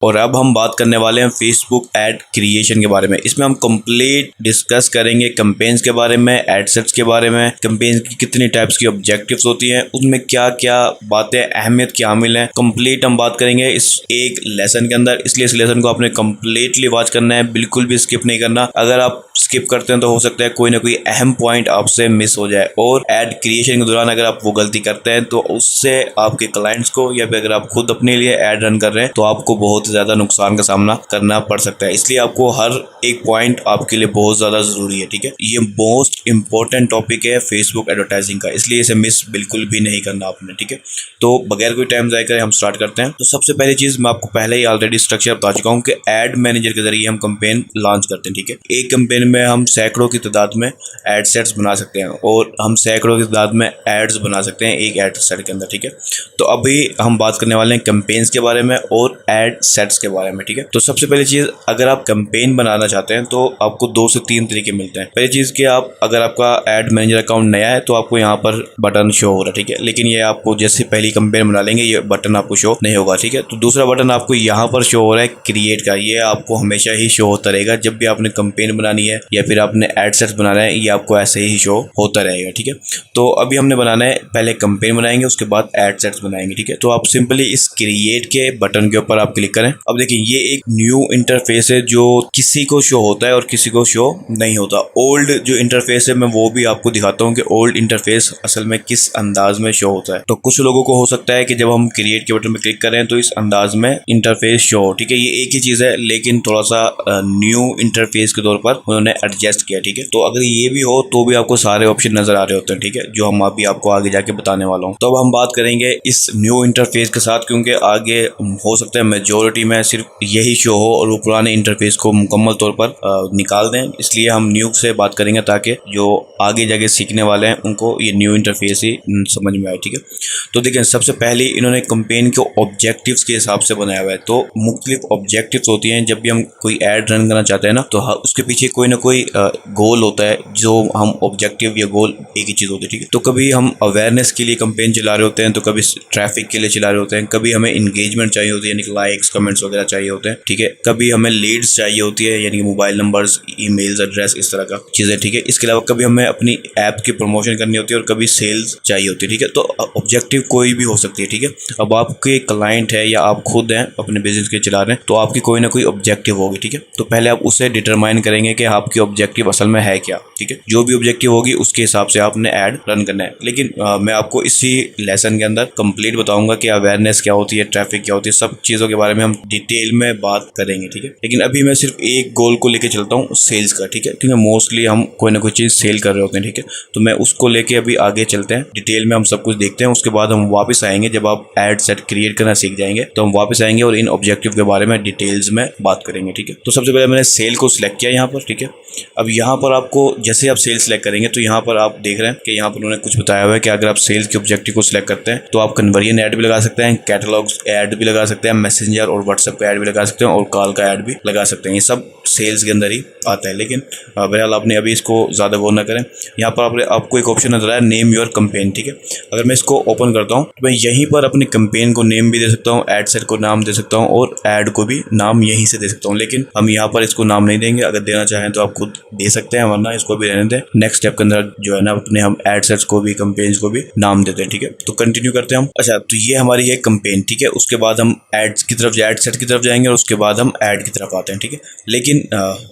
और अब हम बात करने वाले हैं फेसबुक एड क्रिएशन के बारे में। इसमें हम कंप्लीट डिस्कस करेंगे कैंपेन्स के बारे में, एड सेट्स के बारे में, कैंपेन्स की कितनी टाइप्स की ऑब्जेक्टिव्स होती हैं, उसमें क्या क्या बातें अहमियत की हामिल हैं, कंप्लीट हम बात करेंगे इस एक लेसन के अंदर। इसलिए इस लेसन को आपने कंप्लीटली वॉच करना है, बिल्कुल भी स्किप नहीं करना। अगर आप स्किप करते हैं तो हो सकता है कोई ना कोई अहम पॉइंट आपसे मिस हो जाए, और एड क्रिएशन के दौरान अगर आप वो गलती करते हैं तो उससे आपके क्लाइंट्स को, या फिर अगर आप खुद अपने लिए एड रन कर रहे हैं तो आपको बहुत ज़्यादा नुकसान का सामना करना पड़ सकता है। इसलिए आपको हर एक पॉइंट आपके लिए बहुत ज़्यादा ज़रूरी है, ठीक है। ये मोस्ट इंपॉर्टेंट टॉपिक है फेसबुक एडवर्टाइजिंग का, इसलिए इसे मिस बिल्कुल भी नहीं करना आपने, ठीक है। तो बगैर कोई टाइम ज़ाया करे हम स्टार्ट करते हैं। तो सबसे पहली चीज़, मैं आपको पहले ही ऑलरेडी स्ट्रक्चर बता चुका हूँ कि एड मैनेजर के जरिए हम कंपेन लॉन्च करते हैं, ठीक है। एक कंपेन में हम सैकड़ों की तादाद में एड सेट्स बना सकते हैं, और हम सैकड़ों की तादाद में एड्स बना सकते हैं एक एड सेट के अंदर, ठीक है। तो अभी हम बात करने वाले हैं कैंपेन्स के बारे में और एड सेट्स के बारे में, ठीक है। तो सबसे पहली चीज़, अगर आप कैंपेन बनाना चाहते हैं तो आपको 2 से 3 तरीके मिलते हैं। पहली चीज़ कि आप, अगर आपका एड मैनेजर अकाउंट नया है तो आपको यहाँ पर बटन शो हो रहा है, ठीक है। लेकिन ये आपको जैसे पहली कैंपेन बना लेंगे ये बटन आपको शो नहीं होगा, ठीक है। तो दूसरा बटन आपको यहाँ पर शो हो रहा है क्रिएट का, ये आपको हमेशा ही शो होता रहेगा जब भी आपने कैंपेन बनानी है या फिर आपने एड सेट्स बनाना है, ये आपको ऐसे ही शो होता रहेगा, ठीक है। तो अभी हमने बनाना है, पहले कैंपेन बनाएंगे उसके बाद एड सेट्स बनाएंगे, ठीक है। तो आप सिंपली इस क्रिएट के बटन के ऊपर आप क्लिक करें। अब देखिए ये एक न्यू इंटरफेस है जो किसी को शो होता है और किसी को शो नहीं होता। ओल्ड जो इंटरफेस है मैं वो भी आपको दिखाता हूँ कि ओल्ड इंटरफेस असल में किस अंदाज में शो होता है। तो कुछ लोगों को हो सकता है कि जब हम क्रिएट के बटन पर क्लिक करें तो इस अंदाज में इंटरफेस शो हो, ठीक है। ये एक ही चीज़ है, लेकिन थोड़ा सा न्यू इंटरफेस के तौर पर उन्होंने एडजस्ट किया, ठीक है। तो अगर ये भी हो तो भी आपको सारे ऑप्शन नजर आ रहे होते हैं, ठीक है, जो हम अभी आपको आगे जाके बताने वाला हूँ। तो अब हम बात करेंगे इस न्यू इंटरफेस के साथ, क्योंकि आगे हो सकता है मेजोरिटी में सिर्फ यही शो हो और वो पुराने इंटरफेस को मुकम्मल तौर पर निकाल दें। इसलिए हम न्यू से बात करेंगे ताकि जो आगे जाके सीखने वाले हैं उनको ये न्यू इंटरफेस ही समझ में आए, ठीक है। तो देखिए सबसे पहले इन्होंने कैंपेन को ऑब्जेक्टिव्स के हिसाब से बनाया हुआ है। तो मुख्तलिफ ऑब्जेक्टिव्स होती हैं जब भी हम कोई एड रन करना चाहते हैं ना, तो उसके पीछे कोई ना कोई गोल होता है, जो हम ऑब्जेक्टिव या गोल एक ही चीज़ होती है, ठीक है। तो कभी हम अवेयरनेस के लिए कैंपेन चला रहे होते हैं, तो कभी ट्रैफिक के लिए चला रहे होते हैं, कभी हमें इंगेजमेंट चाहिए होती है यानी कि लाइक्स कमेंट्स वगैरह चाहिए होते हैं, ठीक है। कभी हमें लीड्स चाहिए होती है यानी कि मोबाइल नंबर्स, ईमेल्स, एड्रेस, इस तरह का चीज़ें, ठीक है। इसके अलावा कभी हमें अपनी ऐप की प्रमोशन करनी होती है और कभी सेल्स चाहिए होती है, ठीक है। तो ऑब्जेक्टिव कोई भी हो सकती है, ठीक है। अब आपके क्लाइंट है या आप खुद हैं अपने बिजनेस के चला रहे हैं तो आपकी कोई ना कोई ऑब्जेक्टिव होगी, ठीक है। तो पहले आप उसे डिटरमाइन करेंगे कि आपकी ऑब्जेक्टिव असल में है क्या, ठीक है। जो भी ऑब्जेक्टिव होगी उसके हिसाब से आपने ऐड रन करना है। लेकिन मैं आपको इसी लेसन के अंदर कंप्लीट बताऊंगा कि अवेयरनेस क्या होती है, ट्रैफिक क्या होती है, सब चीज़ों के बारे में हम डिटेल में बात करेंगे, ठीक है। लेकिन अभी मैं सिर्फ एक गोल को लेकर चलता हूँ, सेल्स का, ठीक है, क्योंकि मोस्टली हम कोई ना कोई चीज़ सेल कर रहे होते हैं, ठीक है। तो मैं उसको लेके अभी आगे चलते हैं, डिटेल में हम सब कुछ देखते हैं। उसके बाद हम वापस आएंगे, जब आप एड सेट क्रिएट करना सीख जाएंगे तो हम वापस आएंगे और इन ऑब्जेक्टिव के बारे में डिटेल्स में बात करेंगे, ठीक है। तो सबसे पहले मैंने सेल को सिलेक्ट किया यहाँ पर, ठीक है। अब यहाँ पर आपको जैसे आप सेल सेलेक्ट करेंगे तो यहाँ पर आप देख रहे हैं कि यहाँ पर उन्होंने कुछ बताया हुआ है कि अगर आप सेल्स के ऑब्जेक्टिव को सिलेक्ट करते हैं तो आप कन्वर्जन ऐड भी लगा सकते हैं, कैटलॉग्स ऐड भी लगा सकते हैं, मैसेंजर और व्हाट्सएप का ऐड भी लगा सकते हैं, और कॉल का ऐड भी लगा सकते हैं। ये सब सेल्स के अंदर ही आता है। लेकिन बहरहाल आपने अभी इसको ज़्यादा गौर ना करें। यहाँ पर आपको एक ऑप्शन नजर आया, नेम योर कैंपेन, ठीक है। अगर मैं इसको ओपन करता हूँ तो मैं यहीं पर अपनी कैंपेन को नेम भी दे सकता हूँ, एड सेट को नाम दे सकता हूँ और ऐड को भी नाम यहीं से दे सकता हूँ। लेकिन हम यहाँ पर इसको नाम नहीं देंगे, अगर देना चाहें तो आप खुद दे सकते हैं, वरना इसको भी रहने दें। नेक्स्ट स्टेप के अंदर जो है ना अपने हम एड सेट्स को भी, कैंपेन्स को भी नाम देते हैं, ठीक है। तो कंटिन्यू करते हैं हम। अच्छा, तो ये हमारी है कैंपेन, ठीक है। उसके बाद हम एड्स की तरफ, एड सेट की तरफ जाएंगे और उसके बाद हम ऐड की तरफ आते हैं, ठीक है। लेकिन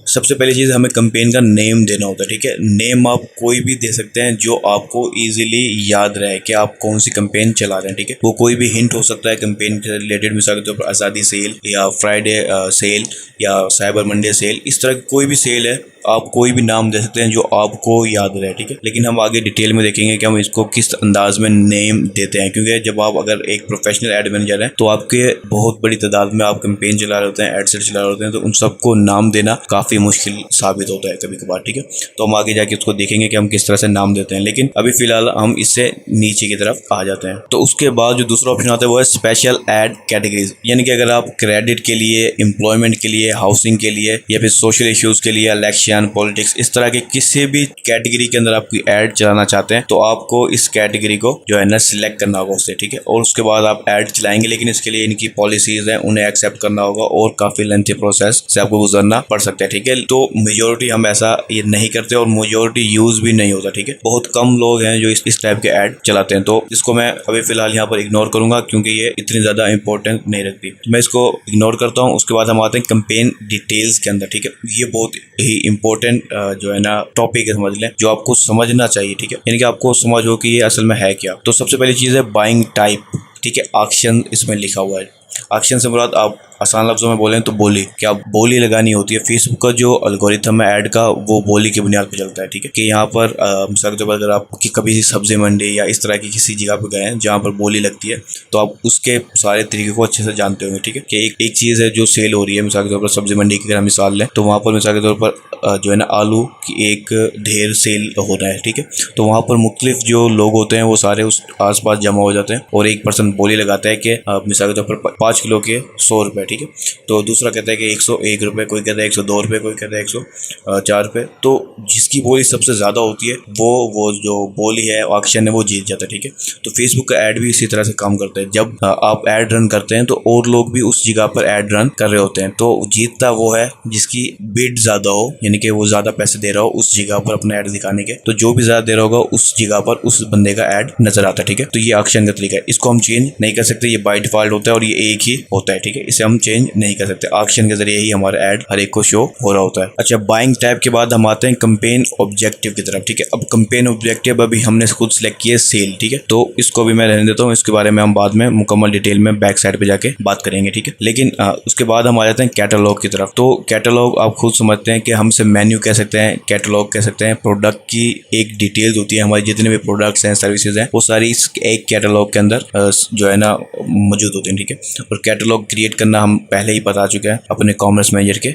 सबसे पहली चीज़ हमें कैंपेन का नेम देना होता है, ठीक है। नेम आप कोई भी दे सकते हैं जो आपको ईजिली याद रहे कि आप कौन सी कैंपेन चला रहे हैं, ठीक है। वो कोई भी हिंट हो सकता है कैंपेन के रिलेटेड, मिसाल के तौर पर आज़ादी सेल या फ्राइडे सेल या साइबर मंडे सेल, इस तरह की कोई भी सेल है, आप कोई भी नाम दे सकते हैं जो आपको याद रहे, ठीक है। लेकिन हम आगे डिटेल में देखेंगे कि हम इसको किस अंदाज में नेम देते हैं, क्योंकि जब आप अगर एक प्रोफेशनल एड मैनेजर हैं तो आपके बहुत बड़ी तादाद में आप कैंपेन चला रहे होते हैं, एड सेट चला रहे होते हैं, तो उन सबको नाम देना काफ़ी मुश्किल साबित होता है कभी कभार, ठीक है। तो हम आगे जाके उसको देखेंगे कि हम किस तरह से नाम देते हैं, लेकिन अभी फिलहाल हम इससे नीचे की तरफ आ जाते हैं। तो उसके बाद जो दूसरा ऑप्शन आता है वो है स्पेशल ऐड कैटेगरीज, यानी कि अगर आप क्रेडिट के लिए, एम्प्लॉयमेंट के लिए, हाउसिंग के लिए या फिर सोशल इश्यूज के लिए, इलेक्शन, पॉलिटिक्स, इस तरह के किसी भी कैटेगरी के अंदर आप कोई ऐड चलाना चाहते हैं तो आपको इस कैटेगरी को जो है ना सिलेक्ट करना होगा उससे, ठीक है। और उसके बाद आप ऐड चलाएंगे, लेकिन इसके लिए इनकी पॉलिसीज हैं उन्हें एक्सेप्ट करना होगा और काफी लेंथी प्रोसेस से आपको गुजरना पड़ सकता है, ठीक है। तो मेजोरिटी हम ऐसा ये नहीं करते और मेजोरिटी यूज भी नहीं होता, ठीक है। बहुत कम लोग हैं जो इस टाइप के ऐड चलाते हैं, तो इसको मैं अभी फिलहाल यहाँ पर इग्नोर करूंगा क्योंकि ये इतनी ज्यादा इंपॉर्टेंट नहीं रखती, तो मैं इसको इग्नोर करता हूँ। उसके बाद हम आते हैं कैंपेन डिटेल्स के अंदर, ठीक है। ये बहुत ही इंपॉर्टेंट जो है ना टॉपिक है, समझ लें, जो आपको समझना चाहिए, ठीक है। यानी कि आपको समझ हो कि ये असल में है क्या। तो सबसे पहली चीज़ है बाइंग टाइप, ठीक है। ऑक्शन इसमें लिखा हुआ है। ऑक्शन से मुराद आप आसान लफ्जों में बोलें तो बोली, क्या बोली लगानी होती है। फेसबुक का जो एल्गोरिथम है ऐड का वो बोली की बुनियाद पर चलता है, ठीक है। कि यहाँ पर मिसाल के तौर पर अगर आप कभी सब्जी मंडी या इस तरह की किसी जगह पर गए हैं जहाँ पर बोली लगती है तो आप उसके सारे तरीके को अच्छे से जानते होंगे, ठीक है। कि एक चीज़ है जो सेल हो रही है, मिसाल के तौर पर सब्जी मंडी की अगर हम मिसाल लें तो वहाँ पर मिसाल के तौर पर जो है ना आलू की एक ढेर सेल हो रहा है, ठीक है। तो वहाँ पर मुख्तलिफ जो लोग होते हैं वो सारे उस आसपास जमा हो जाते हैं और एक पर्सन बोली लगाता है कि मिसाल के तौर पर 5 किलो के 100 रुपये, ठीक है। तो दूसरा कहता है कि 101 रुपये, कोई कहता है 102 रुपये, कोई कहता है 104 रुपये। तो जिसकी बोली सबसे ज़्यादा होती है वो जो बोली है ऑक्शन है वो जीत जाता है, ठीक है। तो फेसबुक का ऐड भी इसी तरह से काम करता है। जब आप ऐड रन करते हैं तो और लोग भी उस जगह पर ऐड रन कर रहे होते हैं, तो जीतता वो है जिसकी बिड ज़्यादा हो, यानी कि वो ज़्यादा पैसे दे रहा हो उस जगह पर अपना ऐड दिखाने के। तो जो भी ज़्यादा दे रहा होगा उस जगह पर उस बंदे का ऐड नजर आता है, ठीक है। तो ये ऑक्शन का तरीका है, इसको हम चेंज नहीं कर सकते, ये बाय डिफॉल्ट होता है और ये एक ही होता है, ठीक है। इसे हम चेंज नहीं कर सकते। ऑक्शन के जरिए ही हमारा ऐड हर एक को शो हो रहा होता है। अच्छा, बाइंग टैब के बाद हम आते हैं कैंपेन ऑब्जेक्टिव की तरफ, ठीक है। अब कैंपेन ऑब्जेक्टिव अभी हमने खुद सिलेक्ट किया सेल, ठीक है। तो इसको भी मैं रहने देता हूँ, इसके बारे में हम बाद में मुकम्मल डिटेल में बैक साइड पे जाके बात करेंगे, ठीक है। लेकिन उसके बाद हम आ जाते हैं कैटलॉग की तरफ। तो कैटलॉग आप खुद समझते हैं कि हमसे मेन्यू कह सकते हैं, कैटलॉग कह सकते हैं। प्रोडक्ट की एक डिटेल्स होती है, हमारे जितने भी प्रोडक्ट्स हैं, सर्विसेज हैं, वो सारी इस एक कैटलॉग के अंदर जो है ना मौजूद होते हैं, ठीक है। और कैटलॉग क्रिएट करना हम पहले ही बता चुके हैं अपने कॉमर्स मैनेजर के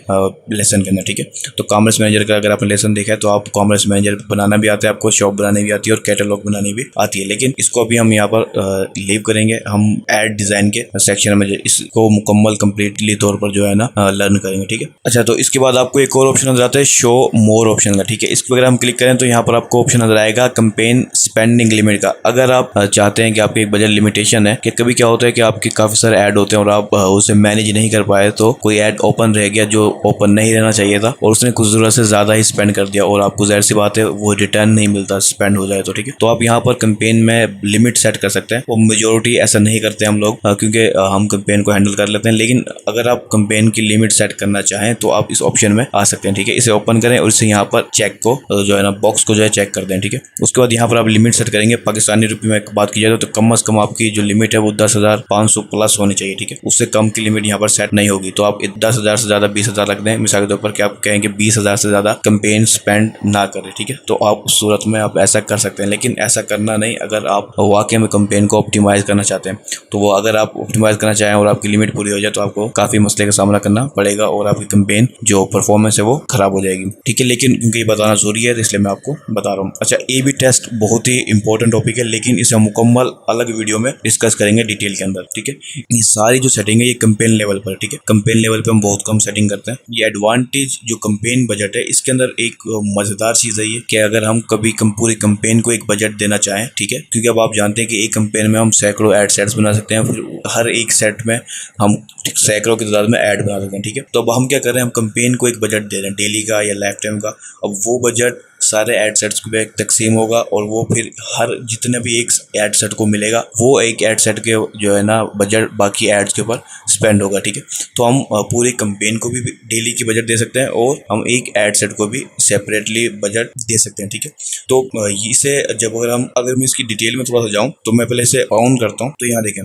लेसन के अंदर, ठीक है। तो कॉमर्स मैनेजर का अगर आपने लेसन देखा है तो आप कॉमर्स मैनेजर बनाना भी आता है, आपको शॉप बनानी भी आती है और कैटलॉग बनानी भी आती है। लेकिन इसको अभी हम यहाँ पर लीव करेंगे, हम ऐड डिजाइन के सेक्शन में इसको मुकम्मल कंप्लीटली तौर पर जो है ना लर्न करेंगे, ठीक है। अच्छा, तो इसके बाद आपको एक और ऑप्शन नजर आता है शो मोर ऑप्शन का, ठीक है। इस पर अगर हम क्लिक करें तो यहाँ पर आपको ऑप्शन नजर आएगा कैंपेन स्पेंडिंग लिमिट का। अगर आप चाहते हैं कि आपकी एक बजट लिमिटेशन है कि कभी क्या होता है कि आपके काफी सारे ऐड होते हैं और आप उसे मैनेज नहीं कर पाए, तो कोई ऐड ओपन रह गया जो ओपन नहीं रहना चाहिए था और उसने कुछ जरूरत से ज्यादा ही स्पेंड कर दिया और आपको जाहिर सी बात है वो रिटर्न नहीं मिलता स्पेंड हो जाए तो, ठीक है। तो आप यहाँ पर कैंपेन में लिमिट सेट कर सकते हैं। वो मेजोरिटी ऐसा नहीं करते हम लोग क्योंकि हम कैंपेन को हैंडल कर लेते हैं। लेकिन अगर आप कैंपेन की लिमिट सेट करना चाहें तो आप इस ऑप्शन में आ सकते हैं, ठीक है। इसे ओपन करें और इसे यहाँ पर चेक को जो है ना बॉक्स को जो है चेक कर दें, ठीक है। उसके बाद यहाँ पर आप लिमिट सेट करेंगे। पाकिस्तानी रुपये में बात की जाए तो कम से कम आपकी जो लिमिट है वो 10,500 प्लस होनी चाहिए, ठीक है। उससे कम की लिमिट यहाँ पर सेट नहीं होगी। तो आप 10,000 से ज्यादा 20,000 रख दें मिसाल के तौर पर, कि आप कहेंगे 20,000 से ज्यादा कैंपेन स्पेंड ना करें, ठीक है। तो आप उस सूरत में आप ऐसा कर सकते हैं, लेकिन ऐसा करना नहीं। अगर आप वाकई में कैंपेन को ऑप्टिमाइज करना चाहते हैं तो वो अगर आप ऑप्टिमाइज करना चाहें और आपकी लिमिट पूरी हो जाए तो आपको काफी मसले का सामना करना पड़ेगा और आपकी कैंपेन जो परफॉर्मेंस है वो खराब हो जाएगी, ठीक है। लेकिन क्योंकि ये बताना जरूरी है तो इसलिए मैं आपको बता रहा हूँ। अच्छा, A/B टेस्ट बहुत ही इंपॉर्टेंट टॉपिक है, लेकिन इसे मुकम्मल अलग वीडियो में डिस्कस करेंगे डिटेल के अंदर, ठीक है। ये सारी जो सेटिंग है ये कैंपेन लेवल पर, ठीक है। कैंपेन लेवल पे हम बहुत कम सेटिंग करते हैं। ये एडवांटेज जो कैंपेन बजट है इसके अंदर एक मजेदार चीज है ये कि अगर हम कभी पूरी कैंपेन को एक बजट देना चाहें, ठीक है, क्योंकि अब आप जानते हैं कि एक कैंपेन में हम सैकड़ों ऐड सेट्स बना सकते हैं, फिर हर एक सेट में हम सैकड़ों की तादाद में ऐड बना सकते हैं, ठीक है। तो अब हम क्या कर रहे हैं, हम कैंपेन को एक बजट दे रहे हैं डेली का या लाइफ टाइम का। अब वो बजट सारे एड सेट्स पे तकसीम होगा और वो फिर हर जितने भी एक एड सेट को मिलेगा वो एक एड सेट के जो है ना बजट बाकी एड्स के ऊपर स्पेंड होगा, ठीक है। तो हम पूरी कैंपेन को भी डेली की बजट दे सकते हैं और हम एक एड सेट को भी सेपरेटली बजट दे सकते हैं, ठीक है। तो इसे जब अगर मैं इसकी डिटेल में थोड़ा सा जाऊँ तो मैं पहले इसे ऑन करता हूँ। तो यहाँ देखें,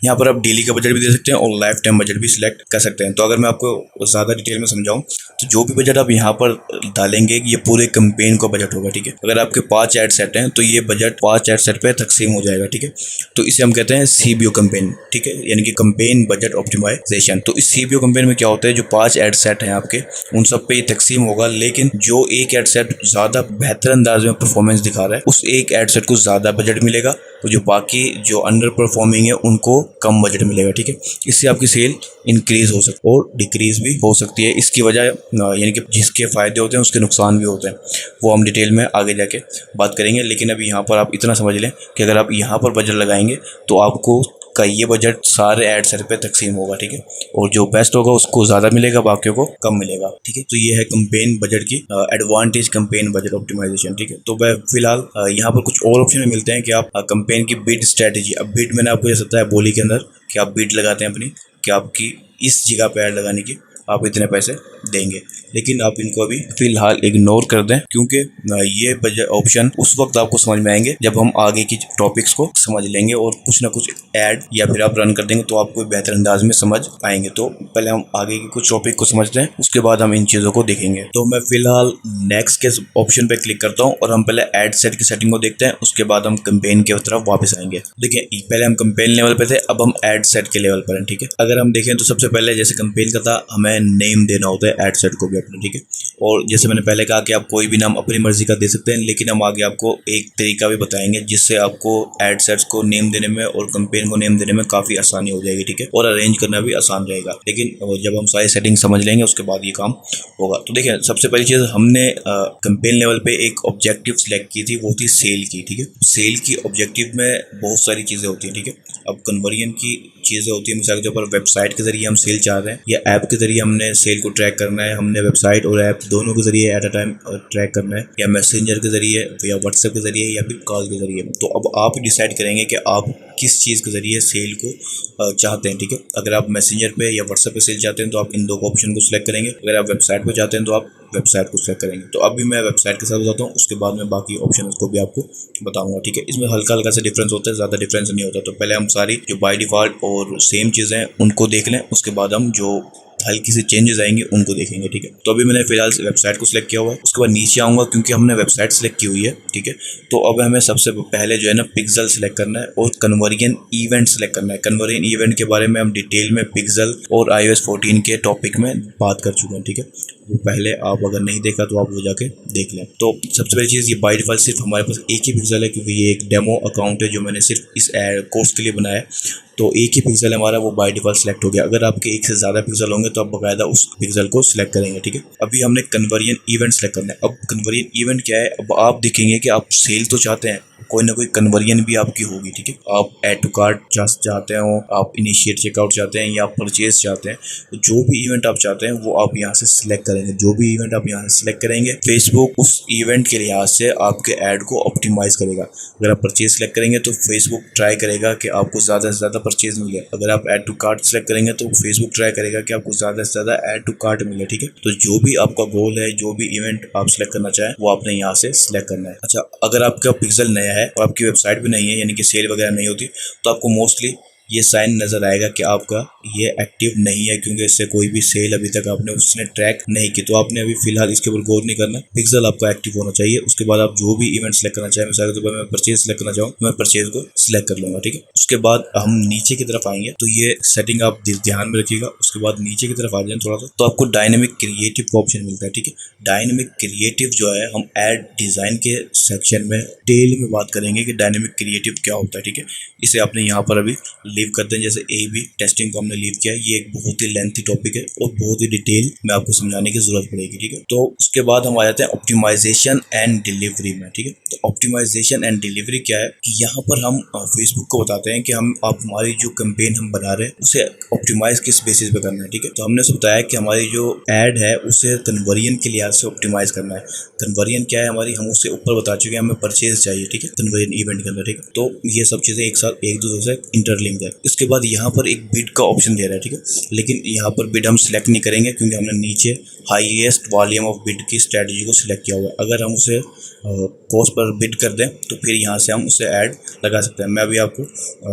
यहाँ पर आप डेली का बजट भी दे सकते हैं और लाइफ टाइम वॉल्यूम बजट भी सिलेक्ट कर सकते हैं। तो अगर मैं आपको ज़्यादा डिटेल में समझाऊँ तो जो भी बजट आप यहाँ पर डालेंगे ये पूरे कैंपेन का बजट होगा, ठीक है। अगर आपके 5 एड सेट हैं तो ये बजट 5 एड सेट पे तकसीम हो जाएगा, ठीक है। तो इसे हम कहते हैं CBO कैंपेन, ठीक है, यानी कि कैंपेन बजट ऑप्टिमाइजेशन। तो इस CBO कैंपेन में क्या होता है, जो 5 एड सेट हैं आपके उन सब पे ये तकसीम होगा, लेकिन जो एक एड सेट ज़्यादा बेहतर अंदाज में परफॉर्मेंस दिखा रहा है उस एक एड सेट को ज़्यादा बजट मिलेगा, तो जो बाकी जो अंडर परफॉर्मिंग है उनको कम बजट मिलेगा, ठीक है। इससे आपकी सेल इंक्रीज हो सकती है और डिक्रीज भी हो सकती है। इसकी वजह यानी कि जिसके फ़ायदे होते हैं उसके नुकसान भी होते हैं, वो हम डिटेल में आगे जाके बात करेंगे। लेकिन अभी यहाँ पर आप इतना समझ लें कि अगर आप यहाँ पर बजट लगाएंगे तो आपको का ये बजट सारे एड सेट पे तकसीम होगा, ठीक है, और जो बेस्ट होगा उसको ज़्यादा मिलेगा, बाकियों को कम मिलेगा, ठीक है। तो ये है कैंपेन बजट की एडवांटेज, कैंपेन बजट ऑप्टिमाइजेशन, ठीक है। तो वह फिलहाल यहाँ पर कुछ और ऑप्शन मिलते हैं कि आप कैंपेन की बिड स्ट्रेटजी, अब बिड मैंने आपको जैसे बताया बोली के अंदर कि आप बिड लगाते हैं अपनी, कि आपकी इस जगह पे ऐड लगाने की आप इतने पैसे देंगे, लेकिन आप इनको अभी फिलहाल इग्नोर कर दें, क्योंकि ये बजट ऑप्शन उस वक्त आपको समझ में आएंगे जब हम आगे की टॉपिक्स को समझ लेंगे और कुछ ना कुछ ऐड या फिर आप रन कर देंगे तो आपको बेहतर अंदाज में समझ आएंगे। तो पहले हम आगे की कुछ टॉपिक को समझते हैं, उसके बाद हम इन चीज़ों को देखेंगे। तो मैं फिलहाल नेक्स्ट के ऑप्शन पे क्लिक करता हूँ और हम पहले एड सेट की सेटिंग को देखते हैं, उसके बाद हम कैंपेन की तरफ वापस आएंगे। देखिए पहले हम कैंपेन लेवल पे थे, अब हम एड सेट के लेवल पर हैं, ठीक है। अगर हम देखें तो सबसे पहले जैसे कैंपेन का था हमें नेम देना होता है एड सेट को भी अपना, ठीक है। और जैसे मैंने पहले कहा कि आप कोई भी नाम अपनी मर्जी का दे सकते हैं, लेकिन हम आगे आपको एक तरीका भी बताएंगे जिससे आपको एड सेट्स को नेम देने में और कैंपेन को नेम देने में काफ़ी आसानी हो जाएगी, ठीक है, और अरेंज करना भी आसान रहेगा। लेकिन जब हम सारी सेटिंग समझ लेंगे उसके बाद ये काम होगा। तो देखिए सबसे पहली चीज़ हमने कैंपेन लेवल पे एक ऑब्जेक्टिव सेलेक्ट की थी, वो थी सेल की, ठीक है। सेल की ऑब्जेक्टिव में बहुत सारी चीज़ें होती हैं, ठीक है। अब कन्वर्जन की चीज़ें होती है, मिसाल के तौर पर वेबसाइट के जरिए हम सेल चाह रहे हैं या ऐप के जरिए हमने सेल को ट्रैक करना है, हमने वेबसाइट और ऐप दोनों के जरिए एट अ टाइम ट्रैक करना है, या मैसेंजर के जरिए या व्हाट्सएप के जरिए या फिर कॉल के जरिए। तो अब आप डिसाइड करेंगे कि आप किस चीज़ के जरिए सेल को चाहते हैं, ठीक है। अगर आप मैसेंजर पे या व्हाट्सएप पे सेल चाहते हैं तो आप इन दो ऑप्शन को सिलेक्ट करेंगे, अगर आप वेबसाइट पे चाहते हैं तो आप वेबसाइट को सिलेक्ट करेंगे। तो अभी मैं वेबसाइट के साथ बताता हूँ, उसके बाद मैं बाकी ऑप्शन को भी आपको बताऊंगा, ठीक है। इसमें हल्का हल्का सा डिफरेंस होता है, ज़्यादा डिफरेंस नहीं होता। तो पहले हम सारी जो बाय डिफ़ॉल्ट और सेम चीज़ें उनको देख लें, उसके बाद हम जो हल्की सी चेंजेस आएंगे उनको देखेंगे, ठीक है। तो अभी मैंने फिलहाल वेबसाइट को सिलेक्ट किया हुआ है, उसके बाद नीचे आऊँगा क्योंकि हमने वेबसाइट सेलेक्ट की हुई है, ठीक है। तो अब हमें सबसे पहले जो है ना पिक्सल सेलेक्ट करना है और कन्वर्जन इवेंट सेलेक्ट करना है। कन्वर्जन इवेंट के बारे में हम डिटेल में पिक्सल और iOS 14 के टॉपिक में बात कर चुके हैं, ठीक है। वो पहले आप अगर नहीं देखा तो आप वो जाके देख लें। तो सबसे पहली चीज़, ये बाय डिफ़ॉल्ट सिर्फ हमारे पास एक ही पिक्सल है क्योंकि ये एक डेमो अकाउंट है जो मैंने सिर्फ इस कोर्स के लिए बनाया है। तो एक ही पिक्सल है हमारा, वो बाय डिफ़ॉल्ट सेलेक्ट हो गया। अगर आपके एक से ज़्यादा पिक्सल होंगे तो आप बाकायदा उस पिक्सल को सिलेक्ट करेंगे, ठीक है। अभी हमने कन्वर्जन इवेंट सेलेक्ट करना है। अब कन्वर्जन इवेंट क्या है, अब आप देखेंगे कि आप सेल तो चाहते हैं, कोई ना कोई कन्वर्जन भी आपकी होगी, ठीक है। आप ऐड टू कार्ट चाहते हो, आप इनिशिएट चेकआउट चाहते हैं या परचेज चाहते हैं, तो जो भी इवेंट आप चाहते हैं वो आप यहाँ से सिलेक्ट करेंगे। जो भी इवेंट आप यहाँ से सिलेक्ट करेंगे फेसबुक उस इवेंट के लिहाज से आपके ऐड को ऑप्टिमाइज़ करेगा। अगर आप परचेज सेलेक्ट करेंगे तो फेसबुक ट्राई करेगा कि आपको ज़्यादा से ज़्यादा परचेज मिले। अगर आप ऐड टू कार्ट सेलेक्ट करेंगे तो फेसबुक ट्राई करेगा कि आपको ज़्यादा से ज़्यादा ऐड टू कार्ट मिले, ठीक है। तो जो भी आपका गोल है, जो भी इवेंट आप सिलेक्ट करना चाहें वो आपने यहाँ से सिलेक्ट करना है। अच्छा, अगर आपका पिक्सल नया है और आपकी वेबसाइट भी नहीं है, यानी कि सेल वगैरह नहीं होती, तो आपको मोस्टली ये साइन नज़र आएगा कि आपका ये एक्टिव नहीं है, क्योंकि इससे कोई भी सेल अभी तक आपने उसने ट्रैक नहीं की। तो आपने अभी फिलहाल इसके ऊपर गौर नहीं करना, पिक्सल आपका एक्टिव होना चाहिए। उसके बाद आप जो भी इवेंट सेलेक्ट करना चाहें, मिसाल के तौर पर मैं परचेज सेलेक्ट करना चाहूँ, मैं परचेज को सिलेक्ट कर लूँगा, ठीक है। उसके बाद हम नीचे की तरफ आएंगे, तो ये सेटिंग आप ध्यान में रखिएगा। उसके बाद नीचे की तरफ आ जाए थोड़ा सा, तो आपको डायनेमिक क्रिएटिव का ऑप्शन मिलता है, ठीक है। डायनेमिक क्रिएटिव जो है, हम एड डिज़ाइन के सेक्शन में डिटेल में बात करेंगे कि डायनेमिक क्रिएटिव क्या होता है, ठीक है। इसे आपने यहाँ पर अभी लीव करते हैं, जैसे A/B टेस्टिंग को हमने लीव किया है। ये एक बहुत ही लेंथी टॉपिक है और बहुत ही डिटेल में आपको समझाने की जरूरत पड़ेगी, ठीक है। तो उसके बाद हम आ जाते हैं ऑप्टिमाइजेशन एंड डिलीवरी में, ठीक है। तो ऑप्टिमाइजेशन एंड डिलीवरी क्या है कि यहाँ पर हम फेसबुक को बताते हैं कि आप हमारी जो कैंपेन हम बना रहे हैं उसे ऑप्टिमाइज किस बेसिस पे करना है, ठीक है। तो हमने बताया कि हमारी जो एड है उसे कन्वर्जन के लिहाज से ऑप्टिमाइज करना है। कन्वर्जन क्या है हमारी, हम उससे ऊपर बता चुके हैं, हमें परचेज चाहिए, ठीक है, कन्वर्जन इवेंट के अंदर, ठीक है। तो ये सब चीज़ें एक साथ एक दूसरे से इंटरलिंक है। इसके बाद यहाँ पर एक बिड का ऑप्शन दे रहा है, ठीक है, लेकिन यहाँ पर बिड हम सिलेक्ट नहीं करेंगे क्योंकि हमने नीचे हाईएस्ट वॉल्यूम ऑफ बिड की स्ट्रेटजी को सिलेक्ट किया हुआ है। अगर हम उसे कॉस्ट पर बिड कर दें तो फिर यहाँ से हम उसे ऐड लगा सकते हैं। मैं अभी आपको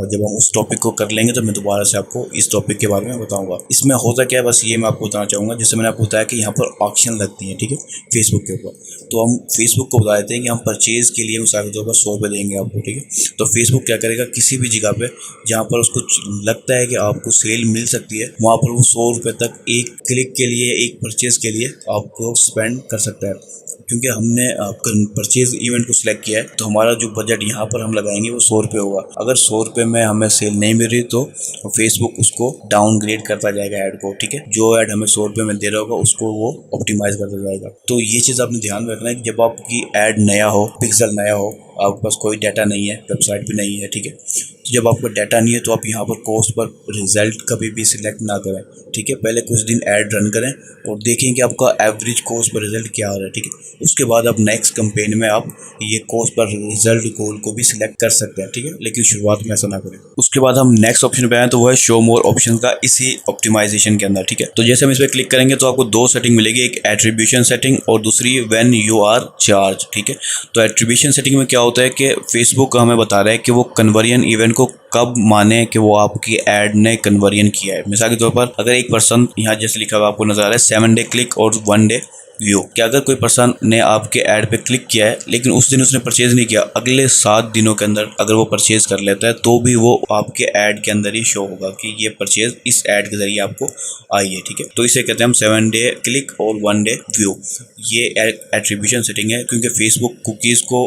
जब हम उस टॉपिक को कर लेंगे तो मैं दोबारा से आपको इस टॉपिक के बारे में बताऊंगा। इसमें होता क्या है, बस ये मैं आपको बताना चाहूँगा। जैसे मैंने आपको बताया कि यहाँ पर ऑक्शन लगती है, ठीक है, फेसबुक के ऊपर। तो हम फेसबुक को बता देते हैं कि हम परचेज़ के लिए मिसाल के तौर पर 100 रुपये देंगे आपको, ठीक है। तो फेसबुक क्या करेगा, किसी भी जगह पे जहाँ पर उसको लगता है कि आपको सेल मिल सकती है, वहाँ पर वो 100 रुपये तक एक क्लिक के लिए, एक परचेज़ के लिए आपको स्पेंड कर सकता है। क्योंकि हमने परचेज इवेंट को सिलेक्ट किया है तो हमारा जो बजट यहाँ पर हम लगाएंगे वो 100 रुपये होगा। अगर 100 रुपये में हमें सेल नहीं मिल रही तो फेसबुक उसको डाउनग्रेड करता जाएगा ऐड को, ठीक है। जो ऐड हमें 100 रुपये में दे रहा होगा उसको वो ऑप्टिमाइज करता जाएगा। तो ये चीज़ आपने ध्यान रखना है कि जब आपकी ऐड नया हो, पिक्सल नया हो, आपके पास कोई डाटा नहीं है, वेबसाइट भी नहीं है, ठीक है, तो जब आपका डाटा नहीं है तो आप यहाँ पर कॉस्ट पर रिजल्ट कभी भी सिलेक्ट ना करें, ठीक है। पहले कुछ दिन ऐड रन करें और देखें कि आपका एवरेज कॉस्ट पर रिजल्ट क्या आ रहा है, ठीक है। उसके बाद आप नेक्स्ट कैंपेन में आप ये कॉस्ट पर रिजल्ट गोल को भी सिलेक्ट कर सकते हैं, ठीक है, लेकिन शुरुआत में ऐसा ना करें। उसके बाद हम नेक्स्ट ऑप्शन पे आए तो वो है शो मोर ऑप्शन का, इसी ऑप्टिमाइजेशन के अंदर, ठीक है। तो जैसे हम इस पर क्लिक करेंगे तो आपको दो सेटिंग मिलेगी, एक एट्रीब्यूशन सेटिंग और दूसरी व्हेन यू आर चार्ज, ठीक है। तो एट्रीब्यूशन सेटिंग में क्या होता है कि फेसबुक हमें बता रहा है कि वो कन्वर्जन इवेंट को कब माने कि वो आपकी ऐड ने कन्वर्जन किया है। मिसाल के तौर पर अगर एक पर्सन, यहाँ जैसे लिखा हुआ आपको नजर आ रहा है 7 डे क्लिक और 1 डे व्यू, कि अगर कोई पर्सन ने आपके ऐड पे क्लिक किया है लेकिन उस दिन उसने परचेज नहीं किया, अगले 7 दिनों के अंदर अगर वो परचेज कर लेता है तो भी वो आपके ऐड के अंदर ही शो होगा कि ये परचेज इस ऐड के जरिए आपको आई है, ठीक है। तो इसे कहते हैं हम 7 डे क्लिक और 1 डे व्यू। ये एट्रीब्यूशन सेटिंग है क्योंकि फेसबुक कुकीज़ को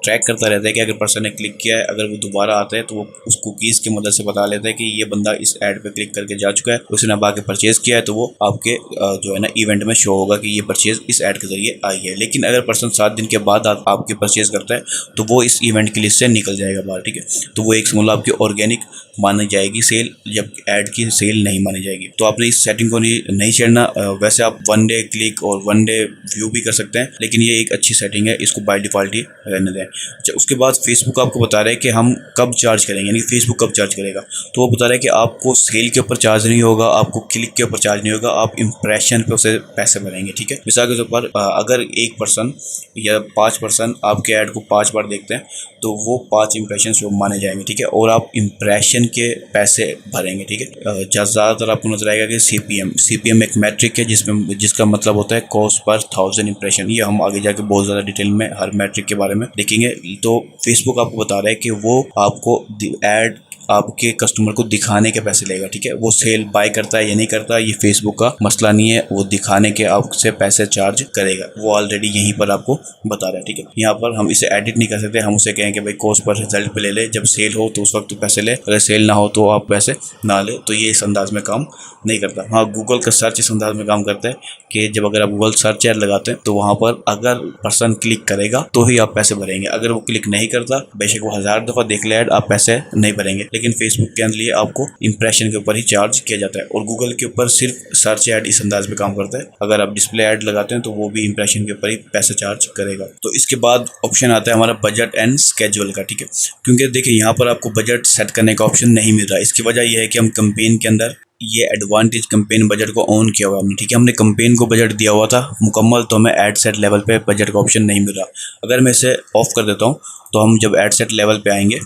ट्रैक करता रहता है कि अगर पर्सन ने क्लिक किया है, अगर वो दोबारा आता है तो वो उस कुकीज़ की मदद से बता लेता है कि ये बंदा इस ऐड पे क्लिक करके जा चुका है, उसने अब आके परचेज किया है, तो वो आपके जो है ना इवेंट में शो होगा कि ये परचेज इस ऐड के जरिए आई है। लेकिन अगर पर्सन 7 दिन के बाद आपके परचेज करता है तो वो इस इवेंट की लिस्ट से निकल जाएगा बाहर, ठीक है। तो वो एक मतलब आपकी ऑर्गेनिक मानी जाएगी सेल, जब ऐड की सेल नहीं मानी जाएगी। तो आपने इस सेटिंग को नहीं छेड़ना। वैसे आप 1 डे क्लिक और 1 डे व्यू भी कर सकते हैं, लेकिन ये एक अच्छी सेटिंग है, इसको बाय डिफॉल्ट ही रहने दें। अच्छा, उसके बाद फेसबुक आपको बता रहा है कि हम कब चार्ज करेंगे, यानी फेसबुक कब चार्ज करेगा। तो वो बता रहा है कि आपको सेल के ऊपर चार्ज नहीं होगा, आपको क्लिक के ऊपर चार्ज नहीं होगा, आप इंप्रेशन पे उसे पैसे भरेंगे, ठीक है। मिसाल के तौर पर अगर एक पर्सन या 5 पर्सन आपके ऐड को 5 बार देखते हैं तो वो 5 इंप्रेशन माने जाएंगे, ठीक है, और आप इंप्रेशन के पैसे भरेंगे, ठीक है। ज़्यादातर आपको नजर आएगा कि सीपीएम एक मैट्रिक है जिसका मतलब होता है कॉस्ट पर 1000 इंप्रेशन। ये हम आगे जाके बहुत ज़्यादा डिटेल में हर मैट्रिक के बारे में देखेंगे। तो फेसबुक आपको बता रहा है कि वो आपको ऐड आपके कस्टमर को दिखाने के पैसे लेगा, ठीक है। वो सेल बाय करता है या नहीं करता ये फेसबुक का मसला नहीं है, वो दिखाने के आपसे पैसे चार्ज करेगा, वो ऑलरेडी यहीं पर आपको बता रहा है, ठीक है। यहाँ पर हम इसे एडिट नहीं कर सकते, हम उसे कहें कि भाई कॉस्ट पर रिजल्ट पे ले ले, जब सेल हो तो उस वक्त तो पैसे ले, अगर सेल ना हो तो आप पैसे ना ले। तो ये इस अंदाज में काम नहीं करता। हाँ, गूगल का सर्च इस अंदाज में काम करता है कि जब अगर आप गूगल सर्च ऐड लगाते हैं तो वहाँ पर अगर पर्सन क्लिक करेगा तो ही आप पैसे भरेंगे, अगर वो क्लिक नहीं करता, बेशक वो 1000 दफ़ा देख ले ऐड, आप पैसे नहीं भरेंगे। लेकिन फेसबुक के लिए आपको इंप्रेशन के ऊपर ही चार्ज किया जाता है, और गूगल के ऊपर सिर्फ सर्च ऐड इस अंदाज में काम करता है। अगर आप डिस्प्ले ऐड लगाते हैं तो वो भी इंप्रेशन के ऊपर ही पैसे चार्ज करेगा। तो इसके बाद ऑप्शन आता है हमारा बजट एंड स्केड्यूल का, ठीक है। क्योंकि देखिए यहाँ पर आपको बजट सेट करने का ऑप्शन नहीं मिल रहा। इसकी वजह यह है कि हम कंपेन के अंदर ये एडवांटेज कंपेन बजट को ऑन किया हुआ हमने, ठीक है। हमने कंपेन को बजट दिया हुआ था मुकम्मल, तो हमें एड सेट लेवल पे बजट का ऑप्शन नहीं मिल रहा। अगर मैं इसे ऑफ कर देता हूँ तो हम जब एड सेट लेवल पे आएंगे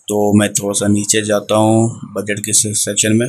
तो मैं थोड़ा सा नीचे जाता हूँ बजट के सेक्शन में,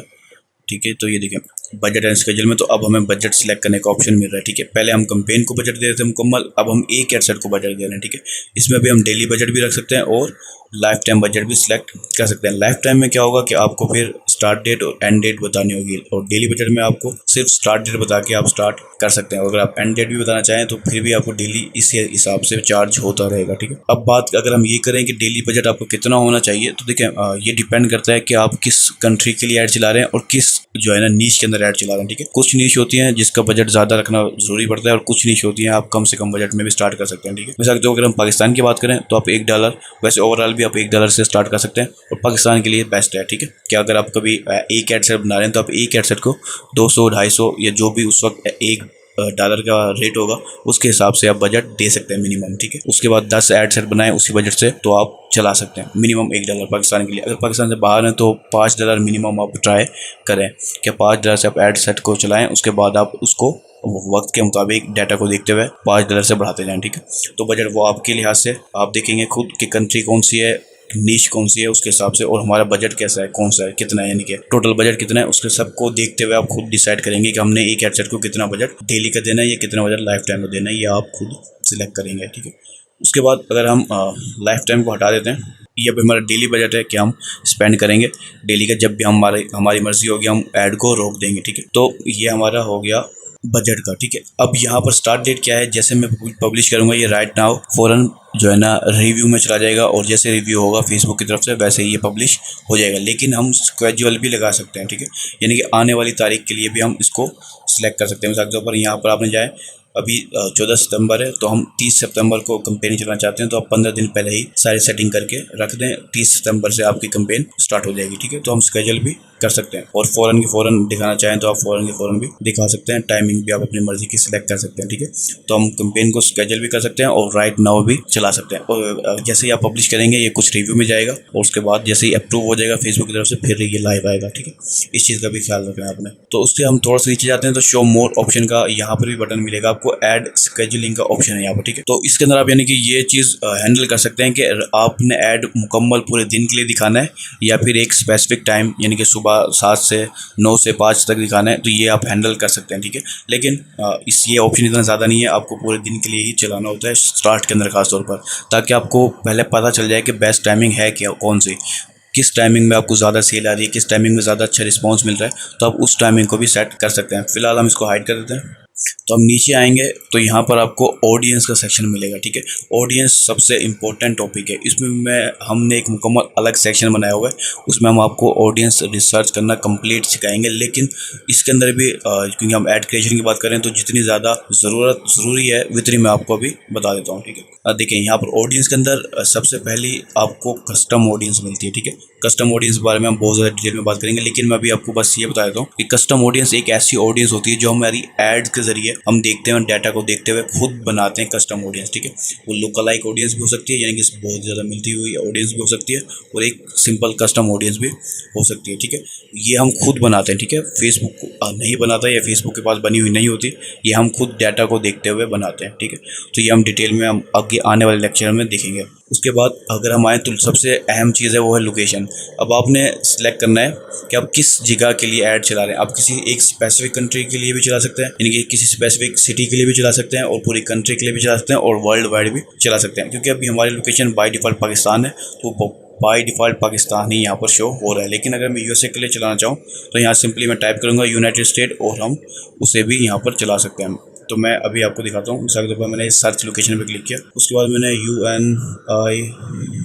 ठीक है। तो ये देखिए बजट एंड स्केड्यूल में तो अब हमें बजट सिलेक्ट करने का ऑप्शन मिल रहा है, ठीक है। पहले हम कंपेन को बजट दे रहे थे मुकम्मल, अब हम एक एड सेट को बजट दे रहे हैं, ठीक है। इसमें भी हम डेली बजट भी रख सकते हैं और लाइफ टाइम बजट भी सिलेक्ट कर सकते हैं। लाइफ टाइम में क्या होगा कि आपको फिर स्टार्ट डेट और एंड डेट बतानी होगी, और डेली बजट में आपको सिर्फ स्टार्ट डेट बता के आप स्टार्ट कर सकते हैं। अगर आप एंड डेट भी बताना चाहें तो फिर भी आपको डेली इसी हिसाब से चार्ज होता रहेगा, ठीक है। अब बात अगर हम ये करें कि डेली बजट आपको कितना होना चाहिए, तो देखिए ये डिपेंड करता है कि आप किस कंट्री के लिए ऐड चला रहे हैं और किस जो है ना नीश के अंदर ऐड चला रहे हैं, ठीक है। कुछ नीश होती हैं जिसका बजट ज़्यादा रखना जरूरी पड़ता है और कुछ नीश होती हैं आप कम से कम बजट में भी स्टार्ट कर सकते हैं, ठीक है। मिसाल तो अगर हम पाकिस्तान की बात करें तो आप $1, वैसे ओवरऑल भी आप $1 से स्टार्ट कर सकते हैं, और पाकिस्तान के लिए बेस्ट है, ठीक है। कि अगर आप कभी एक एड सेट बना रहे हैं तो आप एक एड सेट को 200, 250 या जो भी उस वक्त $1 का रेट होगा उसके हिसाब से आप बजट दे सकते हैं मिनिमम, ठीक है। उसके बाद 10 एड सेट बनाएं उसी बजट से तो आप चला सकते हैं। मिनिमम $1 पाकिस्तान के लिए। अगर पाकिस्तान से बाहर हैं तो $5 मिनिमम आप ट्राई करें कि $5 से आप एड सेट को चलाएं, उसके बाद आप उसको वक्त के मुताबिक डाटा को देखते हुए $5 से बढ़ाते जाएं, ठीक है। तो बजट वो आपके लिहाज से आप देखेंगे खुद की कंट्री कौन सी है, नीश कौन सी है उसके हिसाब से, और हमारा बजट कैसा है, कौन सा है, कितना है, यानी कि टोटल बजट कितना है, उसके सबको देखते हुए आप खुद डिसाइड करेंगे कि हमने एक एडसेट को कितना बजट डेली का देना है या कितना बजट लाइफ टाइम में देना है, ये आप खुद सिलेक्ट करेंगे, ठीक है। उसके बाद अगर हम लाइफ टाइम को हटा देते हैं, ये अब हमारा डेली बजट है कि हम स्पेंड करेंगे डेली का, जब भी हमारी मर्जी होगी हम ऐड को रोक देंगे, ठीक है। तो ये हमारा हो गया बजट का, ठीक है। अब यहाँ पर स्टार्ट डेट क्या है, जैसे मैं पब्लिश करूँगा ये राइट नाउ फ़ौरन जो है ना रिव्यू में चला जाएगा, और जैसे रिव्यू होगा फेसबुक की तरफ से वैसे ही ये पब्लिश हो जाएगा। लेकिन हम स्केड्यूल भी लगा सकते हैं, ठीक है, यानी कि आने वाली तारीख के लिए भी हम इसको सिलेक्ट कर सकते हैं। मिसाल के तौर पर यहाँ पर आपने जाए अभी 14 सितंबर है, तो हम 30 सितंबर को कंपेन चलाना चाहते हैं, तो आप 15 दिन पहले ही सारी सेटिंग करके रख दें, 30 सितंबर से आपकी कंपेन स्टार्ट हो जाएगी, ठीक है। तो हम स्केड्यूल भी कर सकते हैं, और फ़ौरन की फ़ौरन दिखाना चाहें तो आप फ़ौरन की फ़ौरन भी दिखा सकते हैं। टाइमिंग भी आप अपनी मर्जी की सिलेक्ट कर सकते हैं, ठीक है। तो हम कंपेन को स्केड्यूल भी कर सकते हैं और राइट नाउ भी चला सकते हैं, और जैसे ही आप पब्लिश करेंगे ये कुछ रिव्यू में जाएगा, और उसके बाद जैसे ही अप्रूव हो जाएगा फेसबुक की तरफ से फिर ये लाइव आएगा, ठीक है। इस चीज़ का भी ख्याल रखना है आपने। तो उससे हम थोड़ा सा नीचे जाते हैं तो शो मोर ऑप्शन का यहाँ पर भी बटन मिलेगा आपको, ऐड स्केड्यूलिंग का ऑप्शन है यहाँ पर, ठीक है। तो इसके अंदर आप यानी कि ये चीज़ हैंडल कर सकते हैं कि आपने ऐड मुकम्मल पूरे दिन के लिए दिखाना है या फिर एक स्पेसिफिक टाइम यानी कि सुबह 7 से 9 से 5 तक दिखाना है, तो ये आप हैंडल कर सकते हैं, ठीक है। लेकिन ये ऑप्शन इतना ज़्यादा नहीं है, आपको पूरे दिन के लिए ही चलाना होता है स्टार्ट के अंदर खास तौर पर, ताकि आपको पहले पता चल जाए कि बेस्ट टाइमिंग है क्या, कौन सी, किस टाइमिंग में आपको ज़्यादा सेल आ रही है, किस टाइमिंग में ज़्यादा अच्छा रिस्पांस मिल रहा है, तो आप उस टाइमिंग को भी सेट कर सकते हैं। फिलहाल हम इसको हाइड कर देते हैं। तो हम नीचे आएंगे तो यहाँ पर आपको ऑडियंस का सेक्शन मिलेगा, ठीक है। ऑडियंस सबसे इम्पोर्टेंट टॉपिक है, इसमें हमने एक मुकम्मल अलग सेक्शन बनाया हुआ है, उसमें हम आपको ऑडियंस रिसर्च करना कंप्लीट सिखाएंगे। लेकिन इसके अंदर भी क्योंकि हम ऐड क्रिएशन की बात करें तो जितनी ज़्यादा ज़रूरी है उतनी मैं आपको अभी बता देता हूँ, ठीक है। देखिए यहाँ पर ऑडियंस के अंदर सबसे पहली आपको कस्टम ऑडियंस मिलती है, ठीक है। कस्टम ऑडियंस के बारे में हम बहुत ज़्यादा डिटेल में बात करेंगे, लेकिन मैं अभी आपको बस ये बता देता हूँ कि कस्टम ऑडियंस एक ऐसी ऑडियंस होती है जो हमारी एड्स के जरिए हम देखते हैं, डाटा को देखते हुए खुद बनाते हैं कस्टम ऑडियंस, ठीक है। वो लुक लाइक ऑडियंस भी हो सकती है, यानी कि बहुत ज़्यादा मिलती हुई ऑडियंस भी हो सकती है, और एक सिंपल कस्टम ऑडियंस भी हो सकती है, ठीक है। ये हम खुद बनाते हैं, ठीक है। फेसबुक नहीं बनाता या फेसबुक के पास बनी हुई नहीं होती, ये हम खुद डाटा को देखते हुए बनाते हैं, ठीक है। तो ये हम डिटेल में हम आगे आने वाले लेक्चर में देखेंगे। उसके बाद अगर हम आए तो सबसे अहम चीज़ है वो है लोकेशन। अब आपने सेलेक्ट करना है कि आप किस जगह के लिए ऐड चला रहे हैं। आप किसी एक स्पेसिफिक कंट्री के लिए भी चला सकते हैं, यानी कि किसी स्पेसिफिक सिटी के लिए भी चला सकते हैं, और पूरी कंट्री के लिए भी चला सकते हैं, और वर्ल्ड वाइड भी चला सकते हैं। क्योंकि अभी हमारी लोकेशन बाय डिफ़ॉल्ट पाकिस्तान है, तो बाय डिफ़ॉल्ट पाकिस्तान ही यहाँ पर शो हो रहा है। लेकिन अगर मैं यूएसए के लिए चलाना चाहूँ तो यहाँ सिंपली मैं टाइप करूँगा यूनाइटेड स्टेट, और हम उसे भी यहाँ पर चला सकते हैं। तो मैं अभी आपको दिखाता हूँ। मिसाल के तौर पर मैंने सर्च लोकेशन पे क्लिक किया, उसके बाद मैंने UNI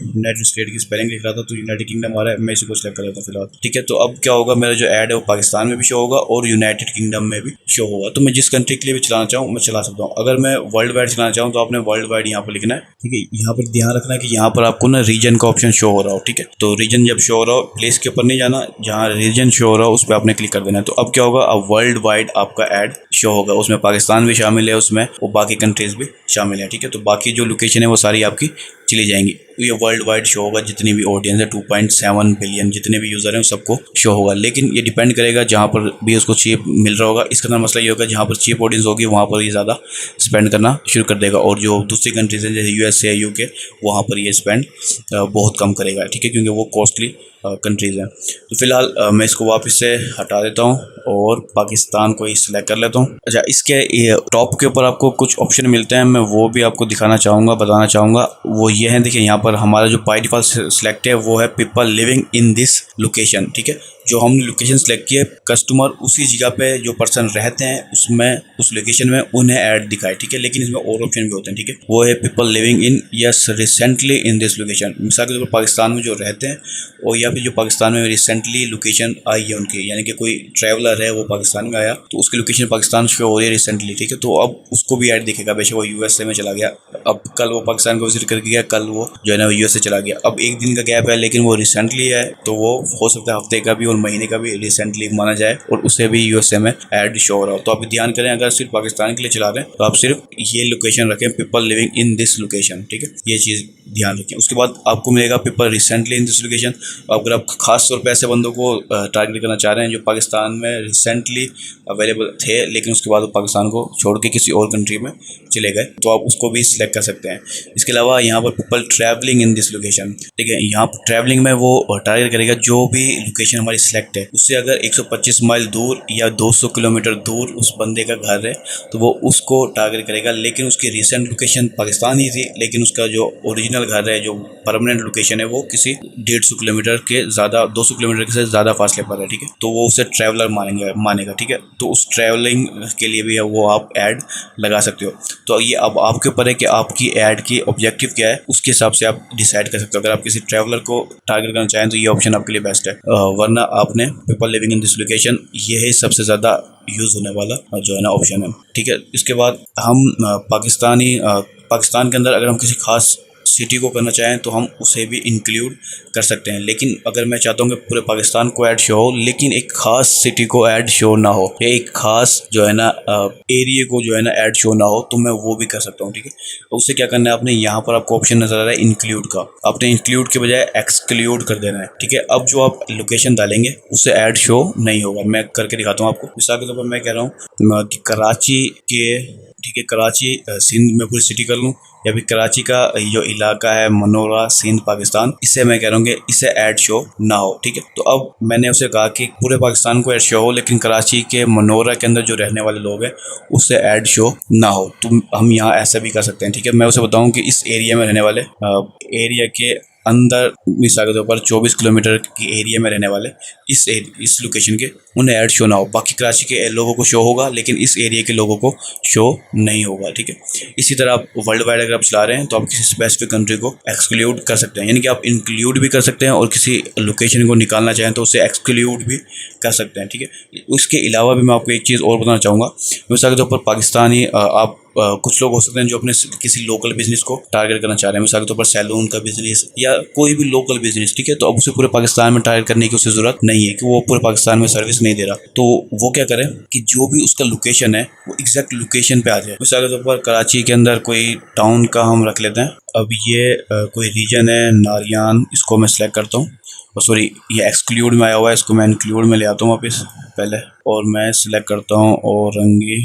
यूनाइटेड स्टेट की स्पेलिंग लिख रहा था, तो यूनाइटेड किंगडम आ रहा है, मैं इसी को सिलेक्ट कर लेता हूँ फिलहाल, ठीक है। तो अब क्या होगा, मेरा जो ऐड है वो पाकिस्तान में भी शो होगा और यूनाइटेड किंगडम में भी शो होगा। तो मैं जिस कंट्री के लिए भी चलाना चाहूँ मैं चला सकता हूँ। अगर मैं वर्ल्ड वाइड चलाना चाहूँ तो आपने वर्ल्ड वाइड यहाँ पर लिखना है, ठीक है। यहाँ पर ध्यान रखना है कि यहाँ पर आपको ना रीजन का ऑप्शन शो हो रहा हो, ठीक है। तो रीजन जब शो हो रहा हो, प्लेस के ऊपर नहीं जाना, जहाँ रीजन शो हो रहा हो उस पर आपने क्लिक कर देना है। तो अब क्या होगा, अब वर्ल्ड वाइड आपका ऐड शो होगा, उसमें पाकिस्तान भी शामिल है, उसमें वो बाकी कंट्रीज़ भी शामिल है, ठीक है। तो बाकी जो लोकेशन है वो सारी आपकी चली जाएंगी। ये वर्ल्ड वाइड शो होगा, जितनी भी ऑडियंस है 2.7 बिलियन जितने भी यूज़र हैं सबको शो होगा। लेकिन ये डिपेंड करेगा जहाँ पर भी उसको चीप मिल रहा होगा। इसका अंदर मसला ये होगा, जहाँ पर चीप ऑडियंस होगी वहाँ पर ये ज़्यादा स्पेंड करना शुरू कर देगा, और जो दूसरी कंट्रीज़ हैं जैसे USA UK वहाँ पर ये स्पेंड बहुत कम करेगा, ठीक है, क्योंकि वो कॉस्टली कंट्रीज़ हैं। तो फिलहाल मैं इसको वापस से हटा देता हूँ और पाकिस्तान को ही सिलेक्ट कर लेता हूँ। अच्छा, इसके टॉप के ऊपर आपको कुछ ऑप्शन मिलते हैं, मैं वो भी आपको दिखाना चाहूँगा, बताना चाहूँगा। वो ये है, देखिए यहाँ पर हमारा जो बाय डिफ़ॉल्ट सिलेक्ट है वो है people living in this location, ठीक है। जो हमने लोकेशन सेलेक्ट की है, कस्टमर उसी जगह पे जो पर्सन रहते हैं उसमें उस लोकेशन में उन्हें ऐड दिखाए, ठीक है। लेकिन इसमें और ऑप्शन भी होते हैं, ठीक है। वो है people living in yes recently in this location. मिसाल के तौर पर पाकिस्तान में जो रहते हैं, और या फिर जो पाकिस्तान में रिसेंटली लोकेशन आई है उनकी, यानी कि कोई ट्रैवलर है वो पाकिस्तान में आया तो उसकी लोकेशन पाकिस्तान शो हो रही है रिसेंटली, ठीक है। तो अब उसको भी ऐड दिखेगा, बेशक वो USA में चला गया, अब कल वो पाकिस्तान को विजिट करके गया, कल वो जो है ना USA चला गया। अब एक दिन का गैप है, लेकिन वो रिसेंटली है, तो वो हो सकता है हफ्ते का भी और महीने का भी रिसेंटली माना जाए, और उसे भी USA में ऐड शो हो रहा हो। तो आप ध्यान करें, अगर सिर्फ पाकिस्तान के लिए चला रहे हैं तो आप सिर्फ ये लोकेशन रखें, people living in this location, ठीक है। ये चीज़ ध्यान रखें। उसके बाद आपको मिलेगा people recently in this location. अगर आप खास तौर पे ऐसे बंदों को टारगेट करना चाह रहे हैं जो पाकिस्तान में रिसेंटली अवेलेबल थे लेकिन उसके बाद वो पाकिस्तान को छोड़ के किसी और कंट्री में चले गए, तो आप उसको भी सिलेक्ट कर सकते हैं। इसके अलावा यहाँ पर people travelling in this location, ठीक है, यहाँ पर ट्रैवलिंग में वो टारगेट करेगा जो भी लोकेशन हमारी सिलेक्ट है उससे अगर 125 माइल दूर या 200 किलोमीटर दूर उस बंदे का घर है तो वो उसको टारगेट करेगा। लेकिन उसकी रिसेंट लोकेशन पाकिस्तान ही थी लेकिन उसका जो ओरिजिनल घर है, जो परमानेंट लोकेशन है, वो किसी 150 किलोमीटर के ज़्यादा 200 किलोमीटर से ज़्यादा फासले पर है, ठीक है, तो वो उसे ट्रैवलर मानेगा, ठीक है। तो उस ट्रैवलिंग के लिए भी वो आप ऐड लगा सकते हो। तो ये अब आपके ऊपर है कि आपकी ऐड की ऑब्जेक्टिव क्या है, उसके हिसाब से आप डिसाइड कर सकते हो। अगर आप किसी ट्रैवलर को टारगेट करना चाहें तो ये ऑप्शन आपके लिए बेस्ट है, वरना आपने people living in this location, ये है सबसे ज़्यादा यूज़ होने वाला जो है ना ऑप्शन है, ठीक है। इसके बाद हम पाकिस्तान के अंदर अगर हम किसी खास सिटी को करना चाहें तो हम उसे भी इंक्लूड कर सकते हैं। लेकिन अगर मैं चाहता हूँ कि पूरे पाकिस्तान को ऐड शो हो लेकिन एक खास सिटी को ऐड शो ना हो या एक खास जो है ना एरिया को जो है ना ऐड शो ना हो तो मैं वो भी कर सकता हूँ, ठीक है। उससे क्या करना है, आपने यहाँ पर आपको ऑप्शन नजर आ रहा है इंक्लूड का, आपने इंक्लूड के बजाय एक्सक्लूड कर देना है, ठीक है। अब जो आप लोकेशन डालेंगे उससे ऐड शो नहीं होगा। मैं करके दिखाता हूँ आपको। मिसाल के तौर पर मैं कह रहा हूँ कि कराची के, ठीक है, कराची सिंध में पूरी सिटी कर लूँ या फिर कराची का जो इलाका है मनोरा सिंध पाकिस्तान, इससे मैं कह रहा हूँ कि इसे ऐड शो ना हो, ठीक है। तो अब मैंने उसे कहा कि पूरे पाकिस्तान को ऐड शो हो लेकिन कराची के मनोरा के अंदर जो रहने वाले लोग हैं उससे ऐड शो ना हो, तो हम यहाँ ऐसा भी कर सकते हैं, ठीक है। मैं उसे बताऊँ कि इस एरिया में रहने वाले एरिया के अंदर मिसाल के तौर पर 24 किलोमीटर की एरिया में रहने वाले इस लोकेशन के उन्हें ऐड शो ना हो। बाकी कराची के लोगों को शो होगा लेकिन इस एरिया के लोगों को शो नहीं होगा, ठीक है। इसी तरह आप वर्ल्ड वाइड अगर आप चला रहे हैं तो आप किसी स्पेसिफिक कंट्री को एक्सक्लूड कर सकते हैं, यानी कि आप इंक्लूड भी कर सकते हैं और किसी लोकेशन को निकालना चाहें तो उसे एक्सक्लूड भी कर सकते हैं, ठीक है। उसके अलावा भी मैं आपको एक चीज़ और बताना चाहूँगा। मिसाल के तौर पर पाकिस्तानी आप कुछ लोग हो सकते हैं जो अपने किसी लोकल बिजनेस को टारगेट करना चाह रहे हैं, मिसाल के तौर पर सैलून का बिजनेस या कोई भी लोकल बिजनेस, ठीक है। तो अब उसे पूरे पाकिस्तान में टारगेट करने की उसे ज़रूरत नहीं है कि वो पूरे पाकिस्तान में सर्विस नहीं दे रहा, तो वो क्या करें कि जो भी उसका लोकेशन है वो एग्जैक्ट लोकेशन पे आ जाए। मिसाल के तौर पर कराची के अंदर कोई टाउन का हम रख लेते हैं। अब ये कोई रीजन है नारियान, इसको मैं सिलेक्ट करता हूँ, सॉरी ये एक्सक्लूड में आया हुआ है, इसको मैं इंक्लूड में ले आता हूँ वापस पहले, और मैं सिलेक्ट करता हूँ औरंगी,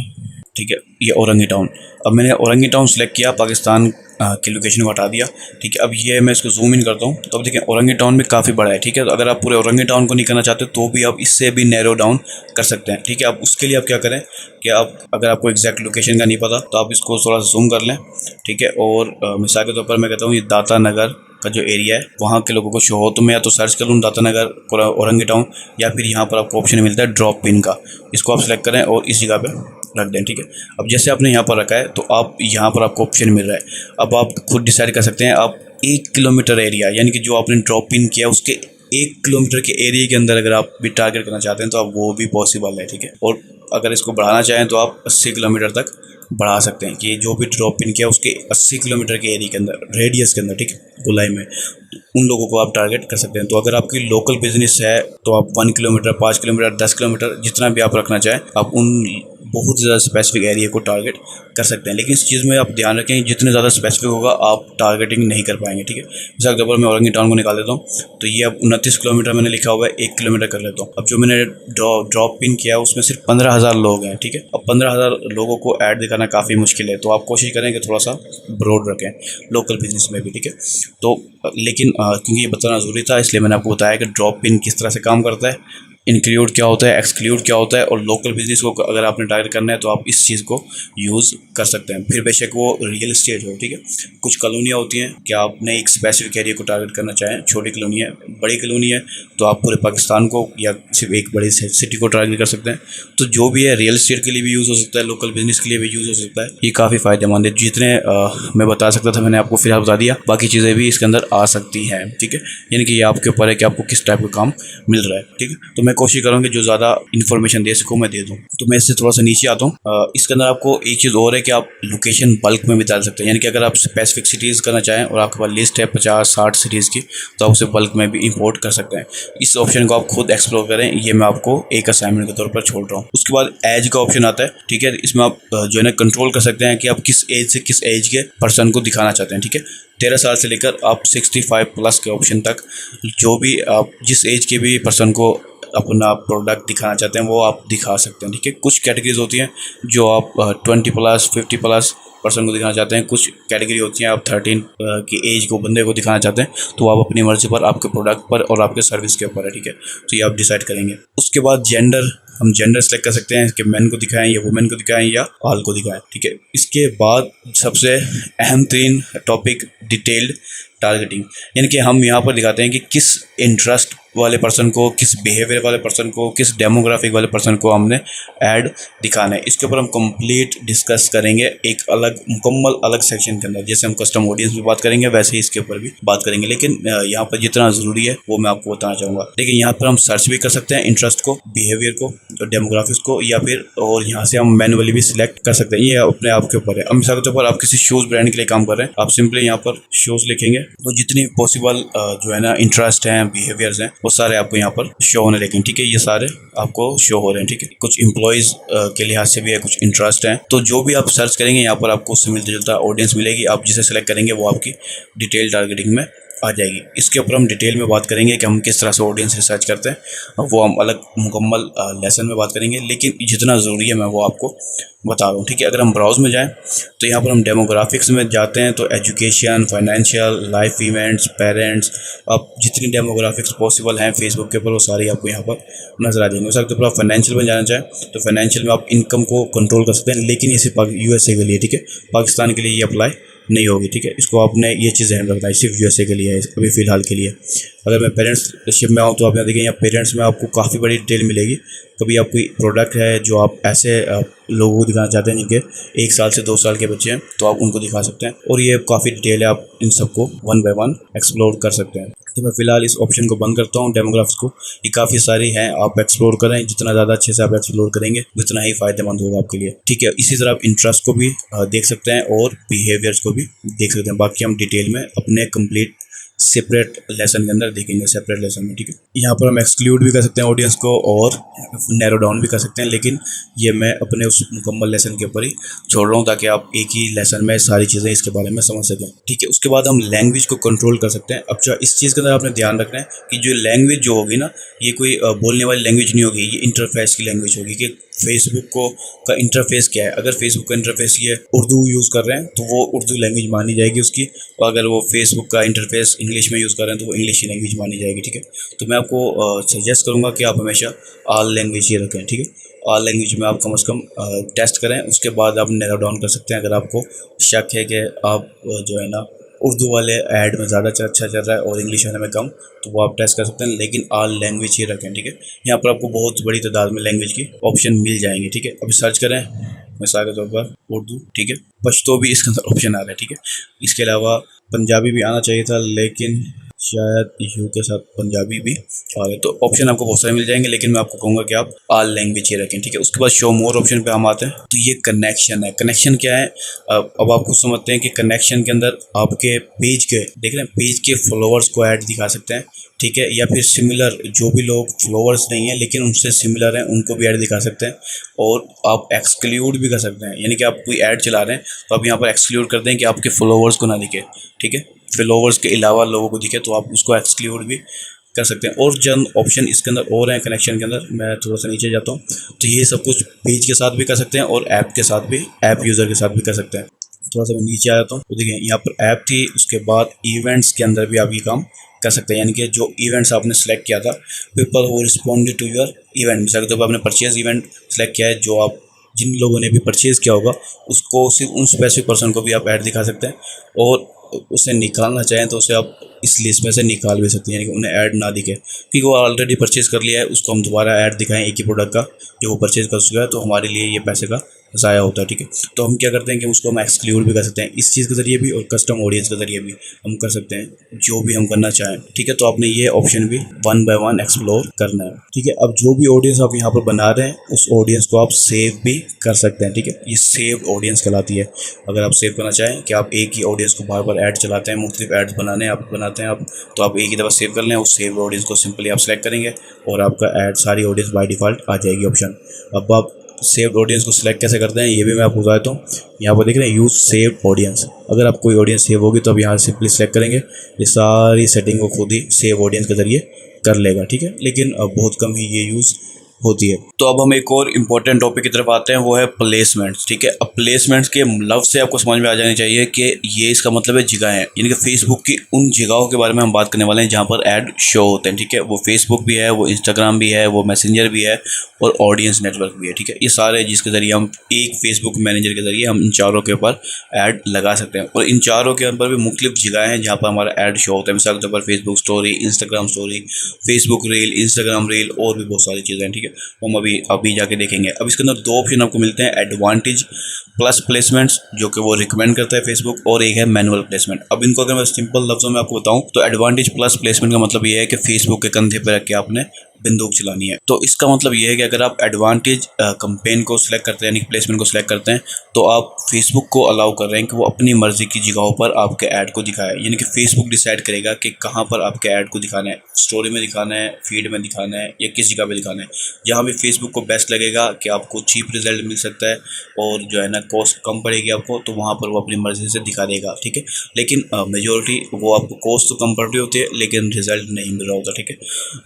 ठीक है, ये औरंगी टाउन। अब मैंने औरंगी टाउन सेलेक्ट किया, पाकिस्तान की लोकेशन को हटा दिया, ठीक है। अब ये मैं इसको जूम इन करता हूँ तो अब देखिए औरंगी टाउन भी काफ़ी बड़ा है, ठीक है। तो अगर आप पूरे औरंगी टाउन को नहीं करना चाहते तो भी आप इससे भी नैरो डाउन कर सकते हैं, ठीक है। अब उसके लिए आप क्या करें कि आप अगर आपको एग्जैक्ट लोकेशन का नहीं पता तो आप इसको थोड़ा सा जूम कर लें, ठीक है। और मिसाल के तौर पर मैं कहता हूँ ये दाता नगर का जो एरिया है वहाँ के लोगों को शो हो तो मैं या तो सर्च कर लूँ दाता नगर औरंगी टाउन, या फिर यहाँ पर आपको ऑप्शन मिलता है ड्रॉप पिन का, इसको आप सेलेक्ट करें और इस जगह पे रख दें, ठीक है। अब जैसे आपने यहाँ पर रखा है तो आप यहाँ पर आपको ऑप्शन मिल रहा है। अब आप खुद डिसाइड कर सकते हैं, आप 1 किलोमीटर एरिया यानी कि जो आपने ड्रॉप पिन किया उसके 1 किलोमीटर के एरिया के अंदर अगर आप भी टारगेट करना चाहते हैं तो आप वो भी पॉसिबल है, ठीक है। और अगर इसको बढ़ाना चाहें तो आप 80 किलोमीटर तक बढ़ा सकते हैं कि जो भी ड्रॉप पिन किया उसके 80 किलोमीटर के एरिया के अंदर, रेडियस के अंदर, ठीक है, गोलाई में, उन लोगों को आप टारगेट कर सकते हैं। तो अगर आपकी लोकल बिजनेस है तो आप 1 किलोमीटर, 5 किलोमीटर, 10 किलोमीटर, जितना भी आप रखना चाहें आप उन बहुत ज़्यादा स्पेसिफिक एरिया को टारगेट कर सकते हैं। लेकिन इस चीज़ में आप ध्यान रखें जितने ज़्यादा स्पेसिफिक होगा आप टारगेटिंग नहीं कर पाएंगे, ठीक है। मिसाल के तौर पर मैं औरंगी टाउन को निकाल देता हूँ तो ये अब 29 किलोमीटर मैंने लिखा हुआ है, 1 किलोमीटर कर लेता हूँ। अब जो मैंने ड्रॉप पिन किया उसमें सिर्फ 15,000 लोग हैं, ठीक है। अब 15,000 लोगों को ऐड दिखाना काफ़ी मुश्किल है, तो आप कोशिश करें कि थोड़ा सा ब्रॉड रखें लोकल बिजनेस में भी, ठीक है। तो लेकिन क्योंकि ये बताना ज़रूरी था इसलिए मैंने आपको बताया कि ड्रॉप पिन किस तरह से काम करता है, इंक्लूड क्या होता है, एक्सक्लूड क्या होता है, और लोकल बिजनेस को अगर आपने टारगेट करना है तो आप इस चीज़ को यूज़ कर सकते हैं। फिर बेशक वो रियल एस्टेट हो, ठीक है। कुछ कॉलोनियाँ होती हैं कि आपने एक स्पेसिफिक एरिया को टारगेट करना चाहें, छोटी कॉलोनी है, बड़ी कॉलोनी है, तो आप पूरे पाकिस्तान को या सिर्फ एक बड़ी सिटी को टारगेट कर सकते हैं। तो जो भी है रियल एस्टेट के लिए भी यूज़ हो सकता है, लोकल बिजनेस के लिए भी यूज़ हो सकता है, ये काफ़ी फ़ायदेमंद है। जितने मैं बता सकता था मैंने आपको फिलहाल बता दिया, बाकी चीज़ें भी इसके अंदर आ सकती हैं, ठीक है। यानी कि ये आपके ऊपर है कि आपको किस टाइप का काम मिल रहा है, ठीक है। तो मैं मैं कोशिश करूँगा जो ज़्यादा इन्फॉर्मेशन दे सकूँ मैं दे दूँ। तो मैं इससे थोड़ा सा नीचे आता हूँ। इसके अंदर आपको एक चीज़ और है कि आप लोकेशन बल्क में भी डाल सकते हैं, यानी कि अगर आप स्पेसिफिक सिटीज़ करना चाहें और आपके पास लिस्ट है 50-60 सिटीज़ की, तो आप उसे बल्क में भी इंपोर्ट कर सकते हैं। इस ऑप्शन को आप खुद एक्सप्लोर करें, ये मैं आपको एक असाइनमेंट के तौर पर छोड़ रहा हूँ। उसके बाद एज का ऑप्शन आता है, ठीक है। इसमें आप जो है ना कंट्रोल कर सकते हैं कि आप किस एज से किस एज के पर्सन को दिखाना चाहते हैं, ठीक है। 13 साल से लेकर आप 65 प्लस के ऑप्शन तक, जो भी आप जिस एज के भी पर्सन को अपना प्रोडक्ट दिखाना चाहते हैं वो आप दिखा सकते हैं, ठीक है। कुछ कैटेगरीज होती हैं जो आप 20 प्लस 50 प्लस पर्सन को दिखाना चाहते हैं, कुछ कैटेगरी होती हैं आप 13 की एज को बंदे को दिखाना चाहते हैं, तो आप अपनी मर्जी पर, आपके प्रोडक्ट पर और आपके सर्विस के ऊपर है, ठीक है। तो ये आप डिसाइड करेंगे। उसके बाद जेंडर, हम जेंडर सेलेक्ट कर सकते हैं कि मैन को दिखाएं या वुमेन को दिखाएं या ऑल को दिखाएं, ठीक है। इसके बाद सबसे अहम तीन टॉपिक, डिटेल्ड टारगेटिंग, यानी कि हम यहाँ पर दिखाते हैं कि किस इंटरेस्ट वाले पर्सन को, किस बिहेवियर वाले पर्सन को, किस डेमोग्राफिक वाले पर्सन को हमने ऐड दिखाना है। इसके ऊपर हम कंप्लीट डिस्कस करेंगे एक अलग मुकम्मल अलग सेक्शन के अंदर। जैसे हम कस्टम ऑडियंस भी बात करेंगे वैसे ही इसके ऊपर भी बात करेंगे, लेकिन यहाँ पर जितना ज़रूरी है वो मैं आपको बताना चाहूँगा। लेकिन यहाँ पर हम सर्च भी कर सकते हैं इंटरेस्ट को, बिहेवियर को, डेमोग्राफिक्स को, या फिर और यहाँ से हम मैनुअली भी सिलेक्ट कर सकते हैं। ये अपने आप के ऊपर है। अब मिसाल के तौर पर आप किसी शूज़ ब्रांड के लिए काम कर रहे हैं, आप सिंपली यहाँ पर शूज़ लिखेंगे तो जितनी पॉसिबल जो है ना इंटरेस्ट हैं, बिहेवियर्स हैं, वो सारे आपको यहाँ पर शो होने लगेंगे, ठीक है। ये सारे आपको शो हो रहे हैं, ठीक है। कुछ एम्प्लॉयज़ के लिहाज से भी है, कुछ इंटरेस्ट हैं, तो जो भी आप सर्च करेंगे यहाँ पर आपको उससे मिलता जुलता ऑडियंस मिलेगी। आप जिसे सेलेक्ट करेंगे वो आपकी डिटेल टारगेटिंग में आ जाएगी। इसके ऊपर हम डिटेल में बात करेंगे कि हम किस तरह से ऑडियंस रिसर्च करते हैं, वो हम अलग मुकम्मल लेसन में बात करेंगे, लेकिन जितना ज़रूरी है मैं वो आपको बता रहा हूँ, ठीक है। अगर हम ब्राउज़ में जाएं तो यहाँ पर हम डेमोग्राफिक्स में जाते हैं तो education, financial, life events, parents, अब जितनी डेमोग्राफिक्स पॉसिबल हैं फेसबुक के ऊपर वो सारी आपको यहाँ पर नजर आ जाएंगे। हो सकता है आप फाइनेंशियल में जाना चाहें तो फाइनेंशियल में आप इनकम को कंट्रोल कर सकते हैं, लेकिन ये सिर्फ USA के लिए, ठीक है। पाकिस्तान के लिए ये अप्लाई नहीं होगी, ठीक है। इसको आपने ये चीज़ ध्यान रखना है, सिर्फ USA के लिए है अभी फ़िलहाल के लिए। अगर मैं पेरेंट्सशिप में आऊँ तो आप यहाँ देखिए, यहाँ पेरेंट्स में आपको काफ़ी बड़ी डिटेल मिलेगी। कभी आप कोई प्रोडक्ट है जो आप ऐसे लोगों को दिखाना चाहते हैं जिनके 1 साल से 2 साल के बच्चे हैं, तो आप उनको दिखा सकते हैं, और ये काफ़ी डिटेल है, आप इन सबको 1 बाय 1 एक्सप्लोर कर सकते हैं। तो मैं फ़िलहाल इस ऑप्शन को बंद करता हूँ, डेमोग्राफ्स को। ये काफ़ी सारी हैं, आप एक्सप्लोर करें, जितना ज़्यादा अच्छे से आप एक्सप्लोर करेंगे उतना ही फ़ायदेमंद होगा आपके लिए, ठीक है। इसी तरह आप इंटरेस्ट को भी देख सकते हैं और बिहेवियर्स को भी देख सकते हैं। बाकी हम डिटेल में अपने कंप्लीट सेपरेट लेसन के अंदर देखेंगे, सेपरेट लेसन में, ठीक है। यहाँ पर हम एक्सक्लूड भी कर सकते हैं ऑडियंस को और नैरो डाउन भी कर सकते हैं, लेकिन ये मैं अपने उस मुकम्मल लेसन के ऊपर ही छोड़ रहा हूँ ताकि आप एक ही लेसन में सारी चीज़ें इसके बारे में समझ सकें, ठीक है। उसके बाद हम लैंग्वेज को कंट्रोल कर सकते हैं। अब जो इस चीज़ के अंदर आपने ध्यान रखना है कि जो लैंग्वेज जो होगी ना, ये कोई बोलने वाली लैंग्वेज नहीं होगी, ये इंटरफेस की लैंग्वेज होगी कि फेसबुक को का इंटरफेस क्या है। अगर फेसबुक का इंटरफेस ये उर्दू यूज़ कर रहे हैं तो वो उर्दू लैंग्वेज मानी जाएगी उसकी, और अगर वो फेसबुक का इंटरफेस इंग्लिश में यूज़ कर रहे हैं तो वो इंग्लिश की लैंग्वेज मानी जाएगी, ठीक है। तो मैं आपको सजेस्ट करूँगा कि आप हमेशा ऑल लैंग्वेज ही रखें, ठीक है। ऑल लैंग्वेज में आप कम से कम टेस्ट करें, उसके बाद आप नैरो डाउन कर सकते हैं। अगर आपको शक है कि आप जो है ना उर्दू वाले ऐड में ज़्यादा अच्छा चल रहा है और इंग्लिश वाले में कम, तो वो आप टेस्ट कर सकते हैं, लेकिन ऑल लैंग्वेज ही रखें, ठीक है। यहाँ पर आपको बहुत बड़ी तादाद में लैंग्वेज की ऑप्शन मिल जाएंगे, ठीक है। अभी सर्च करें मिसाल के तौर पर उर्दू, ठीक है, पश्तो भी इसके अंदर ऑप्शन आ रहा है, ठीक है। इसके अलावा पंजाबी भी आना चाहिए था, लेकिन शायद यू के साथ पंजाबी भी आ रहे, तो ऑप्शन आपको बहुत सारे मिल जाएंगे, लेकिन मैं आपको कहूँगा कि आप ऑल लैंग्वेज ही रखें, ठीक है। उसके बाद शो मोर ऑप्शन पे हम आते हैं, तो ये कनेक्शन है। कनेक्शन क्या है, अब आपको समझते हैं कि कनेक्शन के अंदर आपके पेज के देख रहे हैं, पेज के फॉलोअर्स को ऐड दिखा सकते हैं, ठीक है, या फिर सिमिलर जो भी लोग फॉलोअर्स नहीं है लेकिन उनसे सिमिलर हैं उनको भी ऐड दिखा सकते हैं, और आप एक्सक्लूड भी कर सकते हैं, यानी कि आप कोई ऐड चला रहे हैं तो आप यहाँ पर एक्सक्लूड कर दें कि आपके फॉलोअर्स को ना दिखे, ठीक है। फॉलोअर्स के अलावा लोगों को दिखे तो आप उसको एक्सक्लूड भी कर सकते हैं। और जन ऑप्शन इसके अंदर और हैं कनेक्शन के अंदर, मैं थोड़ा सा नीचे जाता हूँ, तो ये सब कुछ पेज के साथ भी कर सकते हैं और ऐप के साथ भी, ऐप यूज़र के साथ भी कर सकते हैं। थोड़ा सा मैं नीचे आ जाता हूँ, तो देखिए यहाँ पर ऐप थी, उसके बाद इवेंट्स के अंदर भी आप ये काम कर सकते हैं, यानी कि जो इवेंट्स आपने सेलेक्ट किया था, people who responded to your event, मिसाल के तौर पर आपने परचेज इवेंट सेलेक्ट किया है, जो आप जिन लोगों ने भी परचेज़ किया होगा उसको सिर्फ उन स्पेसिफिक पर्सन को भी आप ऐड दिखा सकते हैं, और उसे निकालना चाहें तो उसे आप इस लिस्ट में से निकाल भी सकते हैं, यानी कि उन्हें ऐड ना दिखे, क्योंकि वो ऑलरेडी परचेज़ कर लिया है, उसको हम दोबारा ऐड दिखाएं एक ही प्रोडक्ट का जो वो परचेज़ कर चुका है, तो हमारे लिए ये पैसे का ज़ाया होता है, ठीक है। तो हम क्या करते हैं कि उसको हम एक्सक्लूड भी कर सकते हैं इस चीज़ के ज़रिए भी, और कस्टम ऑडियंस के ज़रिए भी हम कर सकते हैं जो भी हम करना चाहें, ठीक है। तो आपने ये ऑप्शन भी वन बाय वन एक्सप्लोर करना है, ठीक है। अब जो भी ऑडियंस आप यहाँ पर बना रहे हैं उस ऑडियंस को आप सेव भी कर सकते हैं, ठीक है। ये सेव्ड ऑडियंस कहलाती है। अगर आप सेव करना चाहें कि आप एक ही ऑडियंस को बार बार ऐड चलाते हैं, मुख्तलिफ एड्स बनाते हैं आप, तो आप एक ही दफ़ा सेव कर लें। उस सेव ऑडियंस को सिंपली आप सेलेक्ट करेंगे और आपका ऐड सारी ऑडियंस बाय डिफ़ॉल्ट आ जाएगी ऑप्शन। अब आप सेव्ड ऑडियंस को सिलेक्ट कैसे करते हैं ये भी मैं आपको बता देता हूँ। यहाँ पर देख रहे हैं यूज़ सेव्ड ऑडियंस। अगर आप कोई ऑडियंस सेव होगी तो आप यहाँ सिंपली सेलेक्ट करेंगे, ये सारी सेटिंग को खुद ही सेव ऑडियंस के ज़रिए कर लेगा, ठीक है। लेकिन अब बहुत कम ही ये यूज़ होती है। तो अब हम एक और इम्पोर्टेंट टॉपिक की तरफ आते हैं, वो है प्लेसमेंट्स, ठीक है। अब प्लेसमेंट्स के लफ्ज़ से आपको समझ में आ जानी चाहिए कि ये इसका मतलब है जगहें, यानी कि फेसबुक की उन जगहों के बारे में हम बात करने वाले हैं जहाँ पर ऐड शो होते हैं, ठीक है। वो फेसबुक भी है, वो इंस्टाग्राम भी है, वो मैसेंजर भी है और ऑडियंस नेटवर्क भी है, ठीक है। ये सारे जिसके ज़रिए हम एक फेसबुक मैनेजर के ज़रिए हम इन चारों के ऊपर ऐड लगा सकते हैं, और इन चारों के ऊपर भी मुख्तलिफ जगह हैं जहाँ पर हमारा ऐड शो होता है। मिसाल के तौर पर Facebook story, Instagram story, Facebook reel, Instagram reel और भी बहुत सारी चीज़ें हैं, ठीक है। हम अभी जाके देखेंगे। अब इसके अंदर दो ऑप्शन आपको मिलते हैं, एडवांटेज प्लस प्लेसमेंट्स जो कि वो रिकमेंड करता है फेसबुक, और एक है मैनुअल प्लेसमेंट। अब इनको अगर मैं सिंपल लफ्ज़ों में आपको बताऊं तो एडवांटेज प्लस प्लेसमेंट का मतलब ये है कि फेसबुक के कंधे पर रख के आपने बंदूक चलानी है। तो इसका मतलब ये है कि अगर आप एडवांटेज कंपेन को सिलेक्ट करते हैं, यानी प्लेसमेंट को सिलेक्ट करते हैं, तो आप फेसबुक को अलाउ कर रहे हैं कि वो अपनी मर्जी की जगहों पर आपके ऐड को दिखाए, यानी कि फेसबुक डिसाइड करेगा कि कहाँ पर आपके ऐड को दिखाना है, स्टोरी में दिखाना है, फीड में दिखाना है या किस जगह पे दिखाना है। जहाँ भी फेसबुक को बेस्ट लगेगा कि आपको चीप रिजल्ट मिल सकता है और जो है ना कॉस्ट कम पड़ेगी आपको, तो वहाँ पर वो अपनी मर्जी से दिखा देगा, ठीक है। लेकिन मेजोरिटी वो आपको कॉस्ट तो कम पड़ रही होती है लेकिन रिजल्ट नहीं मिल रहा होता, ठीक है।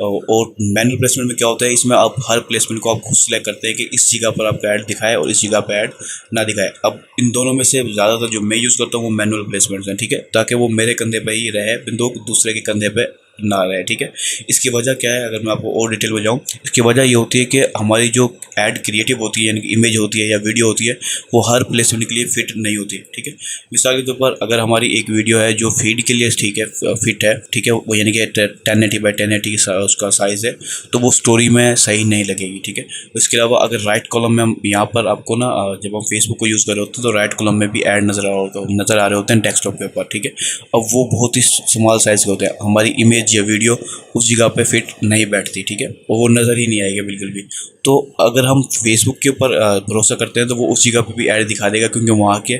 और मैनुअल प्लेसमेंट में क्या होता है, इसमें आप हर प्लेसमेंट को आप खुद सेलेक्ट करते हैं कि इस जगह पर आपका ऐड दिखाए और इस जगह पर ऐड ना दिखाए। अब इन दोनों में से ज़्यादातर जो मैं यूज़ करता हूँ वो मैनुअल प्लेसमेंट्स हैं, ठीक है, ताकि वो मेरे कंधे पर ही रहे बंदूक, दूसरे के कंधे पर ना रहे, ठीक है। इसकी वजह क्या है, अगर मैं आपको और डिटेल में जाऊँ, इसकी वजह ये होती है कि हमारी जो ऐड क्रिएटिव होती है, यानी कि इमेज होती है या वीडियो होती है, वो हर प्लेसमेंट के लिए फिट नहीं होती, ठीक है। मिसाल के तौर पर अगर हमारी एक वीडियो है जो फीड के लिए ठीक है, फिट है, ठीक है, वो यानी कि 1080x1080 उसका साइज़ है, तो वो स्टोरी में सही नहीं लगेगी, ठीक है। इसके अलावा अगर राइट कॉलम में हम यहाँ पर आपको ना जब हम फेसबुक को यूज़ कर रहे होते हैं तो राइट कॉलम में भी ऐड नज़र आ रहे होते हैं डेस्कटॉप के ऊपर, ठीक है। अब वो बहुत ही स्मॉल साइज़ के होते हैं, हमारी इमेज या वीडियो उस जगह पे फिट नहीं बैठती, ठीक है, और वो नज़र ही नहीं आएगा बिल्कुल भी। तो अगर हम फेसबुक के ऊपर भरोसा करते हैं तो वो उस जगह पे भी ऐड दिखा देगा, क्योंकि वहाँ के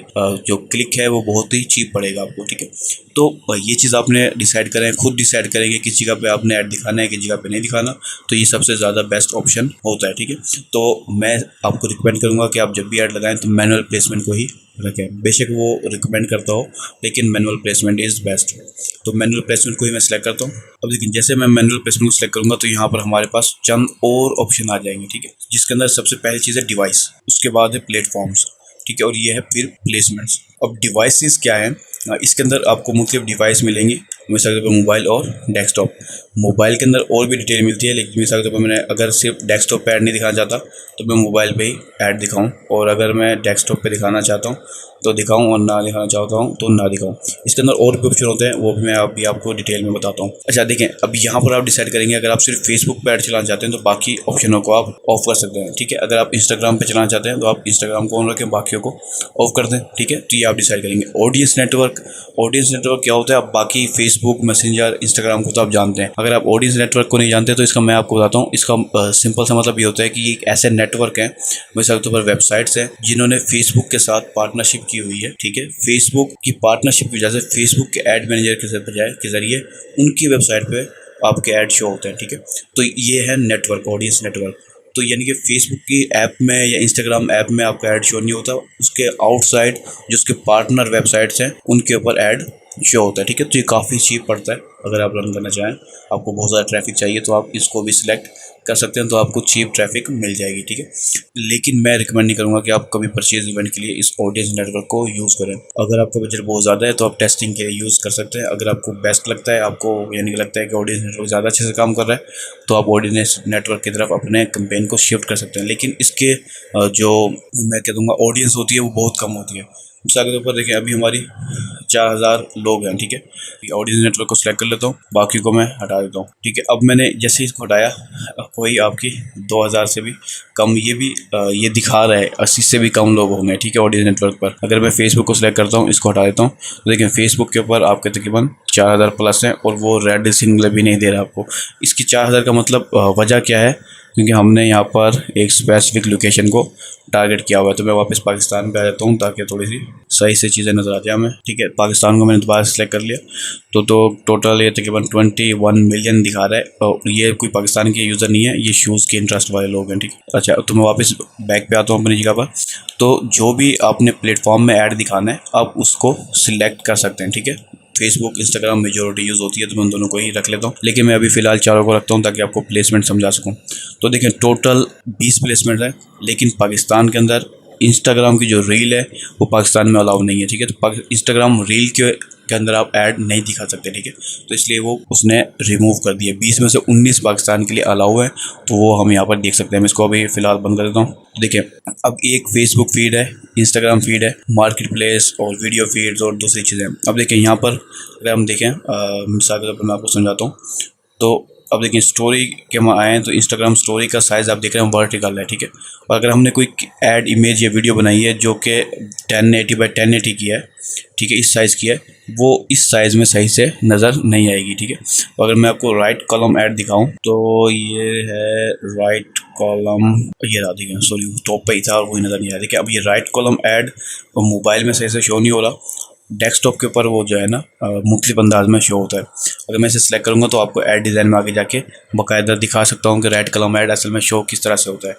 जो क्लिक है वो बहुत ही चीप पड़ेगा आपको, ठीक है। तो ये चीज़ आपने डिसाइड करें, खुद डिसाइड करेंगे किस जगह पे आपने ऐड दिखाना है, किस जगह पे नहीं दिखाना, तो ये सबसे ज़्यादा बेस्ट ऑप्शन होता है, ठीक है। तो मैं आपको रिकमेंड करूँगा कि आप जब भी ऐड लगाएं तो मैनुअल प्लेसमेंट को ही रखें। बेशक वो रिकमेंड करता हो लेकिन मैनुअल प्लेसमेंट इज़ बेस्ट। तो मैनुअल प्लेसमेंट को ही मैं सेलेक्ट करता हूँ। अब लेकिन जैसे मैं मैनुअल प्लेसमेंट को सिलेक्ट करूँगा तो यहाँ पर हमारे पास चंद और ऑप्शन आ जाएंगे, ठीक है, जिसके अंदर सबसे पहली चीज़ है डिवाइस, उसके बाद है प्लेटफॉर्म्स, ठीक है, और ये है फिर प्लेसमेंट्स। अब डिवाइसेस क्या है, इसके अंदर आपको मुख्तलिफ डिवाइस मिलेंगी, मिसाल के तौर पर मोबाइल और डेस्कटॉप। मोबाइल के अंदर और भी डिटेल मिलती है, लेकिन मिसाल के तौर पर मैंने अगर सिर्फ डेस्कटॉप पे ऐड नहीं दिखाना चाहता तो मैं मोबाइल पे ही ऐड दिखाऊं, और अगर मैं डेस्कटॉप पे दिखाना चाहता हूं तो दिखाऊं और ना दिखाना चाहता हूं तो ना दिखाऊं। इसके अंदर और भी ऑप्शन होते हैं, वो भी मैं अभी आपको डिटेल में बताता हूँ। अच्छा देखें, अब यहाँ पर आप डिसाइड करेंगे, अगर आप सिर्फ फेसबुक पर ऐड चलाना चाहते हैं तो बाकी ऑप्शनों को आप ऑफ कर सकते हैं, ठीक है। अगर आप इंस्टाग्राम पर चलाना चाहते हैं तो आप इंस्टाग्राम को ऑन रखें, बाकियों को ऑफ कर दें, ठीक है। तो ये आप डिसाइड करेंगे। ऑडियंस नेटवर्क क्या होता है, आप बाकी फेसबुक, मैसेंजर, इंस्टाग्राम को तो आप जानते हैं। अगर आप ऑडियंस नेटवर्क को नहीं जानते तो इसका मैं आपको बताता हूँ। इसका सिंपल सा मतलब ये होता है कि ये एक ऐसे नेटवर्क हैं, मिसाल के तौर पर वेबसाइट्स हैं जिन्होंने फेसबुक के साथ पार्टनरशिप की हुई है, ठीक है। फेसबुक की पार्टनरशिप की वजह से फेसबुक के ऐड मैनेजर के जरिए उनकी वेबसाइट पे आपके ऐड शो होते हैं, ठीक है। तो ये है नेटवर्क, ऑडियंस नेटवर्क। तो यानी कि फेसबुक की ऐप में या इंस्टाग्राम ऐप में आपका ऐड शो नहीं होता, उसके आउटसाइड जो उसके पार्टनर वेबसाइट्स हैं उनके ऊपर ऐड शो होता है, ठीक है। तो ये काफ़ी चीप पड़ता है। अगर आप रन करना चाहें, आपको बहुत ज़्यादा ट्रैफिक चाहिए तो आप इसको भी सिलेक्ट कर सकते हैं, तो आपको चीप ट्रैफिक मिल जाएगी, ठीक है। लेकिन मैं रिकमेंड नहीं करूँगा कि आप कभी परचेज इवेंट के लिए इस ऑडियंस नेटवर्क को यूज़ करें। अगर आपका बजट बहुत ज़्यादा है तो आप टेस्टिंग के लिए यूज़ कर सकते हैं। अगर आपको बेस्ट लगता है, आपको यानी कि लगता है कि ऑडियंस नेटवर्क ज़्यादा अच्छे से काम कर रहा है, तो आप ऑडियंस नेटवर्क की तरफ अपने कैंपेन को शिफ्ट कर सकते हैं। लेकिन इसके जो मैं कह दूँगा ऑडियंस होती है वो बहुत कम होती है। मिसाल के तौर पर देखें, अभी हमारी 4000 लोग हैं, ठीक है। ऑडियंस नेटवर्क को सिलेक्ट कर लेता हूँ, बाकी को मैं हटा देता हूँ। ठीक है, अब मैंने जैसे इसको हटाया, कोई आपकी 2000 से भी कम, ये भी ये दिखा रहा है 80 से भी कम लोग होंगे। ठीक है, ऑडियंस नेटवर्क पर अगर मैं फेसबुक को सिलेक्ट करता हूँ, इसको हटा देता हूँ, तो देखिए फेसबुक के ऊपर आपके तकरीबन 4000 प्लस हैं और वो रेड सिग्नल भी नहीं दे रहा आपको। इसकी 4000 का मतलब वजह क्या है, क्योंकि हमने यहाँ पर एक स्पेसिफिक लोकेशन को टारगेट किया हुआ है। तो मैं वापस पाकिस्तान पे आ जाता हूँ ताकि थोड़ी सी सही से चीज़ें नज़र आ जाए हमें। ठीक है, पाकिस्तान को मैंने दोबारा सेलेक्ट कर लिया, तो टोटल ये तकरीबन 21 मिलियन दिखा रहा है और ये कोई पाकिस्तान के यूज़र नहीं है, ये शूज़ के इंटरेस्ट वाले लोग हैं। ठीक है, अच्छा तो मैं वापस बैक पे आता हूँ अपनी जगह पर। तो जो भी आपने प्लेटफॉर्म में ऐड दिखाना है आप उसको सिलेक्ट कर सकते हैं। ठीक है, फेसबुक इंस्टाग्राम मेजोरिटी यूज़ होती है, तो मैं उन दोनों को ही रख लेता हूँ, लेकिन मैं अभी फ़िलहाल चारों को रखता हूँ ताकि आपको प्लेसमेंट समझा सकूँ। तो देखें टोटल 20 प्लेसमेंट है, लेकिन पाकिस्तान के अंदर इंस्टाग्राम की जो रील है वो पाकिस्तान में अलाउ नहीं है। ठीक है, तो इंस्टाग्राम रील के अंदर आप ऐड नहीं दिखा सकते। ठीक है, तो इसलिए वो उसने रिमूव कर दिया। 20 में से 19 पाकिस्तान के लिए अलाउ है, तो वो हम यहाँ पर देख सकते हैं। मैं इसको अभी फ़िलहाल बंद कर देता हूँ। तो देखिए अब एक फेसबुक फीड है, इंस्टाग्राम फीड है, मार्केट प्लेस और वीडियो फीड्स और दूसरी चीज़ें। अब देखिए यहाँ पर अगर हम देखें मिसाल के तौर पर मैं आपको समझाता हूँ, तो अब देखिए स्टोरी के हम आए हैं तो इंस्टाग्राम स्टोरी का साइज़ आप देख रहे हैं वर्टिकल है। ठीक है, और अगर हमने कोई ऐड इमेज या वीडियो बनाई है जो कि 1080 बाई 1080 की है, ठीक है, इस साइज़ की है, वो इस साइज़ में सही से नज़र नहीं आएगी। ठीक है, तो अगर मैं आपको राइट कॉलम ऐड दिखाऊं तो ये है राइट कॉलम, ये रहा। देखिए सॉरी टॉप पे ही था और वही नज़र नहीं आ रहा। देखिए अब ये राइट कॉलम ऐड मोबाइल में सही से शो नहीं हो रहा, डेस्कटॉप के ऊपर वो जो है ना मुख्तलिफ अंदाज में शो होता है। अगर मैं इसे सेलेक्ट करूँगा तो आपको ऐड डिज़ाइन में आगे जाके बाकायदा दिखा सकता हूँ कि राइट कलम ऐड असल में शो किस तरह से होता है।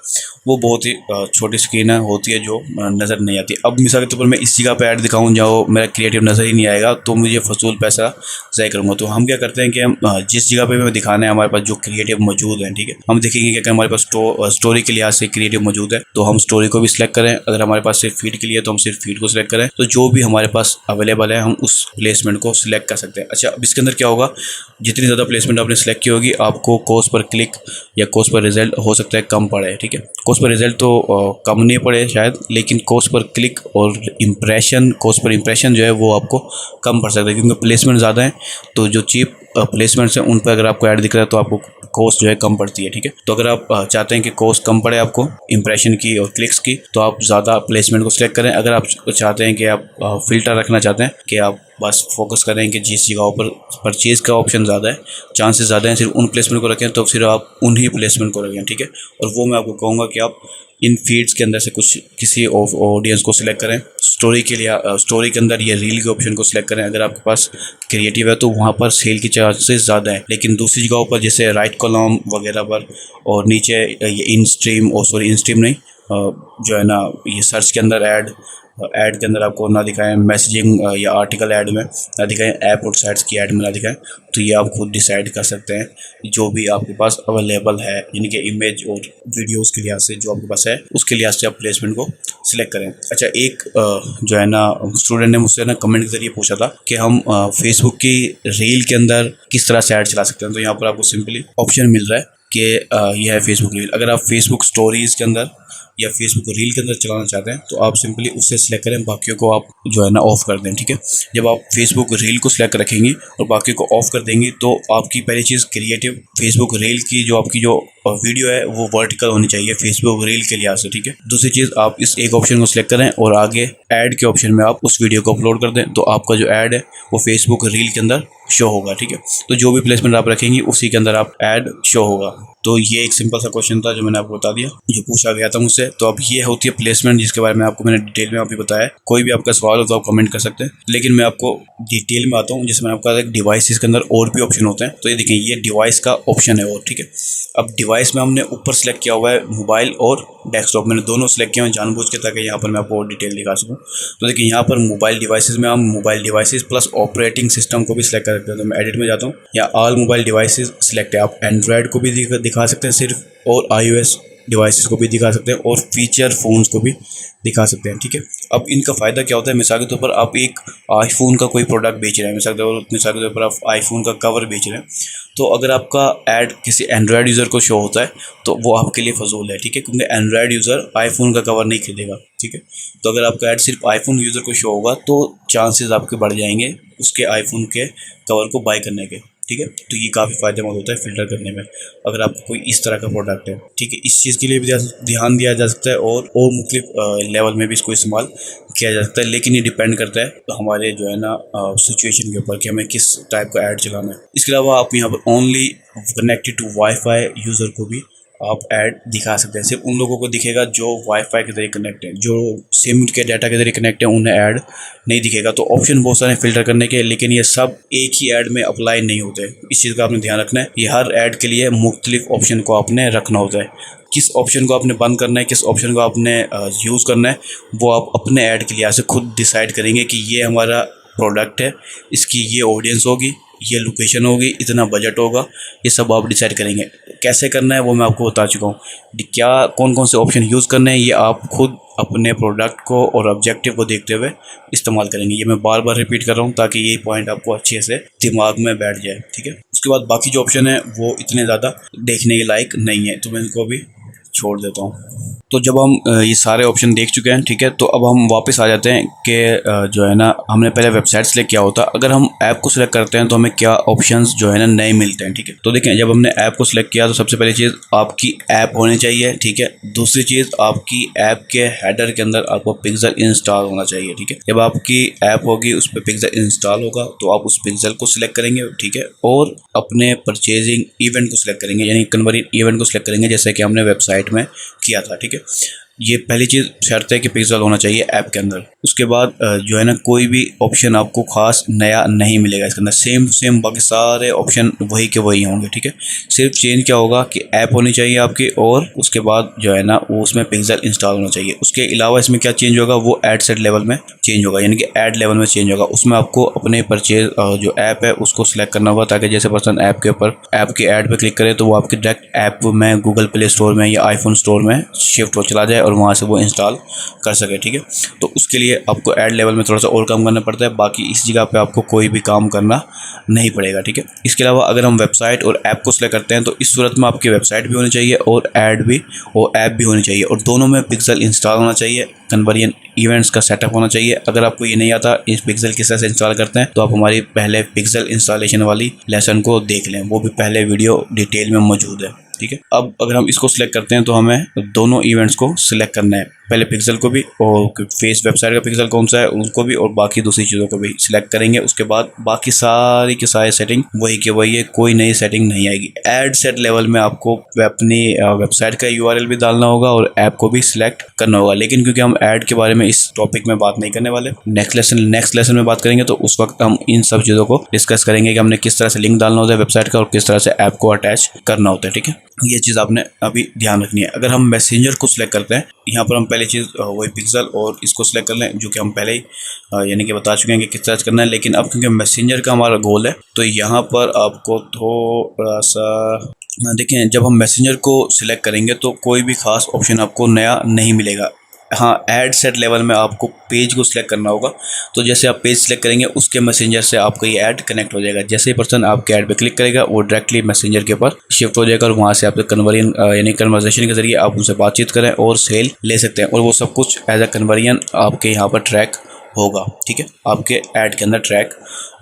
वो बहुत ही छोटी स्क्रीन है होती है जो नज़र नहीं आती। अब मिसाल के तौर पर मैं इस जगह पे ऐड दिखाऊँ जहाँ मेरा क्रिएटिव नज़र ही नहीं आएगा तो मुझे फजूल पैसा ज़ाय करूँगा। तो हम क्या करते हैं कि हम जिस जगह पर हमें दिखाना है हमारे पास जो क्रिएटिव मौजूद है, ठीक है, हम देखेंगे कि अगर हमारे पास स्टोरी के लिहाज से क्रिएटिव मौजूद है तो हम स्टोरी को भी सिलेक्ट करें। अगर हमारे पास सिर्फ फीड के लिए तो हम सिर्फ फीड को सिलेक्ट करें। तो जो भी हमारे पास अवेलेबल है हम उस प्लेसमेंट को सिलेक्ट कर सकते हैं। अच्छा अब इसके अंदर क्या होगा, जितनी ज़्यादा प्लेसमेंट आपने सेलेक्ट की होगी आपको कॉस्ट पर क्लिक या कॉस्ट पर रिजल्ट हो सकता है कम पड़े। ठीक है, कॉस्ट पर रिजल्ट तो कम नहीं पड़े शायद, लेकिन कॉस्ट पर क्लिक और इम्प्रेशन, कॉस्ट पर इम्प्रेशन जो है वो आपको कम पड़ सकता है, क्योंकि प्लेसमेंट ज़्यादा है। तो जो चीप प्लेसमेंट्स हैं उन पर अगर आपको ऐड दिख रहा है तो आपको कॉस्ट जो है कम पड़ती है। ठीक है, तो अगर आप चाहते हैं कि कॉस्ट कम पड़े आपको इंप्रेशन की और क्लिक्स की तो आप ज़्यादा प्लेसमेंट को सिलेक्ट करें। अगर आप चाहते हैं कि आप फ़िल्टर रखना चाहते हैं कि आप बस फोकस करें कि जिस जगहों पर परचेज़ का ऑप्शन ज़्यादा है, चांसेस ज़्यादा हैं, सिर्फ उन प्लेसमेंट को रखें, तो फिर आप उन्हीं प्लेसमेंट को रखें। ठीक है, और वो मैं आपको कहूँगा कि आप इन फीड्स के अंदर से कुछ किसी ऑडियंस को सिलेक्ट करें। स्टोरी के लिए स्टोरी के अंदर ये रील के ऑप्शन को सिलेक्ट करें। अगर आपके पास क्रिएटिव है तो वहाँ पर सेल की चांसेस ज़्यादा है, लेकिन दूसरी जगहों पर जैसे राइट कॉलम वगैरह पर और नीचे ये इन स्ट्रीम इन स्ट्रीम नहीं जो है ना ये सर्च के अंदर ऐड के अंदर आपको ना दिखाएं, मैसेजिंग या आर्टिकल ऐड में ना दिखाएं, ऐप और साइट्स की ऐड में ना दिखाएं। तो ये आप खुद डिसाइड कर सकते हैं जो भी आपके पास अवेलेबल है, यानी कि इमेज और वीडियोस के लिहाज से जो आपके पास है उसके लिहाज से आप प्लेसमेंट को सिलेक्ट करें। अच्छा एक जो है ना स्टूडेंट ने मुझसे ना कमेंट के जरिए पूछा था कि हम फेसबुक की रील के अंदर किस तरह से ऐड चला सकते हैं। तो यहाँ पर आपको सिंपली ऑप्शन मिल रहा है कि यह है फेसबुक रील। अगर आप फेसबुक स्टोरीज़ के अंदर या फेसबुक रील के अंदर चलाना चाहते हैं तो आप सिंपली उससे सिलेक्ट करें, बाकियों को आप जो है ना ऑफ़ कर दें। ठीक है, जब आप फेसबुक रील को सिलेक्ट रखेंगी और बाकी को ऑफ़ कर देंगी तो आपकी पहली चीज़ क्रिएटिव फेसबुक रील की जो आपकी जो वीडियो है वो वर्टिकल होनी चाहिए फेसबुक रील के लिहाज से। ठीक है, दूसरी चीज़ आप इस एक ऑप्शन को सिलेक्ट करें और आगे ऐड के ऑप्शन में आप उस वीडियो को अपलोड कर दें तो आपका जो ऐड है वो फेसबुक रील के अंदर शो होगा। ठीक है, तो जो भी प्लेसमेंट आप रखेंगी उसी के अंदर आप ऐड शो होगा। तो ये एक सिंपल सा क्वेश्चन था जो मैंने आपको बता दिया, जो पूछा गया था मुझसे। तो अब ये होती है प्लेसमेंट जिसके बारे में आपको मैंने डिटेल में अभी बताया। कोई भी आपका सवाल हो तो आप कमेंट कर सकते हैं, लेकिन मैं आपको डिटेल में आता हूँ। जैसे मैंने आपको कहा था डिवाइस के अंदर और भी ऑप्शन होते हैं, तो ये देखें ये डिवाइस का ऑप्शन है। और ठीक है, अब डिवाइस में हमने ऊपर सेलेक्ट किया हुआ है मोबाइल और डेस्कटॉप, मैंने दोनों सेलेक्ट किए हैं जानबूझ के ताकि यहाँ पर मैं आपको और डिटेल दिखा सकूँ। तो देखिए यहाँ पर मोबाइल डिवाइसेस में हम mobile devices plus operating system को भी सिलेक्ट कर सकते हैं। तो मैं एडिट में जाता हूँ, या ऑल मोबाइल डिवाइसेस सिलेक्ट है। आप एंड्रॉयड को भी दिखा सकते हैं सिर्फ, और iOS डिवाइसेस को भी दिखा सकते हैं, और फीचर फ़ोन्स को भी दिखा सकते हैं। ठीक है, अब इनका फ़ायदा क्या होता है, मिसाल के तौर पर आप एक आईफोन का कोई प्रोडक्ट बेच रहे हैं, मिसाल के तौर पर आप आईफोन का कवर बेच रहे हैं, तो अगर आपका ऐड किसी एंड्रॉयड यूज़र को शो होता है तो वो आपके लिए फजूल है। ठीक है, क्योंकि एंड्रॉयड यूज़र आईफोन का कवर नहीं खरीदेगा। ठीक है, तो अगर आपका ऐड सिर्फ आईफोन यूज़र को शो होगा तो चांसेस आपके बढ़ जाएंगे उसके आईफोन के कवर को बाय करने के। ठीक है। तो ये काफ़ी फ़ायदेमंद होता है फ़िल्टर करने में, अगर आपको कोई इस तरह का प्रोडक्ट है, ठीक है। इस चीज़ के लिए भी ध्यान दिया जा सकता है और मुख्तलिफ लेवल में भी इसको इस्तेमाल किया जा सकता है, लेकिन ये डिपेंड करता है हमारे जो है ना सिचुएशन के ऊपर कि हमें किस टाइप का ऐड चलाना है। इसके अलावा आप यहाँ पर only connected to wifi user को भी आप ऐड दिखा सकते हैं। सिर्फ उन लोगों को दिखेगा जो वाईफाई के जरिए कनेक्ट है, जो सिम के डाटा के जरिए कनेक्ट है उन्हें ऐड नहीं दिखेगा। तो ऑप्शन बहुत सारे फ़िल्टर करने के, लेकिन ये सब एक ही ऐड में अप्लाई नहीं होते। इस चीज़ का आपने ध्यान रखना है। ये हर ऐड के लिए मुख्तलिफ ऑप्शन को आपने रखना होता है। किस ऑप्शन को आपने बंद करना है, किस ऑप्शन को आपने यूज़ करना है, वो आप अपने ऐड के लिए से खुद डिसाइड करेंगे कि ये हमारा प्रोडक्ट है, इसकी ये ऑडियंस होगी, ये लोकेशन होगी, इतना बजट होगा, ये सब आप डिसाइड करेंगे। कैसे करना है वो मैं आपको बता चुका हूँ। क्या कौन कौन से ऑप्शन यूज़ करने हैं ये आप खुद अपने प्रोडक्ट को और ऑब्जेक्टिव को देखते हुए इस्तेमाल करेंगे। ये मैं बार बार रिपीट कर रहा हूँ ताकि ये पॉइंट आपको अच्छे से दिमाग में बैठ जाए, ठीक है। उसके बाद बाकी जो ऑप्शन है वो इतने ज़्यादा देखने के लायक नहीं है, तो मैं इनको भी छोड़ देता हूँ। तो जब हम ये सारे ऑप्शन देख चुके हैं, ठीक है, तो अब हम वापस आ जाते हैं कि जो है ना हमने पहले वेबसाइट सेलेक्ट किया होता। अगर हम ऐप को सिलेक्ट करते हैं तो हमें क्या ऑप्शंस जो है ना नए मिलते हैं, ठीक है। तो देखें, जब हमने ऐप को सिलेक्ट किया तो सबसे पहली चीज़ आपकी ऐप होनी चाहिए, ठीक है। दूसरी चीज़ आपकी ऐप के हेडर के अंदर आपको पिक्सल इंस्टॉल होना चाहिए, ठीक है। जब आपकी ऐप होगी उस पर पिक्सल इंस्टॉल होगा तो आप उस पिक्सल को सिलेक्ट करेंगे, ठीक है, और अपने परचेजिंग इवेंट को सिलेक्ट करेंगे, यानी कन्वर्ट इवेंट को सिलेक्ट करेंगे, जैसे कि हमने वेबसाइट में किया था, ठीक है। ये पहली चीज़ शर्त है कि पिक्सल होना चाहिए ऐप के अंदर। उसके बाद जो है ना कोई भी ऑप्शन आपको खास नया नहीं मिलेगा इसके अंदर, सेम टू सेम बाकी सारे ऑप्शन वही के वही होंगे, ठीक है। सिर्फ चेंज क्या होगा कि ऐप होनी चाहिए आपकी, और उसके बाद जो है ना वो उसमें पिक्सल इंस्टॉल होना चाहिए। उसके अलावा इसमें क्या चेंज होगा, वो एड सेट लेवल में चेंज होगा, यानी कि ऐड लेवल में चेंज होगा। उसमें आपको अपने परचेज जो ऐप है उसको सिलेक्ट करना होगा, ताकि जैसे पर्सन ऐप के ऊपर ऐप के ऐड पे क्लिक करे तो वो आपके डायरेक्ट ऐप में गूगल प्ले स्टोर में या आईफोन स्टोर में शिफ्ट हो चला जाए और वहाँ से वो इंस्टॉल कर सके, ठीक है। तो उसके लिए आपको ऐड लेवल में थोड़ा सा और काम करना पड़ता है, बाकी इस जगह पे आपको कोई भी काम करना नहीं पड़ेगा, ठीक है। इसके अलावा अगर हम वेबसाइट और ऐप को सिलेक्ट करते हैं तो इस सूरत में आपकी वेबसाइट भी होनी चाहिए और ऐड भी और ऐप भी होनी चाहिए, और दोनों में पिक्सल इंस्टॉल होना चाहिए, कन्वर्जन इवेंट्स का सेटअप होना चाहिए। अगर आपको ये नहीं आता इस पिक्सल किस तरह से इंस्टॉल करते हैं तो आप हमारी पहले पिक्सल इंस्टॉलेशन वाली लेसन को देख लें, वो भी पहले वीडियो डिटेल में मौजूद है, ठीक है। अब अगर हम इसको सिलेक्ट करते हैं तो हमें दोनों इवेंट्स को सिलेक्ट करना है, पहले पिक्सल को भी और फेस वेबसाइट का पिक्सल कौन सा है उसको भी, और बाकी दूसरी चीज़ों को भी सिलेक्ट करेंगे। उसके बाद बाकी सारी की सारी सेटिंग वही के वही है, कोई नई सेटिंग नहीं आएगी। ऐड सेट लेवल में आपको अपनी वेबसाइट का यूआरएल भी डालना होगा और ऐप को भी सिलेक्ट करना होगा, लेकिन क्योंकि हम ऐड के बारे में इस टॉपिक में बात नहीं करने वाले, नेक्स्ट लेसन में बात करेंगे, तो उस वक्त हम इन सब चीज़ों को डिस्कस करेंगे कि हमने किस तरह से लिंक डालना होता है वेबसाइट का और किस तरह से ऐप को अटैच करना होता है, ठीक है। ये चीज़ आपने अभी ध्यान रखनी है। अगर हम मैसेंजर को सिलेक्ट करते हैं, यहाँ पर हम पहले चीज़ वही पिक्सल और इसको सिलेक्ट कर लें, जो कि हम पहले ही यानी कि बता चुके हैं कि किस तरह से करना है। लेकिन अब क्योंकि मैसेंजर का हमारा गोल है तो यहाँ पर आपको थोड़ा सा देखें, जब हम मैसेंजर को सिलेक्ट करेंगे तो कोई भी ख़ास ऑप्शन आपको नया नहीं मिलेगा। हाँ, ऐड सेट लेवल में आपको पेज को सिलेक्ट करना होगा, तो जैसे आप पेज सिलेक्ट करेंगे उसके मैसेंजर से आपका ये ऐड कनेक्ट हो जाएगा। जैसे ही पर्सन आपके ऐड पे क्लिक करेगा वो डायरेक्टली मैसेंजर के ऊपर शिफ्ट हो जाएगा और वहाँ से आपके कन्वर्जन यानी कन्वर्सेशन के जरिए आप उनसे बातचीत करें और सेल ले सकते हैं, और वो सब कुछ एज अ कन्वर्जन आपके यहाँ पर ट्रैक होगा, ठीक है, आपके ऐड के अंदर ट्रैक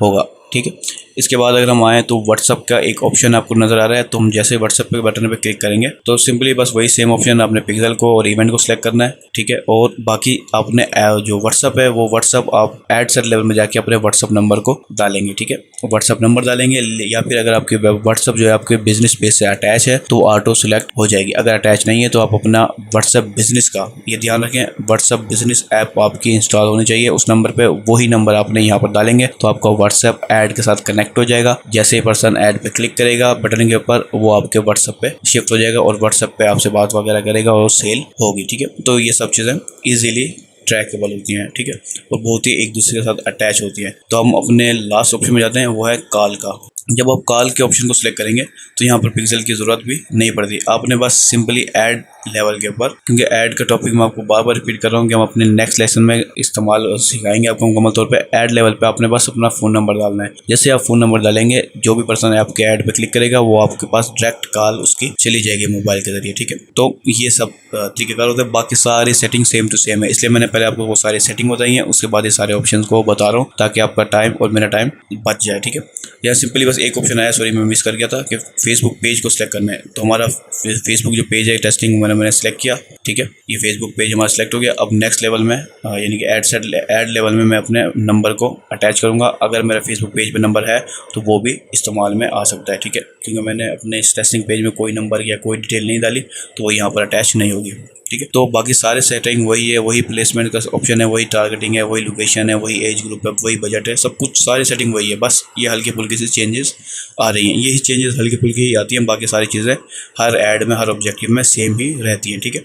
होगा, ठीक है। इसके बाद अगर हम आएँ तो व्हाट्सअप का एक ऑप्शन आपको नज़र आ रहा है, तो हम जैसे व्हाट्सअप के बटन पे क्लिक करेंगे तो सिंपली बस वही सेम ऑप्शन आपने पिक्सल को और इवेंट को सिलेक्ट करना है, ठीक है। और बाकी आपने जो व्हाट्सअप है वो व्हाट्सअप आप ऐड सेट लेवल में जाके अपने व्हाट्सअप नंबर को डालेंगे, ठीक है, व्हाट्सअप नंबर डालेंगे, या फिर अगर आपके व्हाट्सअप जो है आपके बिजनेस पेज से अटैच है तो ऑटो सिलेक्ट हो जाएगी। अगर अटैच नहीं है तो आप अपना व्हाट्सअप बिजनेस का, ये ध्यान रखें, व्हाट्सअप बिजनेस ऐप आपकी इंस्टॉल होनी चाहिए, उस नंबर पर वही नंबर आपने यहाँ पर डालेंगे तो आपका व्हाट्सअप ऐड के साथ कनेक्ट हो जाएगा। जैसे ही पर्सन ऐड पे क्लिक करेगा बटन के ऊपर वो आपके व्हाट्सएप पे शिफ्ट हो जाएगा और व्हाट्सएप पे आपसे बात वगैरह करेगा और सेल होगी, ठीक है। तो ये सब चीज़ें इजीली ट्रैकेबल होती हैं, ठीक है, और बहुत ही एक दूसरे के साथ अटैच होती हैं। तो हम अपने लास्ट ऑप्शन में जाते हैं, वो है कॉल का। जब आप कॉल के ऑप्शन को सिलेक्ट करेंगे तो यहाँ पर पिक्सल की ज़रूरत भी नहीं पड़ती, आपने बस सिंपली ऐड लेवल के ऊपर, क्योंकि ऐड का टॉपिक मैं आपको बार बार रिपीट कर रहा हूँ कि हम अपने नेक्स्ट लेसन में इस्तेमाल सिखाएंगे आपको मुकम्मल तौर पे। ऐड लेवल पे आपने बस अपना फ़ोन नंबर डालना है। जैसे आप फ़ोन नंबर डालेंगे, जो भी पर्सन है आपके ऐड पे क्लिक करेगा वो आपके पास डायरेक्ट कॉल उसकी चली जाएगी मोबाइल के जरिए, ठीक है। तो ये सब तरीकेकार होता है। बाकी सारी सेटिंग सेम टू सेम है, इसलिए मैंने पहले आपको वो सारी सेटिंग बताई है, उसके बाद ये सारे ऑप्शन को बता रहा हूँ ताकि आपका टाइम और मेरा टाइम बच जाए, ठीक है। या सिंपली बस एक ऑप्शन आया, सॉरी मैं मिस कर गया था, कि फेसबुक पेज को सिलेक्ट करना है। तो हमारा फेसबुक जो पेज है टेस्टिंग मैंने सिलेक्ट किया, ठीक है। ये फेसबुक पेज हमारा सिलेक्ट हो गया। अब नेक्स्ट लेवल में यानी कि ऐड लेवल में मैं अपने नंबर को अटैच करूँगा। अगर मेरा फेसबुक पेज पे नंबर है तो वो भी इस्तेमाल में आ सकता है, ठीक है। क्योंकि मैंने अपने इस टेस्टिंग पेज में कोई नंबर या कोई डिटेल नहीं डाली तो वो यहाँ पर अटैच नहीं होगी, ठीक है। तो बाकी सारे सेटिंग वही है, वही प्लेसमेंट का ऑप्शन है, वही टारगेटिंग है, वही लोकेशन है, वही एज ग्रुप है, वही बजट है, सब कुछ सारी सेटिंग वही है। बस ये हल्की फुल्की सी चेंजेस आ रही हैं, यही चेंजेस हल्की फुल्की ही आती हैं। बाकी सारी चीज़ें हर ऐड में, हर ऑब्जेक्टिव में सेम ही रहती हैं, ठीक है।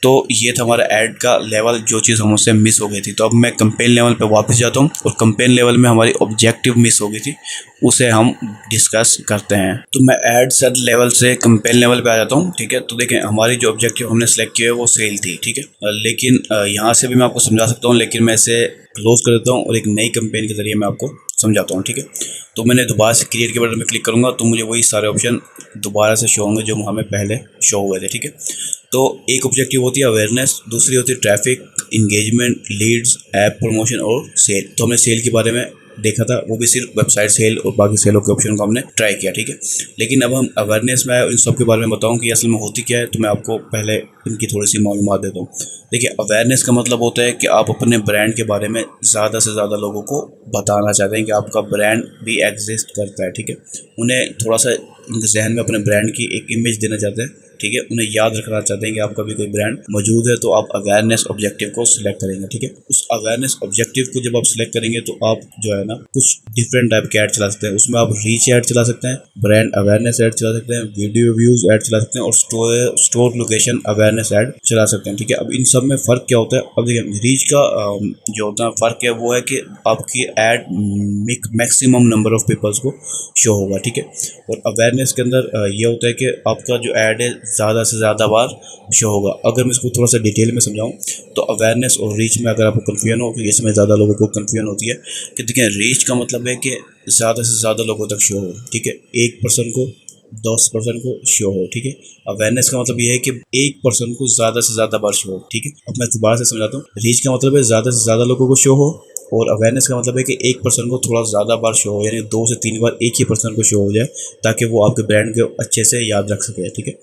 तो ये था हमारा ऐड का लेवल, जो चीज़ हमसे मिस हो गई थी। तो अब मैं कंपेन लेवल पे वापस जाता हूँ और कंपेन लेवल में हमारी ऑब्जेक्टिव मिस हो गई थी, उसे हम डिस्कस करते हैं। तो मैं ऐड सेट लेवल से कंपेन लेवल पे आ जाता हूँ, ठीक है। तो देखें, हमारी जो ऑब्जेक्टिव हमने सेलेक्ट किया है वो सेल थी, ठीक है। लेकिन यहाँ से भी मैं आपको समझा सकता हूँ, लेकिन मैं इसे क्लोज कर देता हूँ और एक नई कंपेन के ज़रिए मैं आपको समझाता हूँ, ठीक है। तो मैंने दोबारा से क्रिएट के बटन में क्लिक करूँगा तो मुझे वही सारे ऑप्शन दोबारा से शो होंगे जो हमें पहले शो हुए थे, ठीक है। तो एक ऑब्जेक्टिव होती है अवेयरनेस, दूसरी होती है traffic, engagement, leads, app promotion और सेल। तो हमने सेल के बारे में देखा था, वो भी सिर्फ वेबसाइट सेल और बाकी सेलों के ऑप्शन को हमने ट्राई किया, ठीक है। लेकिन अब हम अवेयरनेस में इन सब के बारे में बताऊं कि असल में होती क्या है, तो मैं आपको पहले इनकी थोड़ी सी मालूमात देता हूँ। देखिए, अवेयरनेस का मतलब होता है कि आप अपने ब्रांड के बारे में ज़्यादा से ज़्यादा लोगों को बताना चाहते हैं कि आपका ब्रांड भी एग्जिस्ट करता है, ठीक है। उन्हें थोड़ा सा उनके जहन में अपने ब्रांड की एक इमेज देना चाहते हैं, ठीक है। उन्हें याद रखना चाहते हैं कि आपका भी कोई ब्रांड मौजूद है, तो आप अवेयरनेस ऑब्जेक्टिव को सिलेक्ट करेंगे, ठीक है। उस अवेयरनेस ऑब्जेक्टिव को जब आप सिलेक्ट करेंगे तो आप जो है ना कुछ डिफरेंट टाइप के ऐड चला सकते हैं। उसमें आप रीच ऐड चला सकते हैं, ब्रांड अवेयरनेस ऐड चला सकते हैं, वीडियो व्यूज ऐड चला सकते हैं और स्टोर लोकेशन अवेयरनेस ऐड चला सकते हैं, ठीक है। अब इन सब में फ़र्क क्या होता है? अब देखिए, रीच का जो होता है फ़र्क है वो है कि आपकी ad maximum number of peoples को शो होगा, ठीक है। और अवेयरनेस के अंदर ये होता है कि आपका जो ऐड है ज़्यादा से ज़्यादा बार शो होगा। अगर मैं इसको थोड़ा सा डिटेल में समझाऊं तो अवेयरनेस और रीच में अगर आपको कन्फ्यूजन हो, क्योंकि इसमें ज़्यादा लोगों को कन्फ्यूजन होती है कि देखिए, रीच का मतलब है कि ज़्यादा से ज़्यादा लोगों तक शो हो, ठीक है। एक पर्सन को 10% को शो हो, ठीक है। अवेयरनेस का मतलब ये है कि एक पर्सन को ज़्यादा से ज़्यादा बार शो हो, ठीक है। अब मैं दोबारा से समझाता हूँ। रीच का मतलब है ज़्यादा से ज़्यादा लोगों को शो हो, और अवेयरनेस का मतलब है कि एक पर्सन को थोड़ा ज़्यादा बार शो हो, यानी 2 से 3 बार एक ही पर्सन को शो हो जाए ताकि वो आपके ब्रांड को अच्छे से याद रख सके, ठीक है।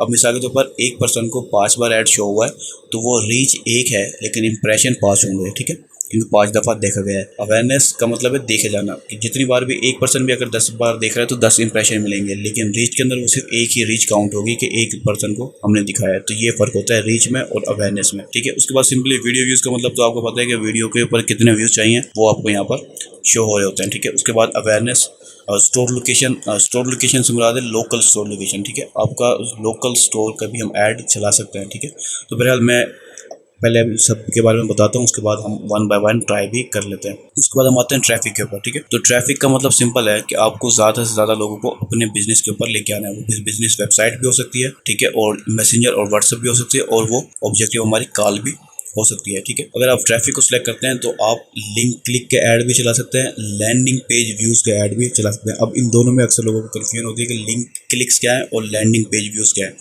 अब मिसाल के तौर पर एक पर्सन को 5 बार ऐड शो हुआ है तो वो रीच 1 है लेकिन इंप्रेशन 5 होंगे, ठीक है, क्योंकि 5 दफ़ा देखा गया है। अवेयरनेस का मतलब है देखे जाना, कि जितनी बार भी एक पर्सन भी अगर 10 बार देख रहा है तो 10 इंप्रेशन मिलेंगे, लेकिन रीच के अंदर वो सिर्फ एक ही रीच काउंट होगी कि एक पर्सन को हमने दिखाया है। तो ये फ़र्क होता है रीच में और अवेयरनेस में, ठीक है। उसके बाद सिंपली वीडियो व्यूज़ का मतलब तो आपको पता है कि वीडियो के ऊपर कितने व्यूज़ चाहिए वो आपको यहाँ पर शो हो रहे होते हैं, ठीक है। उसके बाद अवेयरनेस, स्टोर लोकेशन से मुराद है लोकल स्टोर लोकेशन, ठीक है। आपका लोकल स्टोर का भी हम ऐड चला सकते हैं, ठीक है। तो बहरहाल मैं पहले अभी सब के बारे में बताता हूँ, उसके बाद हम वन बाय वन ट्राई भी कर लेते हैं। उसके बाद हम आते हैं ट्रैफिक के ऊपर, ठीक है। तो ट्रैफिक का मतलब सिंपल है कि आपको ज़्यादा से ज़्यादा लोगों को अपने बिजनेस के ऊपर लेके आना है। वो बिजनेस वेबसाइट भी हो सकती है, ठीक है, और मैसेंजर और व्हाट्सएप भी हो सकती है, और वो ऑब्जेक्टिव हमारी कॉल भी हो सकती है, ठीक है। अगर आप ट्रैफिक को सिलेक्ट करते हैं तो आप लिंक क्लिक के ऐड भी चला सकते हैं, लैंडिंग पेज व्यूज़ के ऐड भी चला सकते हैं। अब इन दोनों में अक्सर लोगों को कन्फ्यूजन होती है कि लिंक क्लिक्स क्या है और लैंडिंग पेज व्यूज़ क्या है।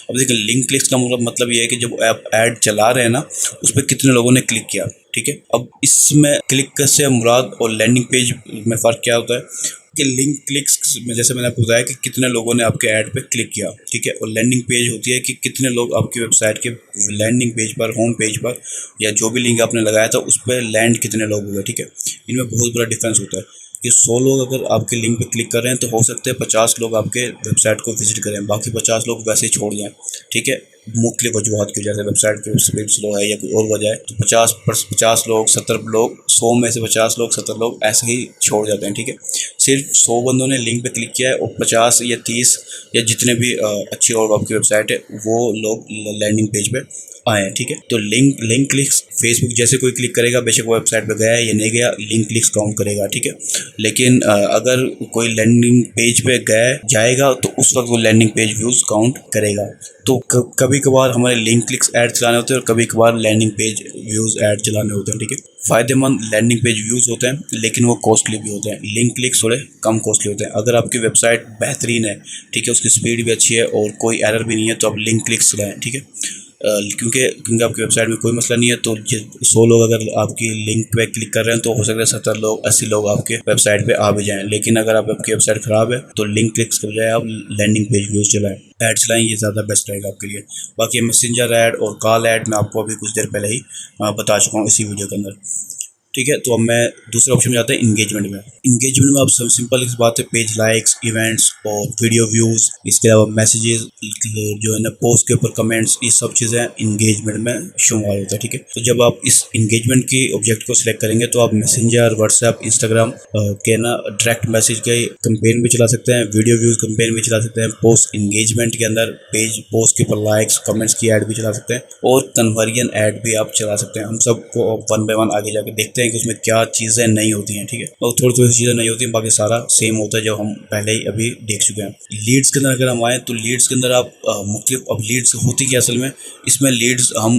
अब देखिए, लिंक क्लिक्स का मतलब ये है कि जब आप ऐड चला रहे हैं ना, उस पर कितने लोगों ने क्लिक किया, ठीक है। अब इसमें क्लिक से मुराद और लैंडिंग पेज में फ़र्क क्या होता है कि लिंक क्लिक्स में जैसे मैंने आपको बताया कि कितने लोगों ने आपके ऐड पे क्लिक किया, ठीक है, और लैंडिंग पेज होती है कि कितने लोग आपकी वेबसाइट के लैंडिंग पेज पर, होम पेज पर, या जो भी लिंक आपने लगाया था उस पर लैंड कितने लोग हुए, ठीक है। इनमें बहुत बड़ा डिफरेंस होता है कि 100 लोग अगर आपके लिंक पे क्लिक कर रहे हैं तो हो सकते हैं 50 लोग आपके वेबसाइट को विजिट करें, बाकी 50 लोग वैसे ही छोड़ जाएँ, ठीक है, मुख्तलिफ वजूहत की, जैसे वेबसाइट की स्पीड स्लो है या कोई और वजह है। तो 50 लोग, 70 लोग, 100 में से 50 लोग, 70 लोग ऐसे ही छोड़ जाते हैं, ठीक है। सिर्फ 100 बंदों ने लिंक पे क्लिक किया है और 50 या 30 या जितने भी अच्छी और आपकी वेबसाइट है वो लोग लैंडिंग पेज पे आए, ठीक है। तो लिंक क्लिक्स फेसबुक जैसे कोई क्लिक करेगा, बेशक वो वेबसाइट पे गया है या नहीं गया, लिंक क्लिक्स काउंट करेगा, ठीक है। लेकिन अगर कोई लैंडिंग पेज पे जाएगा तो उस वक्त वो लैंडिंग पेज व्यूज़ काउंट करेगा। तो कभी कभी कभार हमारे लिंक क्लिक्स ऐड चलाने होते हैं और कभी कभार लैंडिंग पेज व्यूज़ ऐड चलाने होते हैं। ठीक है, फ़ायदेमंद लैंडिंग पेज व्यूज़ होते हैं लेकिन वो कॉस्टली भी होते हैं। लिंक क्लिक्स थोड़े कम कॉस्टली होते हैं। अगर आपकी वेबसाइट बेहतरीन है, ठीक है, उसकी स्पीड भी अच्छी है और कोई एरर भी नहीं है, तो आप लिंक क्लिक्स चलाएँ। ठीक है, क्योंकि आपकी वेबसाइट में कोई मसला नहीं है, तो 100 लोग अगर आपकी लिंक पे क्लिक कर रहे हैं तो हो सकता है 70 लोग 80 लोग आपके वेबसाइट पे आ भी जाएं। लेकिन अगर आपकी वेबसाइट ख़राब है तो लिंक क्लिक्स के बजाय आप लैंडिंग पेज व्यूज़ चलाएं, ऐड चलाएं, ये ज़्यादा बेस्ट रहेगा आपके लिए। बाकी मैसेंजर ऐड और कॉल ऐड मैं आपको अभी कुछ देर पहले ही बता चुका हूँ इसी वीडियो के अंदर। ठीक है, तो अब मैं दूसरे ऑप्शन में जाते हैं इंगेजमेंट में। इंगेजमेंट में आप सब सिंपल इस बात है, पेज लाइक्स, इवेंट्स और वीडियो व्यूज़, इसके अलावा मैसेजेस जो है ना, पोस्ट के ऊपर कमेंट्स, ये सब चीज़ें इंगेजमेंट में शुमार होता है। ठीक है, तो जब आप इस इंगेजमेंट की ऑब्जेक्ट को सिलेक्ट करेंगे तो आप मैसेंजर, व्हाट्सएप, इंस्टाग्राम के ना डायरेक्ट मैसेज के कंपेन भी चला सकते हैं, वीडियो व्यूज़ कंपेन भी चला सकते हैं, पोस्ट इंगेजमेंट के अंदर पेज पोस्ट के ऊपर लाइक्स कमेंट्स की ऐड भी चला सकते हैं और कन्वर्जन ऐड भी आप चला सकते हैं। हम सबको वन बाय वन आगे जाके देखते हैं कि उसमें क्या चीज़ें नहीं होती हैं। ठीक है, और थोड़ी थोड़ी चीज़ें नहीं होती हैं, बाकी सारा सेम होता है जो हम पहले ही अभी देख चुके हैं। लीड्स के अंदर अगर हम आएँ तो लीड्स के अंदर आप मुख्तलिफ, अब लीड्स होती क्या असल में, इसमें लीड्स हम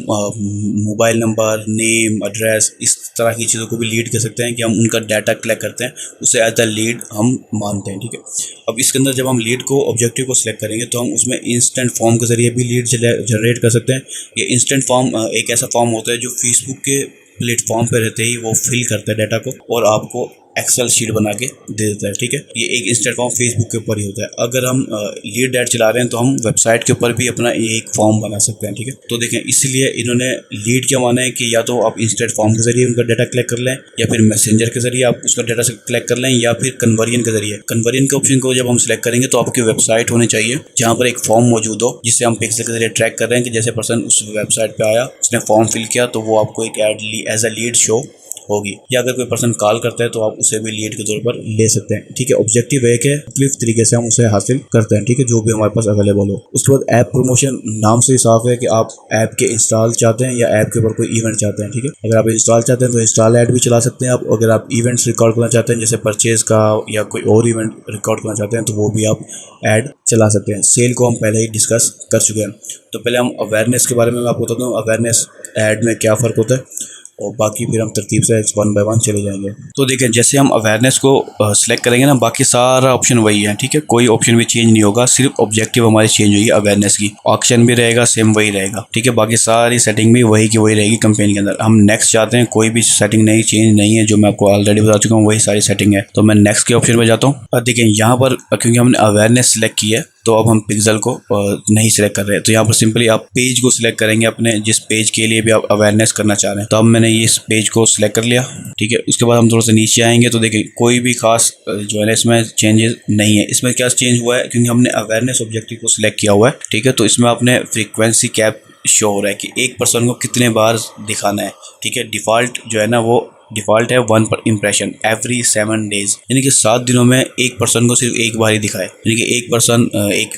मोबाइल नंबर, नेम, एड्रेस, इस तरह की चीज़ों को भी लीड कर सकते हैं कि हम उनका डाटा कलेक्ट करते हैं, उसे एज अ लीड हम मानते हैं। ठीक है, अब इसके अंदर जब हम लीड को ऑब्जेक्टिव को सिलेक्ट करेंगे तो हम उसमें इंस्टेंट फॉर्म के ज़रिए भी लीड जनरेट कर सकते हैं। ये इंस्टेंट फॉर्म एक ऐसा फॉर्म होता है जो फेसबुक के प्लेटफॉर्म पे रहते ही वो फिल करता है डाटा को और आपको एक्सेल शीट बना के दे देता है। ठीक है, ये एक इंस्टेंट फॉर्म फेसबुक के ऊपर ही होता है। अगर हम लीड ऐड चला रहे हैं तो हम वेबसाइट के ऊपर भी अपना एक फॉर्म बना सकते हैं। ठीक है, तो देखें, इसलिए इन्होंने लीड क्या माना है कि या तो आप इंस्टेंट फॉर्म के जरिए उनका डाटा कलेक्ट कर लें, या फिर मैसेंजर के जरिए आप उसका डाटा कलेक्ट कर लें, या फिर कन्वर्जन के जरिए। कन्वर्जन के ऑप्शन को जब हम सिलेक्ट करेंगे तो आपकी वेबसाइट होनी चाहिए जहाँ पर एक फॉर्म मौजूद हो, जिससे हम पिक्सल के जरिए ट्रैक कर रहे हैं कि जैसे पर्सन उस वेबसाइट पर आया, उसने फॉर्म फिल किया, तो वो आपको एक ad as a lead show होगी। या अगर कोई पर्सन कॉल करता है तो आप उसे भी लीड के तौर पर ले सकते हैं। ठीक है, ऑब्जेक्टिव एक है, मुख्तलिफ तरीके से हम उसे हासिल करते हैं। ठीक है, जो भी हमारे पास अवेलेबल हो। उसके बाद ऐप प्रमोशन, नाम से ही साफ है कि आप ऐप के इंस्टॉल चाहते हैं या ऐप के ऊपर कोई इवेंट चाहते हैं। ठीक है, अगर आप इंस्टॉल चाहते हैं तो इंस्टॉल ऐड भी चला सकते हैं आप। अगर आप इवेंट्स रिकॉर्ड करना चाहते हैं जैसे परचेज का या कोई और इवेंट रिकॉर्ड करना चाहते हैं तो वो भी आप ऐड चला सकते हैं। सेल को हम पहले ही डिस्कस कर चुके हैं, तो पहले हम अवेयरनेस के बारे में मैं आपको बताता हूँ, अवेयरनेस ऐड में क्या फ़र्क होता है, और बाकी फिर हम तरतीब से वन बाय वन चले जाएंगे। तो देखें, जैसे हम अवेयरनेस को सिलेक्ट करेंगे ना, बाकी सारा ऑप्शन वही है। ठीक है, कोई ऑप्शन भी चेंज नहीं होगा, सिर्फ ऑब्जेक्टिव हमारी चेंज होगी अवेयरनेस की। ऑप्शन भी रहेगा सेम वही रहेगा। ठीक है, बाकी सारी सेटिंग भी वही की वही रहेगी कंपेन के अंदर। हम नेक्स्ट चाहते हैं, कोई भी सेटिंग नहीं चेंज नहीं है, जो मैं आपको ऑलरेडी बता चुका हूँ वही सारी सेटिंग है। तो मैं नेक्स्ट के ऑप्शन में जाता हूँ। और देखें, यहाँ पर क्योंकि हमने अवेयरनेस सिलेक्ट की है तो अब हम पिक्सल को नहीं सिलेक्ट कर रहे हैं, तो यहाँ पर सिंपली आप पेज को सिलेक्ट करेंगे, अपने जिस पेज के लिए भी आप अवेयरनेस करना चाह रहे हैं। तो अब मैंने इस पेज को सिलेक्ट कर लिया। ठीक है, उसके बाद हम थोड़ा सा नीचे आएंगे तो देखिए कोई भी खास जो है ना इसमें चेंजेस नहीं है। इसमें क्या चेंज हुआ है, क्योंकि हमने अवेयरनेस ऑब्जेक्टिव को सिलेक्ट किया हुआ है। ठीक है, तो इसमें आपने फ्रीक्वेंसी कैप शो हो रहा है कि एक पर्सन को कितने बार दिखाना है। ठीक है, डिफ़ॉल्ट जो है ना वो डिफ़ॉल्ट है 1 इम्प्रेशन एवरी 7 डेज, यानी कि 7 दिनों में एक पर्सन को सिर्फ एक बार ही दिखाए। यानी कि एक पर्सन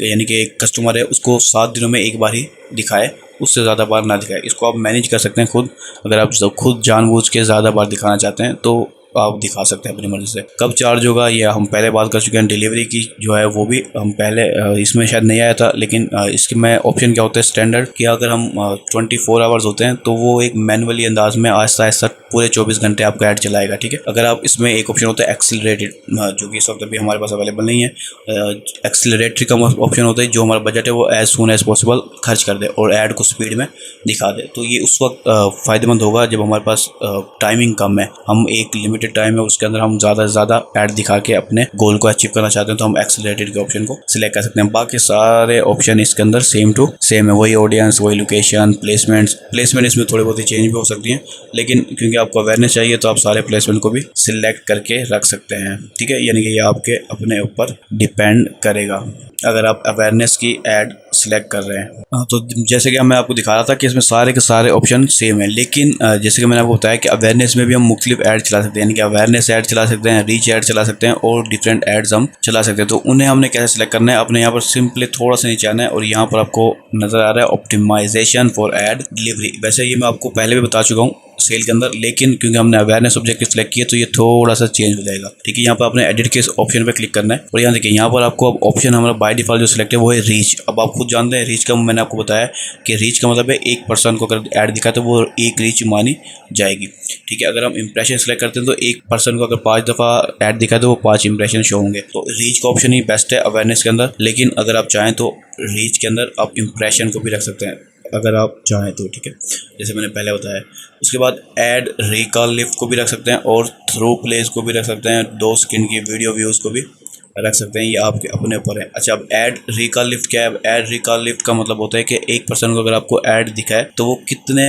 यानी कि एक कस्टमर है, उसको 7 दिनों में एक बार ही दिखाए, उससे ज़्यादा बार ना दिखाए। इसको आप मैनेज कर सकते हैं खुद। अगर आप खुद जानबूझ के ज़्यादा बार दिखाना चाहते हैं तो आप दिखा सकते हैं अपनी मर्ज़ी से। कब चार्ज होगा ये हम पहले बात कर चुके हैं। डिलीवरी की जो है वो भी हम पहले इसमें शायद नहीं आया था, लेकिन इसके में ऑप्शन क्या होता है स्टैंडर्ड, कि अगर हम 24 आवर्स होते हैं तो वो एक मैनुअली अंदाज में आहिस्ता आहिस्ता पूरे 24 घंटे आपका ऐड चलाएगा। ठीक है, अगर आप इसमें एक ऑप्शन होता है एक्सिलरेटेड, जो कि इस वक्त अभी हमारे पास अवेलेबल नहीं है। एक्सिलरेटरी का ऑप्शन होता है जो हमारा बजट है वो एज सून एज पॉसिबल खर्च कर दे और ऐड को स्पीड में दिखा दे। तो ये उस वक्त फ़ायदेमंद होगा जब हमारे पास टाइमिंग कम है, हम एक लिमिटेड टाइम है उसके अंदर हम ज़्यादा से ज़्यादा ऐड दिखा के अपने गोल को अचीव करना चाहते हैं, तो हम एक्सिलरेटेड के ऑप्शन को सिलेक्ट कर सकते हैं। बाकी सारे ऑप्शन इसके अंदर सेम टू सेम है, वही ऑडियंस, वही लोकेशन, प्लेसमेंट इसमें थोड़ी बहुत चेंज भी हो सकती हैं, लेकिन क्योंकि आपको अवेयरनेस चाहिए तो आप सारे प्लेसमेंट को भी सिलेक्ट करके रख सकते हैं। ठीक है, यानी कि ये आपके अपने ऊपर डिपेंड करेगा अगर आप अवेयरनेस की ऐड सिलेक्ट कर रहे हैं। तो जैसे कि मैं आपको दिखा रहा था कि इसमें सारे के सारे ऑप्शन सेम है, लेकिन जैसे कि मैंने आपको बताया कि अवेयरनेस में भी हम मुख्तलिफ ऐड चला सकते हैं, यानी कि अवेयरनेस ऐड चला सकते हैं, रीच ऐड चला सकते हैं और डिफरेंट ऐड्स हम चला सकते हैं। तो उन्हें हमने कैसे सिलेक्ट करना है, अपने यहाँ पर सिंपली थोड़ा सा नीचे आना है और यहाँ पर आपको नज़र आ रहा है ऑप्टिमाइजेशन फॉर ऐड डिलीवरी। वैसे ये मैं आपको पहले भी बता चुका हूँ, सेल के अंदर, लेकिन क्योंकि हमने अवेयरनेस ऑब्जेक्टिव सेलेक्ट किया तो ये थोड़ा सा चेंज हो जाएगा। ठीक है, यहाँ पर आपने एडिट के ऑप्शन पे क्लिक करना है और यहाँ देखिए यहाँ पर आपको अब ऑप्शन हमारा बाय डिफॉल्ट जो सिलेक्ट है वो है रीच। अब आप खुद जानते हैं रीच का, मैंने आपको बताया कि रीच का मतलब है एक पर्सन को अगर ऐड दिखा तो वो एक रीच मानी जाएगी। ठीक है, अगर हम इंप्रेशन सेलेक्ट करते हैं तो एक पर्सन को अगर 5 दफ़ा ऐड दिखा तो वो 5 इंप्रेशन शो होंगे। तो रीच का ऑप्शन ही बेस्ट है अवेयरनेस के अंदर, लेकिन अगर आप चाहें तो रीच के अंदर आप इंप्रेशन को भी रख सकते हैं अगर आप चाहें तो। ठीक है, जैसे मैंने पहले बताया। उसके बाद ऐड रिकॉल लिफ्ट को भी रख सकते हैं और थ्रू प्लेस को भी रख सकते हैं, 2 सेकंड की वीडियो व्यूज़ को भी रख सकते हैं, ये आपके अपने ऊपर है। अच्छा, अब ऐड रिकॉल लिफ्ट क्या है? ऐड रिकॉल लिफ्ट का मतलब होता है कि एक पर्सन को अगर आपको ऐड दिखा है तो वो कितने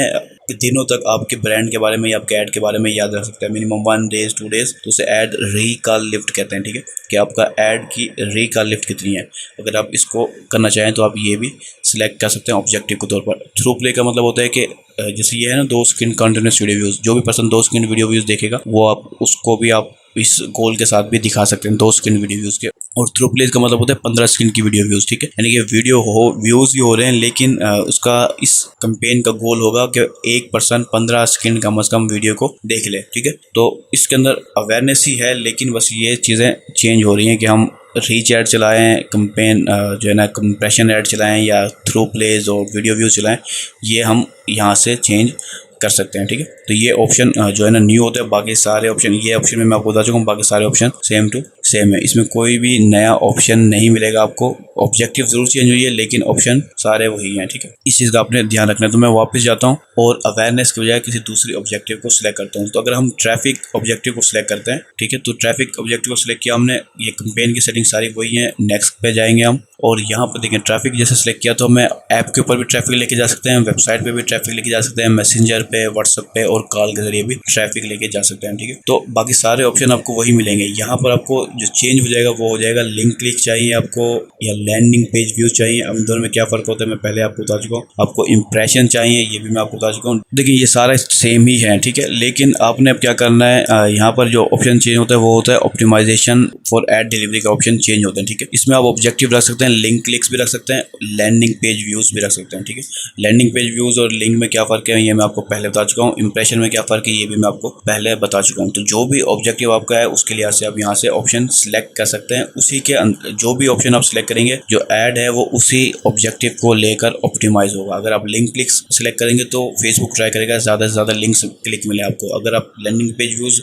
दिनों तक आपके ब्रांड के बारे में या आपके ऐड के बारे में याद रख सकते हैं, मिनिमम 1 डेज 2 डेज, तो उसे ऐड रिकॉल लिफ्ट कहते हैं। ठीक है, कि आपका ऐड की रिकॉल लिफ्ट कितनी है। अगर आप इसको करना चाहें तो आप ये भी सिलेक्ट कर सकते हैं ऑब्जेक्टिव के तौर पर। थ्रू प्ले का मतलब होता है कि जैसे ये है ना 2 सेकंड कंटिन्यूस वीडियो व्यूज़, जो भी पर्सन 2 सेकंड वीडियो व्यूज़ देखेगा वो आप उसको भी आप इस गोल के साथ भी दिखा सकते हैं 2 सेकंड वीडियो व्यूज़ के। और थ्रू प्लेस का मतलब होता है 15 सेकंड की वीडियो व्यूज़। ठीक है, यानी कि वीडियो हो व्यूज़ भी हो रहे हैं, लेकिन उसका इस कैंपेन का गोल होगा कि एक पर्सन 15 सेकंड कम से कम वीडियो को देख ले। ठीक है, तो इसके अंदर अवेयरनेस ही है, लेकिन बस ये चीज़ें चेंज हो रही हैं कि हम रीच ऐड चलाएँ, कैंपेन जो है ना कंप्रेशन ऐड चलाएँ या थ्रू प्लेस और वीडियो व्यूज़ चलाएँ, ये हम यहाँ से चेंज कर सकते हैं। ठीक है, तो ये ऑप्शन जो है ना न्यू होता है, बाकी सारे ऑप्शन, ये ऑप्शन में मैं आपको बता चुका हूँ, बाकी सारे ऑप्शन सेम टू सेम है, इसमें कोई भी नया ऑप्शन नहीं मिलेगा आपको। ऑब्जेक्टिव जरूर चेंज हुई है लेकिन ऑप्शन सारे वही हैं। ठीक है, इस चीज़ का आपने ध्यान रखना है। तो मैं वापस जाता हूँ और अवेयरनेस के बजाय किसी दूसरी ऑब्जेक्टिव को सिलेक्ट करता हूँ। तो अगर हम ट्रैफिक ऑब्जेक्टिव को सिलेक्ट करते हैं, ठीक है, तो ट्रैफिक ऑब्जेक्टिव को सिलेक्ट किया हमने, ये कैंपेन की सेटिंग सारी वही है। नेक्स्ट पे जाएंगे हम और यहाँ पर देखें ट्रैफिक जैसे सिलेक्ट किया तो हमें ऐप के ऊपर भी ट्रैफिक लेके जा सकते हैं, वेबसाइट पे भी ट्रैफिक लेके जा सकते हैं, मैसेंजर पे, व्हाट्सएप पे और कॉल के जरिए भी ट्रैफिक लेके जा सकते हैं। ठीक है, तो बाकी सारे ऑप्शन आपको वही मिलेंगे। यहाँ पर आपको जो चेंज हो जाएगा वो हो जाएगा लिंक क्लिक चाहिए आपको या लैंडिंग पेज व्यू चाहिए। अब इन दोनों में क्या फ़र्क होता है मैं पहले आपको बता चुका हूँ। आपको इंप्रेशन चाहिए, ये भी मैं आपको बता चुका हूँ। देखिए ये सारा सेम ही है। ठीक है, लेकिन आपने अब क्या करना है, यहाँ पर जो ऑप्शन चेंज होता है वो होता है ऑप्टिमाइजेशन फॉर एड डिलीवरी का ऑप्शन चेंज होता है। ठीक है, इसमें आप ऑब्जेक्टिव रख सकते हैं, लिंक क्लिक्स भी रख सकते हैं, लैंडिंग पेज व्यूज़ भी रख सकते हैं। ठीक है, लैंडिंग पेज व्यूज़ और लिंक में क्या फ़र्क है ये मैं आपको पहले बता चुका हूँ। इंप्रेशन में क्या फ़र्क है ये भी मैं आपको पहले बता चुका हूँ। तो जो भी ऑब्जेक्टिव आपका है उसके लिहाज से आप यहाँ से ऑप्शन सेलेक्ट कर सकते हैं। उसी के जो भी ऑप्शन आप सिलेक्ट करेंगे, जो ऐड है वो उसी ऑब्जेक्टिव को लेकर ऑप्टिमाइज होगा। अगर आप लिंक क्लिक्स सिलेक्ट करेंगे तो फेसबुक ट्राई करेगा ज़्यादा से ज़्यादा लिंक्स क्लिक मिले आपको। अगर आप लैंडिंग पेज व्यूज़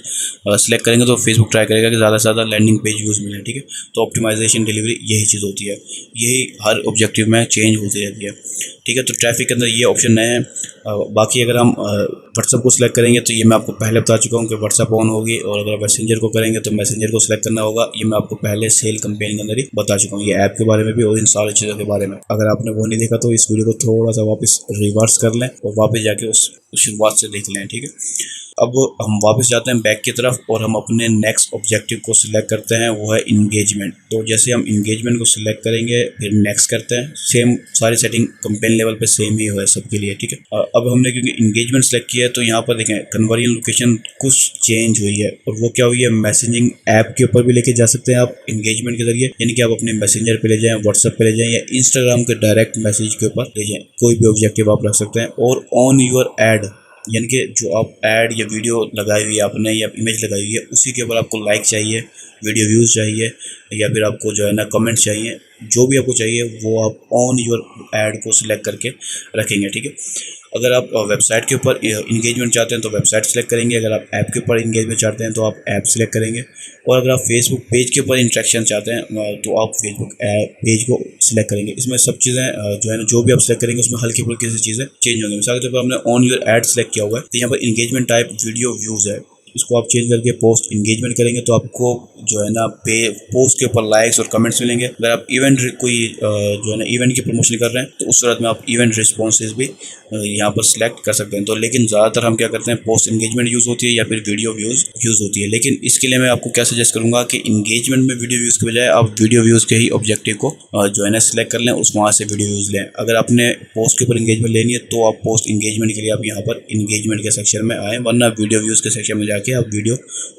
सिलेक्ट करेंगे तो फेसबुक ट्राई करेगा कि ज़्यादा से ज़्यादा लैंडिंग पेज व्यूज़ मिले। ठीक है, तो ऑप्टिमाइजेशन डिलीवरी यही चीज़ होती है, यही हर ऑब्जेक्टिव में चेंज होती रहती है। ठीक है, तो ट्रैफिक के अंदर ये ऑप्शन नए हैं। बाकी अगर हम व्हाट्सअप को सिलेक्ट करेंगे तो ये मैं आपको पहले बता चुका हूँ कि व्हाट्सअप ऑन होगी, और अगर मैसेंजर को करेंगे तो मैसेंजर को सिलेक्ट करना होगा। ये मैं आपको पहले सेल कैंपेन के अंदर ही बता चुका हूँ, ये ऐप के बारे में भी और इन सारी चीज़ों के बारे में। अगर आपने वो नहीं देखा तो इस वीडियो को थोड़ा सा वापस रिवर्स कर लें और वापस जाके उस शुरुआत से देख लें। ठीक है, अब हम वापस जाते हैं बैक की तरफ और हम अपने नेक्स्ट ऑब्जेक्टिव को सिलेक्ट करते हैं, वो है इंगेजमेंट। तो जैसे हम इंगेजमेंट को सिलेक्ट करेंगे फिर नेक्स्ट करते हैं, सेम सारी सेटिंग कंपेन लेवल पे सेम ही हो है सबके लिए। ठीक है, अब हमने क्योंकि इंगेजमेंट सेलेक्ट किया है तो यहाँ पर देखें कन्वर्जन लोकेशन कुछ चेंज हुई है, और वो क्या हुई है, मैसेजिंग ऐप के ऊपर भी लेके जा सकते हैं आप इंगेजमेंट के जरिए, यानी कि आप अपने मैसेंजर पे ले जाएं, व्हाट्सएप पे ले जाएं या इंस्टाग्राम के डायरेक्ट मैसेज के ऊपर ले जाएं, कोई भी ऑब्जेक्टिव आप रख सकते हैं। और ऑन योर ऐड, यानी कि जो आप ऐड या वीडियो लगाई हुई है आपने या इमेज लगाई हुई है उसी के ऊपर आपको लाइक चाहिए, वीडियो व्यूज़ चाहिए, या फिर आपको जो है ना कमेंट चाहिए, जो भी आपको चाहिए वो आप ऑन योर ऐड को सिलेक्ट करके रखेंगे। ठीक है, अगर आप वेबसाइट के ऊपर इंगेजमेंट चाहते हैं तो वेबसाइट सेलेक्ट करेंगे, अगर आप ऐप के ऊपर इंगेजमेंट चाहते हैं तो आप ऐप सेलेक्ट करेंगे, और अगर आप फेसबुक पेज के ऊपर इंटरेक्शन चाहते हैं तो आप फेसबुक पेज को सिलेक्ट करेंगे। इसमें सब चीज़ें जो है ना जो भी आप सिलेक्ट करेंगे उसमें हल्की फुल्की सी चीज़ें चेंज होंगी। मिसाल के तौर पर हमने ऑन योर ऐड सेलेक्ट किया हुआ है तो यहाँ पर इंगेजमेंट टाइप वीडियो व्यूज़ है, इसको आप चेंज करके पोस्ट इंगेजमेंट करेंगे तो आपको जो है ना पोस्ट के ऊपर लाइक्स और कमेंट्स मिलेंगे। अगर आप इवेंट कोई जो है ना इवेंट की प्रमोशन कर रहे हैं तो उस सूरत में आप इवेंट रिस्पॉन्सेज भी यहाँ पर सिलेक्ट कर सकते हैं। तो लेकिन ज़्यादातर हम क्या करते हैं, पोस्ट इंगेजमेंट यूज़ होती है या फिर वीडियो व्यूज़ यूज़ होती है। लेकिन इसके लिए मैं आपको क्या सजेस्ट करूँगा कि इंगेजमेंट में वीडियो व्यूज़ के बजाय आप वीडियो व्यूज़ के ही ऑब्जेक्टिव को जो है ना सिलेक्ट कर लें, उस वहाँ से वीडियो व्यूज़ लें। अगर आपने पोस्ट के ऊपर इंगेजमेंट लेनी है तो आप पोस्ट इंगेजमेंट के लिए आप यहाँ पर इंगेजमेंट के सेक्शन में आएँ, वरना वीडियो व्यूज़ के सेक्शन में जाके आप वीडियो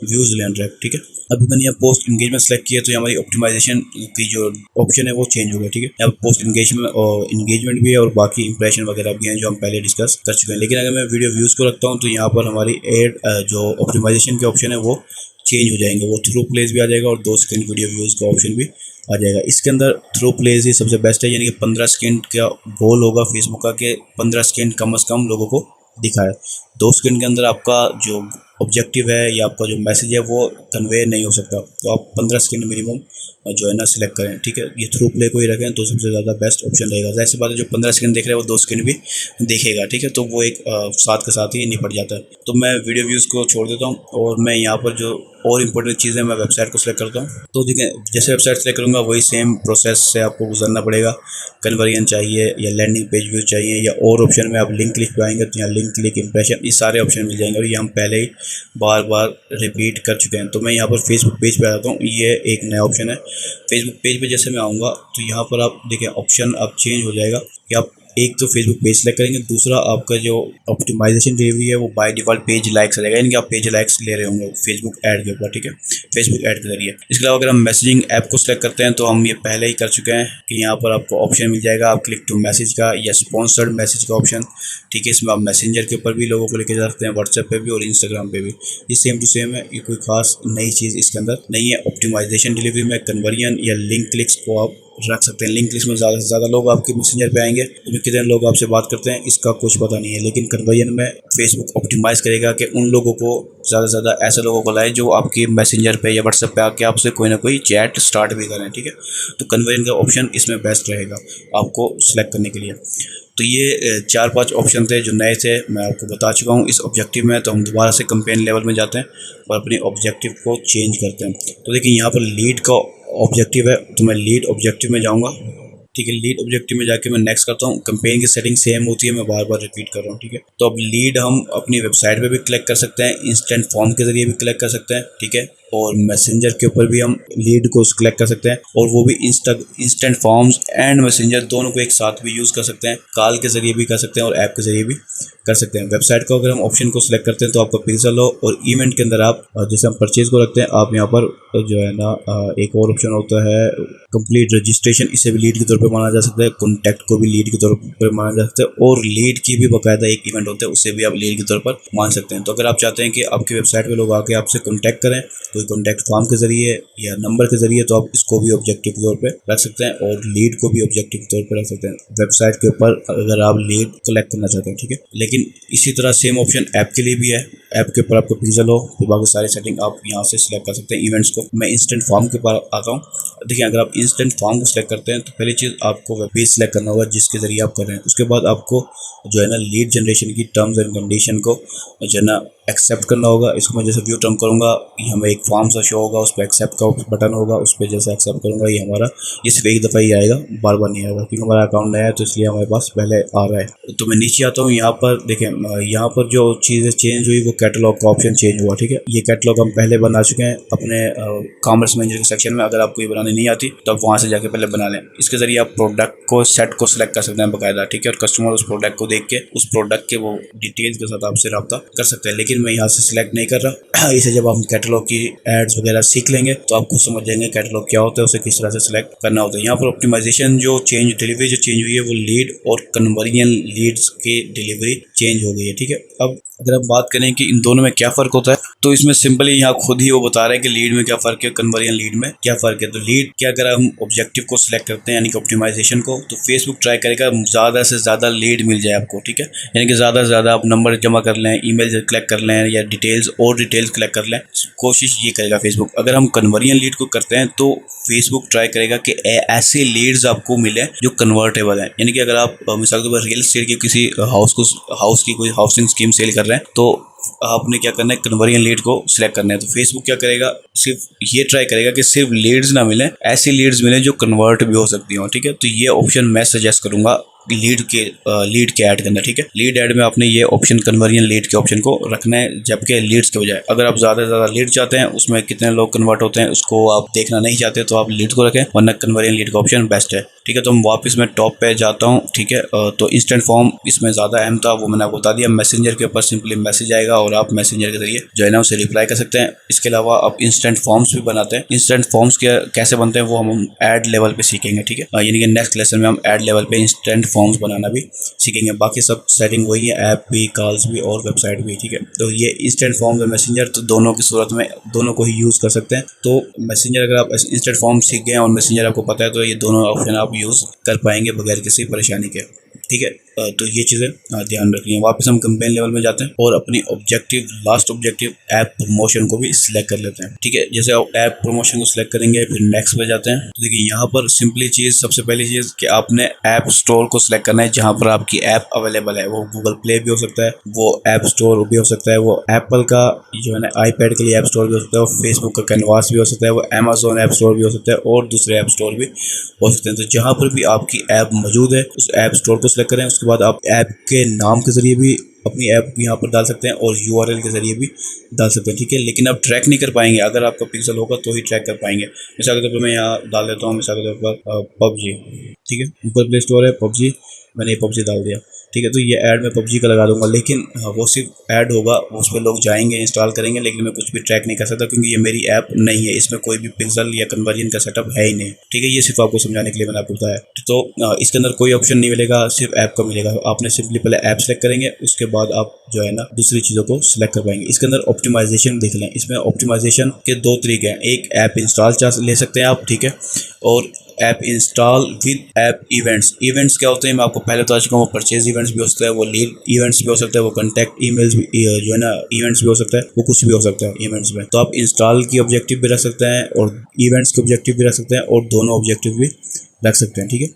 व्यूज़ लें डायरेक्ट, ठीक है। अभी मैंने यहाँ पोस्ट इंगेजमेंट सेलेक्ट किया तो हमारी ऑप्टिमाइजेशन की जो ऑप्शन है वो चेंज हो गया, ठीक है। यहाँ पोस्ट इंगेजमेंट भी है और बाकी इंप्रेशन वगैरह भी हैं जो हम पहले डिस्कस कर चुके हैं। लेकिन अगर मैं वीडियो व्यूज़ को रखता हूँ तो यहाँ पर हमारी जो ऑप्टिमाइजेशन के ऑप्शन है वो चेंज हो जाएंगे। वो थ्रू प्लेस भी आ जाएगा और 2 सेकंड वीडियो व्यूज़ का ऑप्शन भी आ जाएगा। इसके अंदर थ्रू प्लेस ही सबसे बेस्ट है, यानी कि 15 सेकंड का गोल होगा फेसबुक का कि 15 सेकंड कम से कम लोगों को दिखाए। 2 सेकंड के अंदर आपका जो ऑब्जेक्टिव है या आपका जो मैसेज है वो कन्वे नहीं हो सकता, तो आप 15 सेकंड मिनिमम जो है ना सिलेक्ट करें, ठीक है। ये थ्रू प्ले को ही रखें तो सबसे ज़्यादा बेस्ट ऑप्शन रहेगा। जैसे बात है जो 15 सेकंड देख रहे हैं वो 2 सेकंड भी देखेगा, ठीक है, तो वो एक साथ के साथ ही निपट जाता है। तो मैं वीडियो व्यूज़ को छोड़ देता हूँ और मैं यहाँ पर जो और इम्पोर्टेंट चीज़ें मैं वेबसाइट को सिलेक्ट करता हूँ। तो देखिए जैसे वेबसाइट सेलेक्ट करूँगा वही सेम प्रोसेस से आपको गुजरना पड़ेगा। कन्वर्जन चाहिए या लैंडिंग पेज व्यू चाहिए या और ऑप्शन में आप लिंक क्लिक पे आएंगे तो यहाँ लिंक क्लिक इंप्रेशन, ये सारे ऑप्शन मिल जाएंगे और ये हम पहले ही बार बार रिपीट कर चुके हैं। तो मैं यहाँ पर फेसबुक पेज पे आता हूँ, ये एक नया ऑप्शन है। फेसबुक पेज पे जैसे मैं आऊँगा तो यहाँ पर आप देखिए ऑप्शन अब चेंज हो जाएगा कि आप एक तो फेसबुक पेज सेलेक्ट करेंगे, दूसरा आपका जो ऑप्टिमाइजेशन डिलीवरी है वो बाय डिफ़ॉल्ट पेज लाइक्स रहेगा, यानी कि आप पेज लाइक्स ले रहे होंगे फेसबुक ऐड के ऊपर, ठीक है, फेसबुक ऐड के जरिए। इसके अलावा अगर हम मैसेजिंग ऐप को सिलेक्ट करते हैं तो हम ये पहले ही कर चुके हैं कि यहाँ पर आपको ऑप्शन मिल जाएगा आप क्लिक टू मैसेज का या स्पॉन्सर्ड मैसेज का ऑप्शन, ठीक है। इसमें आप मैसेंजर के ऊपर भी लोगों को लेके जा सकते हैं, व्हाट्सएप पे भी और इंस्टाग्राम पे भी। ये सेम टू सेम है, ये कोई खास नई चीज़ इसके अंदर नहीं है। ऑप्टिमाइजेशन डिलीवरी में कन्वर्जन या लिंक क्लिक्स को आप रख सकते हैं। लिंक क्लिक्स में ज़्यादा से ज़्यादा लोग आपके मैसेंजर पे आएंगे, तो कितने लोग आपसे बात करते हैं इसका कुछ पता नहीं है। लेकिन कन्वर्जन में फेसबुक ऑप्टिमाइज़ करेगा कि उन लोगों को ज़्यादा से ज़्यादा ऐसे लोगों को लाए जो आपके मैसेंजर पे या व्हाट्सएप पे आके आपसे कोई ना कोई चैट स्टार्ट भी करें, ठीक है। तो कन्वर्जन का ऑप्शन इसमें बेस्ट रहेगा आपको सेलेक्ट करने के लिए। तो ये 4-5 ऑप्शन थे जो नए थे, मैं आपको बता चुका हूँ। इस ऑब्जेक्टिव में तो हम दोबारा से कैंपेन लेवल में जाते हैं और अपने ऑब्जेक्टिव को चेंज करते हैं। तो देखिए यहाँ पर लीड का ऑब्जेक्टिव है तो मैं लीड ऑब्जेक्टिव में जाऊँगा, ठीक है। लीड ऑब्जेक्टिव में जाके मैं नेक्स्ट करता हूँ। कैंपेन की सेटिंग सेम होती है, मैं बार बार रिपीट कर रहा हूँ, ठीक है। तो अब लीड हम अपनी वेबसाइट पे भी कलेक्ट कर सकते हैं, इंस्टेंट फॉर्म के जरिए भी कलेक्ट कर सकते हैं, ठीक है, और मैसेंजर के ऊपर भी हम लीड को कलेक्ट कर सकते हैं और वो भी इंस्टेंट फॉर्म्स एंड मैसेंजर दोनों को एक साथ भी यूज़ कर सकते हैं, कॉल के जरिए भी कर सकते हैं और ऐप के जरिए भी कर सकते हैं। वेबसाइट को अगर हम ऑप्शन को सिलेक्ट करते हैं तो आपका पिक्सल हो और इवेंट के अंदर आप जैसे हम परचेज को रखते हैं, आप यहाँ पर जो है ना एक और ऑप्शन होता है कंप्लीट रजिस्ट्रेशन, इसे भी लीड के तौर पे माना जा सकता है। कॉन्टैक्ट को भी लीड के तौर पर माना जा सकता है और लीड की भी बाकायदा एक इवेंट होता है, उसे भी आप लीड के तौर पर मान सकते हैं। तो अगर आप चाहते हैं कि आपकी वेबसाइट पे लोग आके आपसे कॉन्टैक्ट करें कोई कॉन्टैक्ट फॉर्म के जरिए या नंबर के जरिए, तो आप इसको भी ऑब्जेक्टिव के तौर पे रख सकते हैं और लीड को भी ऑब्जेक्टिव के तौर पे रख सकते हैं वेबसाइट के ऊपर अगर आप लीड कलेक्ट करना चाहते हैं, ठीक है। लेकिन इसी तरह सेम ऑप्शन ऐप के लिए भी है। ऐप के ऊपर आपको पिक्सल हो तो बाकी सारी सेटिंग आप यहाँ से सिलेक्ट कर सकते हैं इवेंट्स को। मैं इंस्टेंट फॉर्म के ऊपर आता हूँ। देखिए अगर आप इंस्टेंट फॉर्म को सिलेक्ट करते हैं तो पहली चीज़ आपको वेब पेज सिलेक्ट करना होगा जिसके जरिए आप कर रहे हैं। उसके बाद आपको जो है ना लीड जनरेशन की टर्म्स एंड कंडीशन को जो है ना एक्सेप्ट करना होगा। इसको मैं जैसे व्यू टर्म करूँगा, ये हमें एक फॉर्म सा शो होगा, उस पर एक्सेप्ट का बटन होगा, उस पर जैसे एक्सेप्ट करूँगा ये हमारा ये सिर्फ एक दफ़ा ही आएगा, बार बार नहीं आएगा क्योंकि हमारा अकाउंट नया है तो इसलिए हमारे पास पहले आ रहा है। तो मैं नीचे आता हूँ, यहाँ पर देखें यहाँ पर जो चीज़ें चेंज हुई वो कैटलॉग का ऑप्शन चेंज हुआ, ठीक है। ये कैटलॉग हम पहले बना चुके हैं अपने कॉमर्स मैनेजर के सेक्शन में। अगर आपको ये बनाने नहीं आती तो आप वहाँ से जाके पहले बना लें। इसके ज़रिए आप प्रोडक्ट को सेट को सिलेक्ट कर सकते हैं बाकायदा, ठीक है, और कस्टमर उस प्रोडक्ट को देख के उस प्रोडक्ट के वो डिटेल्स के साथ आपसे रब्ता कर सकते हैं। लेकिन मैं यहाँ से सिलेक्ट नहीं कर रहा। इसे जब हम कैटलॉग की एड्स वगैरह सीख लेंगे तो आप खुद समझ जाएंगे कैटलॉग क्या होता है, उसे किस तरह से सिलेक्ट करना होता है। यहाँ पर ऑप्टिमाइजेशन जो चेंज डिलीवरी जो चेंज हुई है वो लीड और कन्वर्जन लीड्स की डिलीवरी चेंज हो गई है, ठीक है। अब अगर हम बात करें कि इन दोनों में क्या फ़र्क होता है तो इसमें सिंपली यहाँ खुद ही वो बता रहे हैं कि लीड में क्या फ़र्क है, कन्वर्जन लीड में क्या फ़र्क है। तो लीड क्या, अगर हम ऑब्जेक्टिव को सिलेक्ट करते हैं यानी कि ऑप्टिमाइजेशन को, तो फेसबुक ट्राई करेगा ज़्यादा से ज़्यादा लीड मिल जाए आपको, ठीक है, यानी कि ज़्यादा से ज़्यादा आप नंबर जमा कर लें, ईमेल कलेक्ट कर लें या डिटेल्स कलेक्ट कर लें, कोशिश ये करेगा फेसबुक। अगर हम कन्वर्जन लीड को करते हैं तो फेसबुक ट्राई करेगा कि ऐसे लीड्स आपको मिले जो कन्वर्टेबल हैं। यानी कि अगर आप मिसाल के तौर पर रियल एस्टेट की किसी हाउस की कोई हाउसिंग स्कीम सेल कर रहे हैं तो आपने क्या करना है, कन्वर्जन लीड को सिलेक्ट करना है। तो फेसबुक क्या करेगा, सिर्फ ये ट्राई करेगा कि सिर्फ लीड्स ना मिले, ऐसी लीड्स मिले जो कन्वर्ट भी हो सकती हो, ठीक है। तो ये ऑप्शन मैं सजेस्ट करूंगा लीड के ऐड करना है, ठीक है। लीड ऐड में आपने ये ऑप्शन कन्वर्जन लीड के ऑप्शन को रखना है, जबकि लीड्स के बजाय अगर आप ज़्यादा से ज़्यादा लीड चाहते हैं, उसमें कितने लोग कन्वर्ट होते हैं उसको आप देखना नहीं चाहते, तो आप लीड को रखें, वरना कन्वर्जन लीड का ऑप्शन बेस्ट है, ठीक है। तो हम वापस मैं टॉप पे जाता हूँ, ठीक है। तो इंस्टेंट फॉर्म इसमें ज़्यादा अहम था, वो मैंने आपको बता दिया। मैसेंजर के ऊपर सिंपली मैसेज आएगा और आप मैसेंजर के जरिए जो है ना उसे रिप्लाई कर सकते हैं। इसके अलावा आप इंस्टेंट फॉर्म्स भी बनाते हैं। इंस्टेंट फॉर्म्स कैसे बनते हैं वो हम ऐड लेवल पे सीखेंगे, ठीक है। यानी कि नेक्स्ट लेसन में हम ऐड लेवल पे इंस्टेंट फॉर्म्स बनाना भी सीखेंगे। बाकी सब सेटिंग वही है, ऐप भी, कॉल्स भी और वेबसाइट भी, ठीक है। तो ये इंस्टेंट फॉर्म्स और मैसेंजर तो दोनों की सूरत में दोनों को ही यूज़ कर सकते हैं। तो मैसेंजर अगर आप इंस्टेंट फॉर्म सीख गए और मैसेंजर आपको पता है, तो ये दोनों ऑप्शन आप यूज़ कर पाएंगे बगैर किसी परेशानी के, ठीक है। तो ये चीज़ें ध्यान रखनी है। वापस हम कैंपेन लेवल में जाते हैं और अपनी लास्ट ऑब्जेक्टिव ऐप प्रमोशन को भी सिलेक्ट कर लेते हैं, ठीक है। जैसे आप ऐप प्रमोशन को सिलेक्ट करेंगे, फिर नेक्स्ट पे जाते हैं। तो देखिए यहाँ पर सिंपली चीज़, सबसे पहली चीज़ कि आपने ऐप स्टोर को सिलेक्ट करना है जहाँ पर आपकी ऐप अवेलेबल है। वो गूगल प्ले भी हो सकता है, वो ऐप स्टोर भी हो सकता है, वो एप्पल का जो है ना आईपैड के लिए ऐप स्टोर भी हो सकता है, वो फेसबुक का कैनवास भी हो सकता है, वो अमेजोन ऐप स्टोर भी हो सकता है और दूसरे ऐप स्टोर भी हो सकते हैं। तो जहाँ पर भी आपकी ऐप मौजूद है उस ऐप स्टोर को सिलेक्ट करें। उसके बाद आप ऐप के नाम के ज़रिए भी अपनी ऐप यहाँ पर डाल सकते हैं और URL के ज़रिए भी डाल सकते हैं, ठीक है। लेकिन आप ट्रैक नहीं कर पाएंगे, अगर आपका पिक्सल होगा तो ही ट्रैक कर पाएंगे। मिसाल के तौर पर मैं यहाँ डाल देता हूँ, मिसाल के तौर पर PUBG, ठीक है। ऊपर प्ले स्टोर है PUBG, मैंने PUBG डाल दिया, ठीक है। तो ये ऐड मैं PUBG का लगा दूंगा, लेकिन वो सिर्फ ऐड होगा, उस पर लोग जाएंगे, इंस्टॉल करेंगे, लेकिन मैं कुछ भी ट्रैक नहीं कर सकता क्योंकि ये मेरी ऐप नहीं है, इसमें कोई भी पिक्सल या कन्वर्जन का सेटअप है ही नहीं, ठीक है। ये सिर्फ आपको समझाने के लिए मैंने आपको बताया। तो इसके अंदर कोई ऑप्शन नहीं मिलेगा, सिर्फ ऐप का मिलेगा। आपने सिंपली पहले ऐप सेलेक्ट करेंगे, उसके बाद आप जो है ना दूसरी चीज़ों को सिलेक्ट कर पाएंगे। इसके अंदर ऑप्टिमाइजेशन देख लें। इसमें ऑप्टिमाइजेशन के दो तरीके हैं, एक ऐप इंस्टॉल ले सकते हैं आप, ठीक है, और app install with app events क्या होते हैं मैं आपको पहले बता चुका हूँ। वो परचेज इवेंट्स भी हो सकता है, वो लीड इवेंट्स भी हो सकता है, वो कॉन्टैक्ट ईमेल्स भी जो है ना इवेंट्स भी हो सकता है, वो कुछ भी हो सकता है इवेंट्स में। तो आप इंस्टॉल की ऑब्जेक्टिव भी रख सकते हैं और इवेंट्स के ऑब्जेक्टिव भी रख सकते हैं और दोनों ऑब्जेक्टिव भी रख सकते हैं, ठीक है।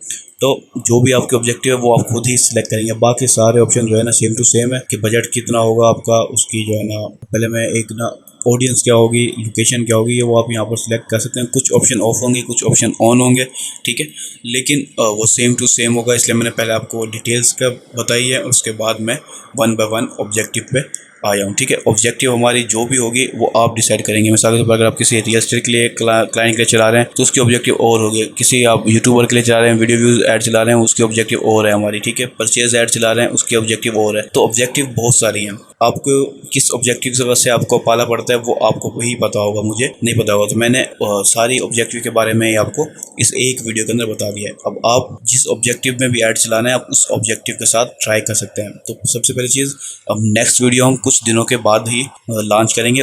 तो जो भी आपके ऑब्जेक्टिव है वो आप खुद ही सिलेक्ट करेंगे। बाकी सारे ऑप्शन जो है ना सेम टू सेम है कि बजट कितना होगा आपका, उसकी जो है ना पहले मैं एक ना ऑडियंस क्या होगी, लोकेशन क्या होगी, ये वो आप यहाँ पर सिलेक्ट कर सकते हैं। कुछ ऑप्शन ऑफ होंगे, कुछ ऑप्शन ऑन होंगे, ठीक है, लेकिन वो सेम टू सेम होगा। इसलिए मैंने पहले आपको डिटेल्स का बताई है, उसके बाद मैं 1 बाय 1 ऑब्जेक्टिव पे आया हूँ, ठीक है। ऑब्जेक्टिव हमारी जो भी होगी वो आप डिसाइड करेंगे। मिसाल के तौर पर अगर आप किसी रियल एस्टेट के लिए क्लाइंट के लिए चला रहे हैं तो उसकी ऑब्जेक्टिव और होगी, किसी आप यूट्यूबर के लिए चला रहे हैं, वीडियो व्यूज ऐड चला रहे हैं, उसकी ऑब्जेक्टिव और है हमारी, ठीक है। परचेज ऐड चला रहे हैं, उसकी ऑब्जेक्टिव और है। तो ऑब्जेक्टिव बहुत सारी हैं, आपको किस ऑब्जेक्टिव से वजह से आपको पाला पड़ता है वो आपको ही पता होगा, मुझे नहीं पता होगा। तो मैंने सारी ऑब्जेक्टिव के बारे में आपको इस एक वीडियो के अंदर बता दिया है। अब आप जिस ऑब्जेक्टिव में भी ऐड चलाना है आप उस ऑब्जेक्टिव के साथ ट्राई कर सकते हैं। तो सबसे पहली चीज़, अब नेक्स्ट वीडियो हम कुछ दिनों के बाद ही लॉन्च करेंगे।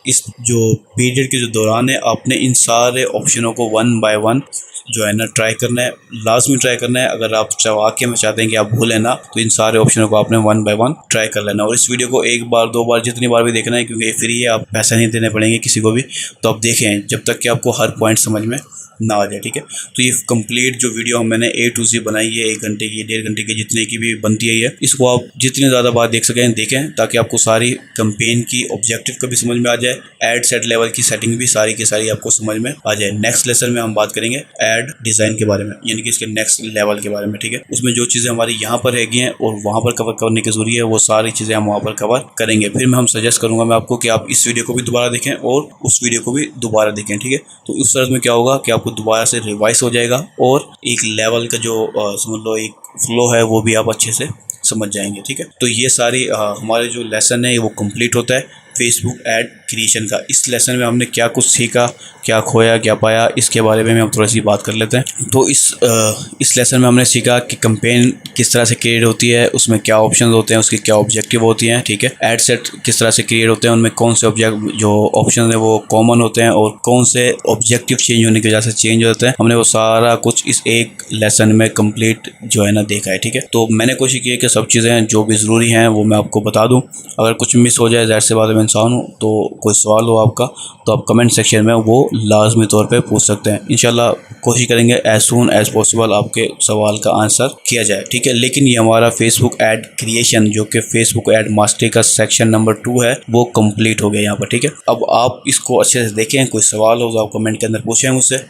इस जो पीरियड के जो दौरान है आपने इन सारे ऑप्शनों को 1 बाय 1 जो है ना ट्राई करना है, लाजमी ट्राई करना है। अगर आप वाकई में चाहते हैं कि आप भूलें ना, तो इन सारे ऑप्शनों को आपने 1 बाय 1 ट्राई कर लेना। और इस वीडियो को एक बार, 2 बार, जितनी बार भी देखना है, क्योंकि ये फ्री है, आप पैसा नहीं देने पड़ेंगे किसी को भी। तो आप देखें जब तक कि आपको हर पॉइंट समझ में ना आ जाए, ठीक है। तो ये कंप्लीट जो वीडियो मैंने A to Z बनाई है, 1 घंटे की, 1.5 घंटे की, जितने की भी बनती है, इसको आप जितनी ज़्यादा बार देख सकें देखें, ताकि आपको सारी कैंपेन की ऑब्जेक्टिव का भी समझ में आ जाए, ऐड सेट लेवल की सेटिंग भी सारी की सारी आपको समझ में आ जाए। नेक्स्ट लेसन में हम बात करेंगे ऐड डिज़ाइन के बारे में, यानी कि इसके नेक्स्ट लेवल के बारे में, ठीक है। उसमें जो चीज़ें हमारी यहाँ पर रहेगी हैं और वहाँ पर कवर करने की ज़रूरी है, वो सारी चीज़ें हम वहाँ पर कवर करेंगे। फिर मैं सजेस्ट करूँगा मैं आपको कि आप इस वीडियो को भी दोबारा देखें और उस वीडियो को भी दोबारा देखें, ठीक है। तो उस तरह में क्या होगा कि आपको दोबारा से रिवाइज हो जाएगा और एक लेवल का जो समझ लो एक फ्लो है वो भी आप अच्छे से समझ जाएंगे, ठीक है। तो ये सारी हमारे जो लेसन है वो कंप्लीट होता है फेसबुक ऐड क्रिएशन का। इस लेसन में हमने क्या कुछ सीखा, क्या खोया, क्या पाया, इसके बारे में हम थोड़ी सी बात कर लेते हैं। तो इस लेसन में हमने सीखा कि कैंपेन किस तरह से क्रिएट होती है, उसमें क्या ऑप्शंस होते हैं, उसकी क्या ऑब्जेक्टिव होती हैं, ठीक है। ऐड सेट किस तरह से क्रिएट होते हैं, उनमें कौन से जो ऑप्शन है वो कॉमन होते हैं और कौन से ऑब्जेक्टिव चेंज होने की वजह से चेंज होते हैं, हमने वो सारा कुछ इस एक लेसन में कंप्लीट जो है ना देखा है, ठीक है। तो मैंने कोशिश की है कि सब चीज़ें जो भी ज़रूरी हैं वो मैं आपको बता दूँ। अगर कुछ मिस हो जाए, ज़ाहिर सी बात है मैं इंसान हूँ, तो कोई सवाल हो आपका तो आप कमेंट सेक्शन में वो लाजमी तौर पे पूछ सकते हैं। इंशाल्लाह कोशिश करेंगे एज सून एज पॉसिबल आपके सवाल का आंसर किया जाए, ठीक है। लेकिन ये हमारा फेसबुक ऐड क्रिएशन जो कि फेसबुक ऐड मास्टरी का सेक्शन नंबर 2 है वो कंप्लीट हो गया यहाँ पर, ठीक है। अब आप इसको अच्छे से देखें, कोई सवाल हो तो आप कमेंट के अंदर पूछें मुझसे।